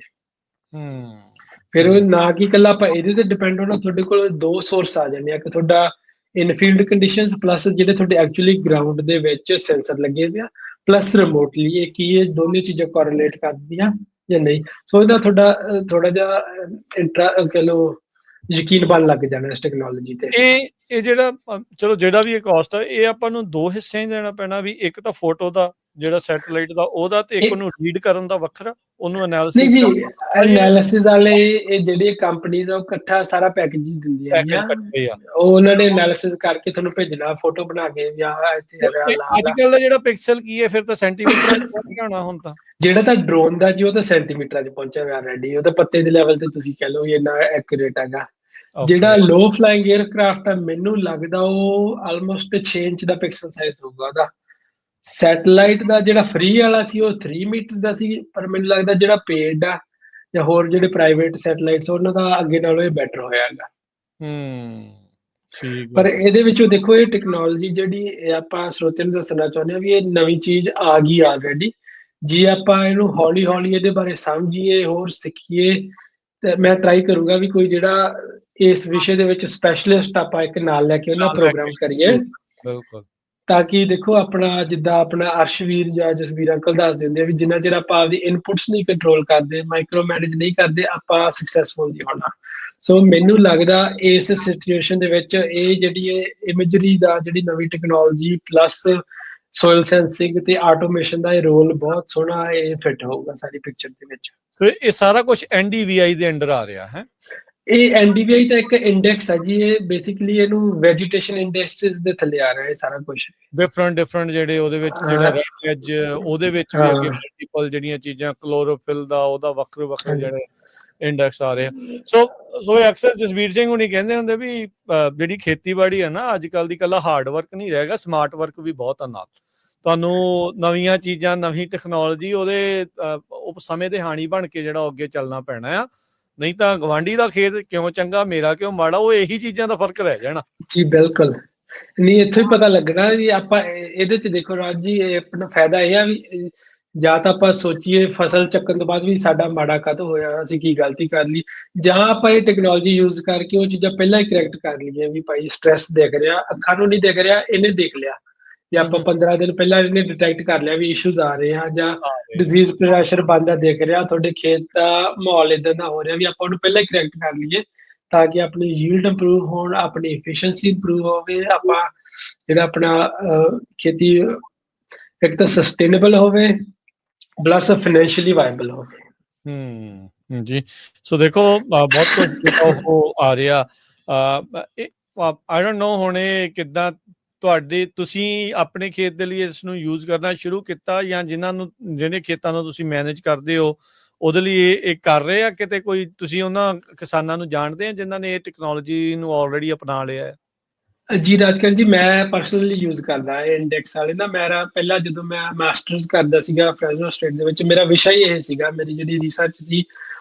ਫਿਰ ਉਹ ਨਾ ਕਿ ਇਕੱਲਾ ਆਪਾਂ ਇਹਦੇ ਤੇ ਡਿਪੈਂਡ ਹੋਣਾ, ਤੁਹਾਡੇ ਕੋਲ ਦੋ ਸੋਰਸ ਆ ਜਾਂਦੇ ਆ ਕਿ ਤੁਹਾਡਾ ਇਨਫੀਲਡ ਕੰਡੀਸ਼ਨਸ ਪਲੱਸ ਜਿਹੜੇ ਤੁਹਾਡੇ ਐਕਚੁਅਲੀ ਗਰਾਊਂਡ ਦੇ ਵਿੱਚ ਸੈਂਸਰ ਲੱਗੇ ਹੋਏ ਆ ਪਲੱਸ ਰਿਮੋਟਲੀ, ਇਹ ਕੀ ਇਹ ਦੋਨੇ ਚੀਜ਼ਾਂ ਕੋਰਿਲੇਟ ਕਰਦੀਆਂ ਜਾਂ ਨਹੀਂ। ਸੋ ਇਹਦਾ ਤੁਹਾਡਾ ਥੋੜਾ ਜਿਹਾ ਕਹਿ ਲਓ ਯਕੀਨ ਬਣ ਲੱਗ ਜਾਣਾ ਇਸ ਟੈਕਨੋਲੋਜੀ ਤੇ। ਇਹ ਜਿਹੜਾ ਚਲੋ ਜਿਹੜਾ ਵੀ ਇਹ ਕਾਸਟ ਆ ਇਹ ਆਪਾਂ ਨੂੰ ਦੋ ਹਿੱਸਿਆਂ 'ਚ ਦੇਣਾ ਪੈਣਾ, ਵੀ ਇੱਕ ਤਾਂ ਫੋਟੋ ਦਾ ਜਿਹੜਾ ਸੈਟੇਲਾਈਟ ਦਾ ਉਹਦਾ, ਤੇ ਇੱਕ ਉਹਨੂੰ ਰੀਡ ਕਰਨ ਦਾ ਵੱਖਰਾ, ਉਹਨੂੰ ਐਨਾਲਿਸਿਸ ਨਹੀਂ ਜੀ ਐਨਾਲਿਸਿਸ ਵਾਲੇ ਇਹ ਜਿਹੜੀ ਕੰਪਨੀਆਂ ਉਹ ਇਕੱਠਾ ਸਾਰਾ ਪੈਕੇਜ ਹੀ ਦਿੰਦੀਆਂ ਆ, ਉਹ ਉਹਨਾਂ ਨੇ ਐਨਾਲਿਸਿਸ ਕਰਕੇ ਤੁਹਾਨੂੰ ਭੇਜਣਾ ਫੋਟੋ ਬਣਾ ਕੇ ਜਾਂ ਇੱਥੇ ਅੱਜ ਕੱਲ ਦਾ ਜਿਹੜਾ ਪਿਕਸਲ ਕੀ ਹੈ ਫਿਰ ਤਾਂ ਸੈਂਟੀਮੀਟਰ ਪਹੁੰਚਣਾ ਹੁਣ ਤਾਂ, ਜਿਹੜਾ ਤਾਂ ਡਰੋਨ ਦਾ ਜੀ ਉਹ ਤਾਂ ਸੈਂਟੀਮੀਟਰਾਂ 'ਚ ਪਹੁੰਚਿਆ ਹੋਇਆ ਆਲਰੇਡੀ, ਉਹ ਤਾਂ ਪੱਤੇ ਦੇ ਲੈਵਲ ਤੇ ਤੁਸੀਂ ਕਹਿ ਲਓ ਇੰਨਾ ਐਕੂਰੇਟ ਹੈਗਾ। ਜਿਹੜਾ ਲੋ ਫਲਾਈਂਗ 에ਅਰਕ੍ਰਾਫਟ ਆ ਮੈਨੂੰ ਲੱਗਦਾ ਉਹ ਆਲਮੋਸਟ 6 ਇੰਚ ਦਾ ਪਿਕਸਲ ਸਾਈਜ਼ ਹੋਊਗਾ ਉਹਦਾ। ਸੈਟੇਲਾਈਟ ਦਾ ਜਿਹੜਾ ਫ੍ਰੀ ਵਾਲਾ ਸੀ ਉਹ 3 ਮੀਟਰ ਦਾ ਸੀ, ਪਰ ਮੈਨੂੰ ਲੱਗਦਾ ਜਿਹੜਾ ਪੇਡ ਆ ਜਾਂ ਹੋਰ ਜਿਹੜੇ ਪ੍ਰਾਈਵੇਟ ਸੈਟੇਲਾਈਟਸ ਉਹਨਾਂ ਦਾ ਅੱਗੇ ਨਾਲੋਂ ਇਹ ਬੈਟਰ ਹੋਇਆ ਹੈਗਾ। ਠੀਕ। ਪਰ ਇਹਦੇ ਵਿੱਚੋਂ ਦੇਖੋ ਇਹ ਟੈਕਨੋਲੋਜੀ ਜਿਹੜੀ ਆਪਾਂ ਸਰੋਤਿਆਂ ਨੂੰ ਦੱਸਣਾ ਚਾਹੁੰਦੇ ਹਾਂ ਵੀ ਇਹ ਨਵੀਂ ਚੀਜ਼ ਆ ਗਈ ਆਲਰੇਡੀ। ਜੇ ਆਪਾਂ ਇਹਨੂੰ ਹੌਲੀ ਹੌਲੀ ਇਹਦੇ ਬਾਰੇ ਸਮਝੀਏ ਹੋਰ ਸਿੱਖੀਏ ਤੇ ਮੈਂ ਟਰਾਈ ਕਰੂੰਗਾ ਵੀ ਕੋਈ ਜਿਹੜਾ ਇਸ ਵਿਸ਼ੇ ਦੇ ਵਿੱਚ ਸਪੈਸ਼ਲਿਸਟ ਆਪਾਂ ਇੱਕ ਨਾਲ ਲੈ ਕੇ ਉਹਨਾਂ ਪ੍ਰੋਗਰਾਮ ਕਰੀਏ। ਬਿਲਕੁਲ। ਤਾਂ ਕਿ ਦੇਖੋ ਆਪਣਾ ਜਿੱਦਾਂ ਆਪਣਾ ਅਰਸ਼ਵੀਰ ਜਾਂ ਜਸਵੀਰ ਅੰਕਲ ਦੱਸ ਦਿੰਦੇ ਆ ਵੀ ਜਿੰਨਾ ਚਿਰ ਆਪਾਂ ਆਪਦੀ ਇਨਪੁਟਸ ਨਹੀਂ ਕੰਟਰੋਲ ਕਰਦੇ, ਮਾਈਕਰੋ ਮੈਨੇਜ ਨਹੀਂ ਕਰਦੇ, ਆਪਾਂ ਸਕਸੈਸਫੁਲ ਨਹੀਂ ਹੋਣਾ। ਸੋ ਮੈਨੂੰ ਲੱਗਦਾ ਇਸ ਸਿਚੁਏਸ਼ਨ ਦੇ ਵਿੱਚ ਇਹ ਜਿਹੜੀ ਇਮੇਜਰੀ ਦਾ ਜਿਹੜੀ ਨਵੀਂ ਟੈਕਨੋਲੋਜੀ ਪਲੱਸ ਸੋਇਲ ਸੈਂਸਿੰਗ ਤੇ ਆਟੋਮੇਸ਼ਨ ਦਾ ਇਹ ਰੋਲ ਬਹੁਤ ਸੋਹਣਾ ਇਹ ਫਿੱਟ ਹੋਊਗਾ ਸਾਰੀ ਪਿਕਚਰ ਦੇ ਵਿੱਚ। ਸੋ ਇਹ ਸਾਰਾ ਕੁਝ NDVI ਦੇ ਅੰਡਰ ਆ ਰਿਹਾ ਹੈ। ਇਹ NDVI ਤਾਂ ਇੱਕ ਇੰਡੈਕਸ ਹੈ ਜੀ, ਇਹ ਬੇਸਿਕਲੀ ਇਹਨੂੰ ਵੈਜੀਟੇਸ਼ਨ ਇੰਡੈਕਸਿਸ ਦੇ ਥੱਲੇ ਆ ਰਿਹਾ ਹੈ ਸਾਰਾ ਕੁਝ। ਡਿਫਰੈਂਟ ਜਿਹੜੇ ਉਹਦੇ ਵਿੱਚ ਜਿਹੜਾ ਰੈਡ ਐਜ ਉਹਦੇ ਵਿੱਚ ਵੀ ਅੱਗੇ ਮਲਟੀਪਲ ਜਿਹੜੀਆਂ ਚੀਜ਼ਾਂ ਕਲੋਰੋਫਿਲ ਦਾ ਉਹਦਾ ਵੱਖਰੇ ਜਿਹੜੇ ਇੰਡੈਕਸ ਆ ਰਿਹਾ। ਸੋ ਅਕਸਰ ਜਸਵੀਰ ਸਿੰਘ ਹੁਣੀ ਕਹਿੰਦੇ ਹੁੰਦੇ ਵੀ ਜਿਹੜੀ ਖੇਤੀਬਾੜੀ ਹੈ ਨਾ ਅੱਜ ਕੱਲ ਦੀ ਇਕੱਲਾ ਹਾਰਡ ਵਰਕ ਨਹੀਂ ਰਹੇਗਾ, ਸਮਾਰਟ ਵਰਕ ਵੀ ਬਹੁਤ ਆ ਨਾਲ। ਤੁਹਾਨੂੰ ਨਵੀਆਂ ਚੀਜ਼ਾਂ ਨਵੀਂ ਟੈਕਨੋਲੋਜੀ ਉਹਦੇ ਉਹ ਸਮੇਂ ਦੇ ਹਾਣੀ ਬਣ ਕੇ ਜਿਹੜਾ ਅੱਗੇ ਚੱਲਣਾ ਪੈਣਾ ਆ, ਨਹੀਂ ਤਾਂ ਗਵਾਂਢੀ ਦਾ ਖੇਤ ਕਿਉਂ ਚੰਗਾ ਮੇਰਾ ਕਿਉਂ ਮਾੜਾ, ਉਹ ਇਹੀ ਚੀਜ਼ਾਂ ਦਾ ਫਰਕ ਰਹਿ ਜਾਣਾ ਜੀ। ਬਿਲਕੁਲ ਨਹੀਂ, ਇੱਥੋਂ ਹੀ ਪਤਾ ਲੱਗਣਾ ਵੀ ਆਪਾਂ ਇਹਦੇ ਚ ਦੇਖੋ ਰਾਜ ਜੀ ਇਹ ਆਪਣਾ ਫਾਇਦਾ ਇਹ ਆ ਵੀ ਜਾਂ ਤਾਂ ਆਪਾਂ ਸੋਚੀਏ ਫਸਲ ਚੱਕਣ ਤੋਂ ਬਾਅਦ ਵੀ ਸਾਡਾ ਮਾੜਾ ਕਾਹਤੋਂ ਹੋਇਆ, ਅਸੀਂ ਕੀ ਗਲਤੀ ਕਰ ਲਈ, ਜਾਂ ਆਪਾਂ ਇਹ ਟੈਕਨੋਲੋਜੀ ਯੂਜ਼ ਕਰਕੇ ਉਹ ਚੀਜ਼ਾਂ ਪਹਿਲਾਂ ਹੀ ਕਰੈਕਟ ਕਰ ਲਈਏ ਵੀ ਭਾਈ ਸਟ੍ਰੈਸ ਦਿਖ ਰਿਹਾ, ਅੱਖਾਂ ਨੂੰ ਨਹੀਂ ਦਿਖ ਰਿਹਾ, ਇਹਨੇ ਦੇਖ ਲਿਆ ਜਾਂ ਆਪਾਂ 15 ਦਿਨ ਪਹਿਲਾਂ ਇਹਨੇ ਡਿਟੈਕਟ ਕਰ ਲਿਆ ਵੀ ਇਸ਼ੂਜ਼ ਆ ਰਹੇ ਆ ਜਾਂ ਡਿਜ਼ੀਜ਼ ਪ੍ਰੈਸ਼ਰ ਬਣਦਾ ਦਿਖ ਰਿਹਾ, ਤੁਹਾਡੇ ਖੇਤ ਦਾ ਮਾਹੌਲ ਇਦਾਂ ਦਾ ਹੋ ਰਿਹਾ ਵੀ ਆਪਾਂ ਉਹਨੂੰ ਪਹਿਲਾਂ ਹੀ ਕਰੈਕਟ ਕਰ ਲਈਏ ਤਾਂ ਕਿ ਆਪਣੀ ਯੀਲਡ ਇੰਪਰੂਵ ਹੋਣ, ਆਪਣੀ ਐਫੀਸ਼ੀਐਂਸੀ ਇੰਪਰੂਵ ਹੋਵੇ, ਆਪਾਂ ਜਿਹੜਾ ਆਪਣਾ ਖੇਤੀ ਇੱਕ ਤਾਂ ਸਸਟੇਨੇਬਲ ਹੋਵੇ ਪਲੱਸ ਫਾਈਨੈਂਸ਼ੀਅਲੀ ਵਾਇਬਲ ਹੋਵੇ। ਜੀ। ਸੋ ਦੇਖੋ ਬਹੁਤ ਕੁਝ ਜਿਹੜਾ ਉਹ ਆ ਰਿਹਾ। ਆਈ ਡੋਂਟ ਨੋ ਹੁਣ ਇਹ ਕਿੱਦਾਂ ਤੁਸੀਂ ਆਪਣੇ ਖੇਤ ਦੇ ਲਈ ਇਸ ਨੂੰ ਯੂਜ਼ ਕਰਨਾ ਸ਼ੁਰੂ ਕੀਤਾ, ਜਾਂ ਜਿਹੜੇ ਖੇਤਾਂ ਨੂੰ ਤੁਸੀਂ ਮੈਨੇਜ ਕਰਦੇ ਹੋ ਉਹਦੇ ਲਈ ਇਹ ਕਰ ਰਹੇ ਆ ਕਿਤੇ, ਕੋਈ ਤੁਸੀਂ ਉਹਨਾਂ ਕਿਸਾਨਾਂ ਨੂੰ ਜਾਣਦੇ ਆ ਜਿਨ੍ਹਾਂ ਨੇ ਇਹ ਟੈਕਨੋਲੋਜੀ ਨੂੰ ਆਲਰੇਡੀ ਅਪਣਾ ਲਿਆ ਹੈ? ਜੀ ਰਾਜਕਰਨ ਜੀ, ਮੈਂ ਪਰਸਨਲੀ ਯੂਜ਼ ਕਰਦਾ ਇਹ ਇੰਡੈਕਸ ਵਾਲੇ ਨਾ। ਮੇਰਾ ਪਹਿਲਾਂ ਜਦੋਂ ਮੈਂ ਮਾਸਟਰਸ ਕਰਦਾ ਸੀਗਾ ਫਰੈਜ਼ਨੋ ਸਟੇਟ ਦੇ ਵਿੱਚ, ਮੇਰਾ ਵਿਸ਼ਾ ਹੀ ਇਹ ਸੀਗਾ, ਮੇਰੀ ਜਿਹੜੀ ਰਿਸਰਚ ਸੀ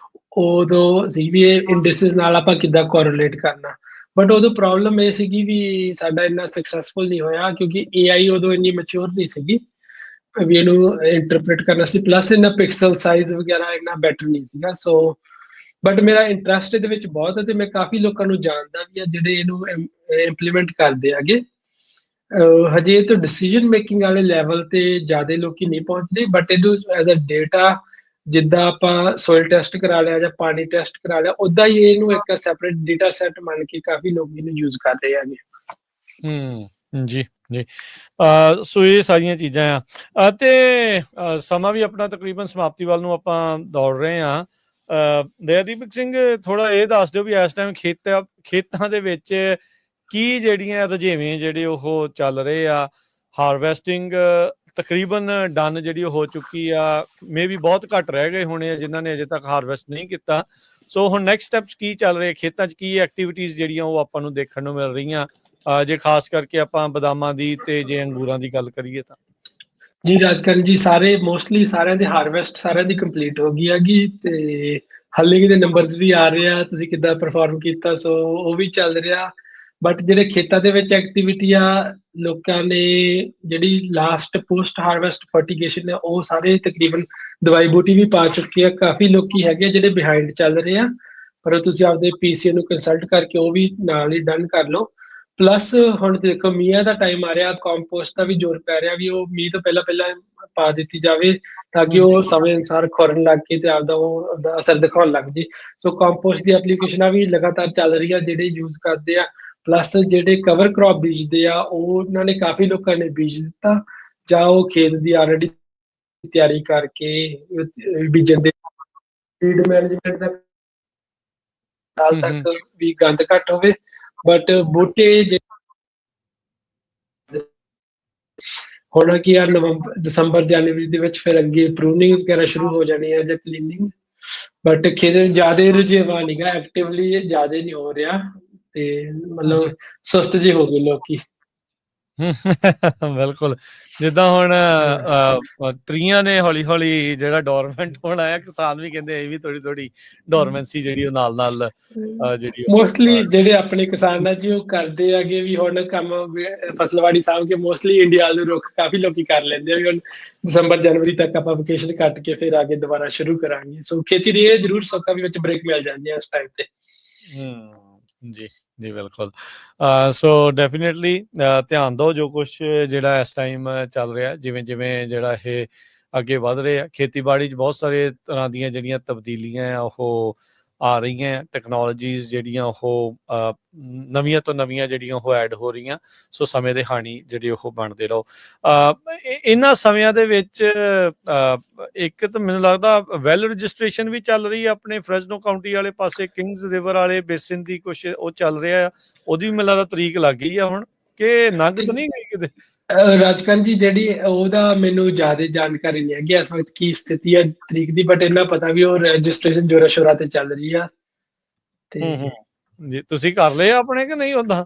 ਉਦੋਂ ਸੀ ਵੀ ਇਹ ਇੰਡੈਕਸਿਸ ਨਾਲ ਆਪਾਂ ਕਿੱਦਾਂ ਕੋਰਿਲੇਟ ਕਰਨਾ। ਬਟ ਉਦੋਂ ਪ੍ਰੋਬਲਮ ਇਹ ਸੀਗੀ ਵੀ ਸਾਡਾ ਇੰਨਾ ਸਕਸੈਸਫੁਲ ਨਹੀਂ ਹੋਇਆ, ਕਿਉਂਕਿ AI ਉਦੋਂ ਇੰਨੀ ਮੈਚੁਰ ਨਹੀਂ ਸੀਗੀ ਵੀ ਇਹਨੂੰ ਇੰਟਰਪ੍ਰੀਟ ਕਰਨਾ ਸੀ, ਪਲੱਸ ਇਹਨਾਂ ਪਿਕਸਲ ਸਾਈਜ਼ ਵਗੈਰਾ ਇੰਨਾ ਬੈਟਰ ਨਹੀਂ ਸੀਗਾ। ਸੋ ਬਟ ਮੇਰਾ ਇੰਟਰਸਟ ਇਹਦੇ ਵਿੱਚ ਬਹੁਤ ਹੈ ਤੇ ਮੈਂ ਕਾਫੀ ਲੋਕਾਂ ਨੂੰ ਜਾਣਦਾ ਵੀ ਆ ਜਿਹੜੇ ਇਹਨੂੰ ਇੰਪਲੀਮੈਂਟ ਕਰਦੇ ਆਗੇ। ਹਜੇ ਤਾਂ ਡਿਸੀਜਨ ਮੇਕਿੰਗ ਵਾਲੇ ਲੈਵਲ ਤੇ ਜ਼ਿਆਦਾ ਲੋਕੀ ਨਹੀਂ ਪਹੁੰਚਦੇ, ਬਟ ਇਹਨੂੰ ਐਜ਼ ਅ ਡੇਟਾ, ਜਿੱਦਾਂ ਆਪਾਂ ਸੋਇਲ ਟੈਸਟ ਕਰਾ ਲਿਆ ਜਾਂ ਪਾਣੀ ਟੈਸਟ ਕਰਾ ਲਿਆ, ਉਦਾਂ ਹੀ ਇਹਨੂੰ ਇੱਕ ਸੈਪਰੇਟ ਡੇਟਾ ਸੈੱਟ ਮੰਨ ਕੇ ਕਾਫੀ ਲੋਕ ਇਹਨੂੰ ਯੂਜ਼ ਕਰਦੇ ਆਗੇ। ਜੀ ਜੀ। ਸੋ ਇਹ ਸਾਰੀਆਂ ਚੀਜ਼ਾਂ ਆ ਤੇ ਸਮਾਂ ਵੀ ਆਪਣਾ ਤਕਰੀਬਨ ਸਮਾਪਤੀ ਵੱਲ ਨੂੰ ਆਪਾਂ ਦੌੜ ਰਹੇ ਹਾਂ। ਦਯਾਦੀਪ ਸਿੰਘ, ਥੋੜਾ ਇਹ ਦੱਸ ਦਿਓ ਵੀ ਇਸ ਟਾਈਮ ਖੇਤਾਂ ਦੇ ਵਿੱਚ ਕੀ ਜਿਹੜੀਆਂ ਰੁਝੇਵੇਂ ਜਿਹੜੇ ਉਹ ਚੱਲ ਰਹੇ ਆ। ਹਾਰਵੈਸਟਿੰਗ ਤਕਰੀਬਨ ਡਨ ਜਿਹੜੀ ਉਹ ਹੋ ਚੁੱਕੀ ਆ, ਮੇ ਵੀ ਬਹੁਤ ਘੱਟ ਰਹਿ ਗਏ ਹੋਣੇ ਆ ਜਿਨ੍ਹਾਂ ਨੇ ਅਜੇ ਤੱਕ ਹਾਰਵੈਸਟ ਨਹੀਂ ਕੀਤਾ। ਸੋ ਹੁਣ ਨੈਕਸਟ ਸਟੈਪਸ ਕੀ ਚੱਲ ਰਹੇ ਖੇਤਾਂ 'ਚ, ਕੀ ਐਕਟੀਵਿਟੀਜ਼ ਜਿਹੜੀਆਂ ਉਹ ਆਪਾਂ ਨੂੰ ਦੇਖਣ ਨੂੰ ਮਿਲ ਰਹੀਆਂ, ਜੇ ਖਾਸ ਕਰਕੇ ਆਪਾਂ ਬਦਾਮਾਂ ਦੀ ਤੇ ਜੇ ਅੰਗੂਰਾਂ ਦੀ ਗੱਲ ਕਰੀਏ ਤਾਂ? ਜੀ ਰਾਜਕਰਨ ਜੀ, ਮੋਸਟਲੀ ਸਾਰਿਆਂ ਦੇ ਹਾਰਵੈਸਟ ਸਾਰਿਆਂ ਦੀ ਕੰਪਲੀਟ ਹੋ ਗਈ ਹੈਗੀ ਤੇ ਹਾਲੇ ਦੇ ਨੰਬਰਸ ਵੀ ਆ ਰਹੇ ਆ, ਤੁਸੀਂ ਕਿੱਦਾਂ ਪਰਫਾਰਮ ਕੀਤਾ, ਸੋ ਉਹ ਵੀ ਚੱਲ ਰਿਹਾ। ਬਟ ਜਿਹੜੇ ਖੇਤਾਂ ਦੇ ਵਿੱਚ ਐਕਟੀਵਿਟੀ ਆ, ਲੋਕਾਂ ਨੇ ਜਿਹੜੀ ਲਾਸਟ ਪੋਸਟ ਹਾਰਵੈਸਟ ਫਰਟੀਗੇਸ਼ਨ ਹੈ ਉਹ ਸਾਰੇ ਤਕਰੀਬਨ ਦਵਾਈ ਬੂਟੀ ਵੀ ਪਾ ਚੁੱਕੇ ਆ। ਕਾਫੀ ਲੋਕੀ ਹੈਗੇ ਜਿਹੜੇ ਬਿਹਾਈਂਡ ਚੱਲ ਰਹੇ ਆ, ਪਰ ਤੁਸੀਂ ਆਪਦੇ PCA ਨੂੰ ਕੰਸਲਟ ਕਰਕੇ ਉਹ ਵੀ ਨਾਲ ਹੀ ਡਨ ਕਰ ਲਓ। ਪਲੱਸ ਹੁਣ ਦੇਖੋ ਮੀਂਹਾਂ ਦਾ ਟਾਈਮ ਆ ਰਿਹਾ, ਕੰਪੋਸਟ ਦਾ ਵੀ ਜ਼ੋਰ ਪੈ ਰਿਹਾ ਵੀ ਉਹ ਮੀਂਹ ਤੋਂ ਪਹਿਲਾਂ ਪਹਿਲਾਂ ਪਾ ਦਿੱਤੀ ਜਾਵੇ ਤਾਂ ਕਿ ਉਹ ਸਮੇਂ ਅਨੁਸਾਰ ਖੁਰਨ ਲੱਗ ਕੇ ਤੇ ਆਪਦਾ ਉਹਦਾ ਅਸਰ ਦਿਖਾਉਣ ਲੱਗ ਜੇ। ਸੋ ਕੰਪੋਸਟ ਦੀ ਐਪਲੀਕੇਸ਼ਨਾਂ ਵੀ ਲਗਾਤਾਰ ਚੱਲ ਰਹੀ ਆ ਜਿਹੜੇ ਯੂਜ਼ ਕਰਦੇ ਆ। ਪਲੱਸ ਜਿਹੜੇ ਕਵਰ ਕ੍ਰੌਪ ਬੀਜਦੇ ਆ ਉਹਨਾਂ ਨੇ ਕਾਫੀ ਲੋਕਾਂ ਨੇ ਬੀਜ ਦਿੱਤਾ, ਜਾਂ ਉਹ ਖੇਤ ਦੀ ਆਲਰੇਡੀ ਤਿਆਰੀ ਕਰਕੇ ਬੀਜਣ ਦੇ ਫੀਡ ਮੈਨੇਜਮੈਂਟ ਦਾ ਸਾਲ ਤੱਕ ਵੀ ਗੰਦ ਘੱਟ ਹੋਵੇ। ਬਟ ਬੂਟੇ ਹੋਣਾ ਕੀ ਆ, ਦਸੰਬਰ ਜਨਵਰੀ ਦੇ ਵਿੱਚ ਫਿਰ ਅੱਗੇ ਪ੍ਰੂਨਿੰਗ ਵਗੈਰਾ ਸ਼ੁਰੂ ਹੋ ਜਾਣੀ ਹੈ ਜਾਂ ਕਲੀਨਿੰਗ। ਬਟ ਖੇਤ ਜ਼ਿਆਦਾ ਰੁਝੇਵਾਂ ਨਹੀਂਗਾ, ਐਕਟਿਵਲੀ ਜ਼ਿਆਦਾ ਨਹੀਂ ਹੋ ਰਿਹਾ ਤੇ ਮਤਲਬ ਸੁਸਤ ਜਿਹੇ ਹੋ ਗਏ ਲੋਕੀ। ਬਿਲਕੁਲ, ਜਿੱਦਾਂ ਹੁਣ ਟਰੀਆਂ ਨੇ ਹੌਲੀ ਹੌਲੀ ਜਿਹੜਾ ਡੋਰਮੈਂਟ ਹੋਣਾ ਆ, ਕਿਸਾਨ ਵੀ ਕਹਿੰਦੇ ਇਹ ਵੀ ਥੋੜੀ ਥੋੜੀ ਡੋਰਮੈਂਸੀ ਜਿਹੜੀ ਉਹ ਨਾਲ ਜਿਹੜੀ ਮੋਸਟਲੀ ਜਿਹੜੇ ਆਪਣੇ ਕਿਸਾਨ ਆ ਜੀ ਉਹ ਕਰਦੇ ਆਗੇ ਵੀ ਹੁਣ ਕੰਮ ਫਸਲਵਾੜੀ ਸਾਂਭ ਕੇ ਮੋਸਟਲੀ ਇੰਡੀਆ ਨੂੰ ਰੁੱਖ ਕਾਫੀ ਲੋਕੀ ਕਰ ਲੈਂਦੇ ਆ ਵੀ ਹੁਣ ਦਸੰਬਰ ਜਨਵਰੀ ਤੱਕ ਆਪਾਂ ਵਕੇਸ਼ਨ ਕੱਟ ਕੇ ਫਿਰ ਆਗੇ ਦੁਬਾਰਾ ਸ਼ੁਰੂ ਕਰਾਂਗੇ। ਸੋ ਖੇਤੀ ਦੀ ਇਹ ਜ਼ਰੂਰ ਸੌਖਾ ਵੀ ਵਿੱਚ ਬ੍ਰੇਕ ਮਿਲ ਜਾਂਦੀ ਹੈ ਇਸ ਟਾਈਮ ਤੇ। ਜੀ ਜੀ ਬਿਲਕੁਲ। ਸੋ ਡੈਫੀਨੇਟਲੀ ਧਿਆਨ ਦਿਓ ਜੋ ਕੁਛ ਜਿਹੜਾ ਇਸ ਟਾਈਮ ਚੱਲ ਰਿਹਾ, ਜਿਵੇਂ ਜਿਵੇਂ ਜਿਹੜਾ ਇਹ ਅੱਗੇ ਵੱਧ ਰਹੇ ਆ। ਖੇਤੀਬਾੜੀ 'ਚ ਬਹੁਤ ਸਾਰੇ ਤਰ੍ਹਾਂ ਦੀਆਂ ਜਿਹੜੀਆਂ ਤਬਦੀਲੀਆਂ ਆ ਉਹ ਆ ਰਹੀਆਂ, ਟੈਕਨੋਲੋਜੀਜ਼ ਜਿਹੜੀਆਂ ਉਹ ਨਵੀਆਂ ਤੋਂ ਨਵੀਆਂ ਜਿਹੜੀਆਂ ਉਹ ਐਡ ਹੋ ਰਹੀਆਂ। ਸੋ ਸਮੇਂ ਦੇ ਹਾਣੀ ਜਿਹੜੇ ਉਹ ਬਣਦੇ ਰਹੋ। ਇਹਨਾਂ ਸਮਿਆਂ ਦੇ ਵਿੱਚ ਇੱਕ ਤਾਂ ਮੈਨੂੰ ਲੱਗਦਾ ਵੈਲ ਰਜਿਸਟ੍ਰੇਸ਼ਨ ਵੀ ਚੱਲ ਰਹੀ ਹੈ ਆਪਣੇ ਫਰੈਜ਼ਨੋ ਕਾਊਂਟੀ ਵਾਲੇ ਪਾਸੇ, ਕਿੰਗਸ ਰਿਵਰ ਵਾਲੇ ਬੇਸਿਨ ਦੀ ਕੁਛ ਉਹ ਚੱਲ ਰਿਹਾ ਆ, ਉਹਦੀ ਵੀ ਮੈਨੂੰ ਲੱਗਦਾ ਤਰੀਕ ਲੱਗ ਗਈ ਆ ਹੁਣ, ਕਿ ਲੰਘ ਤਾਂ ਨਹੀਂ ਗਈ ਕਿਤੇ? ਰਾਜਕਰਨ ਜੀ, ਜਿਹੜੀ ਉਹਦਾ ਮੈਨੂੰ ਜ਼ਿਆਦਾ ਜਾਣਕਾਰੀ ਨਹੀਂ ਹੈਗੀ ਇਸ ਵਕਤ ਕੀ ਸਥਿਤੀ ਹੈ ਤਰੀਕ ਦੀ, ਬਟ ਇੰਨਾ ਪਤਾ ਵੀ ਉਹ ਰਜਿਸਟ੍ਰੇਸ਼ਨ ਜੋਰਾਂ ਸ਼ੋਰਾਂ ਤੇ ਚੱਲ ਰਹੀ ਆ। ਤੇ ਜੀ ਤੁਸੀਂ ਕਰ ਲਏ ਆਪਣੇ ਕਿ ਨਹੀਂ? ਓਦਾਂ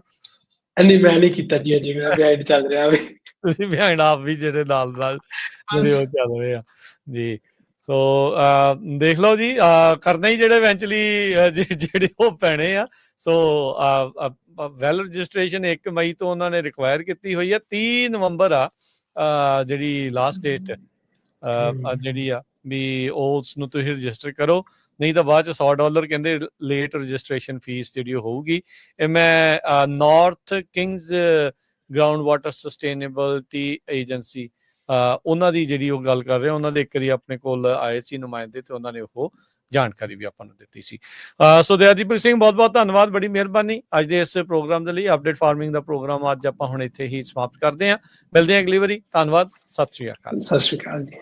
ਨਹੀਂ, ਮੈਂ ਨਹੀਂ ਕੀਤਾ ਜੀ, ਅਜੇ ਮੈਂ ਬਿਹਾਈਂਡ ਚੱਲ ਰਿਹਾ ਵੇ। ਤੁਸੀਂ ਬਿਹਾਈਂਡ ਆਪ ਵੀ ਜਿਹੜੇ ਨਾਲ ਜਿਹੜੇ ਉਹ ਚੱਲ ਰਹੇ ਆ ਜੀ। ਸੋ ਦੇਖ ਲਓ ਜੀ, ਕਰਨਾ ਹੀ ਜਿਹੜੇ ਇਵੈਂਚੁਅਲੀ ਜਿਹੜੇ ਉਹ ਪੈਣੇ ਆ। ਸੋ ਵੈਲ ਰਜਿਸਟ੍ਰੇਸ਼ਨ 1 ਮਈ ਤੋਂ ਉਹਨਾਂ ਨੇ ਰਿਕਵਾਇਰ ਕੀਤੀ ਹੋਈ ਆ, 30 ਨਵੰਬਰ ਆ ਜਿਹੜੀ ਲਾਸਟ ਡੇਟ ਜਿਹੜੀ ਆ ਵੀ ਉਸ ਨੂੰ ਤੁਸੀਂ ਰਜਿਸਟਰ ਕਰੋ, ਨਹੀਂ ਤਾਂ ਬਾਅਦ 'ਚ $100 ਕਹਿੰਦੇ ਲੇਟ ਰਜਿਸਟ੍ਰੇਸ਼ਨ ਫੀਸ ਜਿਹੜੀ ਉਹ ਹੋਊਗੀ। ਇਹ ਮੈਂ north kings ground water sustainability agency ਉਹਨਾਂ ਦੀ ਜਿਹੜੀ ਉਹ ਗੱਲ ਕਰ ਰਹੇ, ਉਹਨਾਂ ਦੇ ਇੱਕ ਵਾਰੀ ਆਪਣੇ ਕੋਲ ਆਏ ਸੀ ਨੁਮਾਇੰਦੇ ਤੇ ਉਹਨਾਂ ਨੇ ਉਹ ਜਾਣਕਾਰੀ ਵੀ ਆਪਾਂ ਨੂੰ ਦਿੱਤੀ ਸੀ। ਸੋ ਦਯਾਦੀਪ ਸਿੰਘ, ਬਹੁਤ ਬਹੁਤ ਧੰਨਵਾਦ, ਬੜੀ ਮਿਹਰਬਾਨੀ ਅੱਜ ਦੇ ਇਸ ਪ੍ਰੋਗਰਾਮ ਦੇ ਲਈ। ਅਪਡੇਟ ਫਾਰਮਿੰਗ ਦਾ ਪ੍ਰੋਗਰਾਮ ਅੱਜ ਆਪਾਂ ਹੁਣ ਇੱਥੇ ਹੀ ਸਮਾਪਤ ਕਰਦੇ ਹਾਂ, ਮਿਲਦੇ ਹਾਂ ਅਗਲੀ ਵਾਰੀ। ਧੰਨਵਾਦ, ਸਤਿ ਸ਼੍ਰੀ ਅਕਾਲ। ਸਤਿ ਸ਼੍ਰੀ ਅਕਾਲ ਜੀ।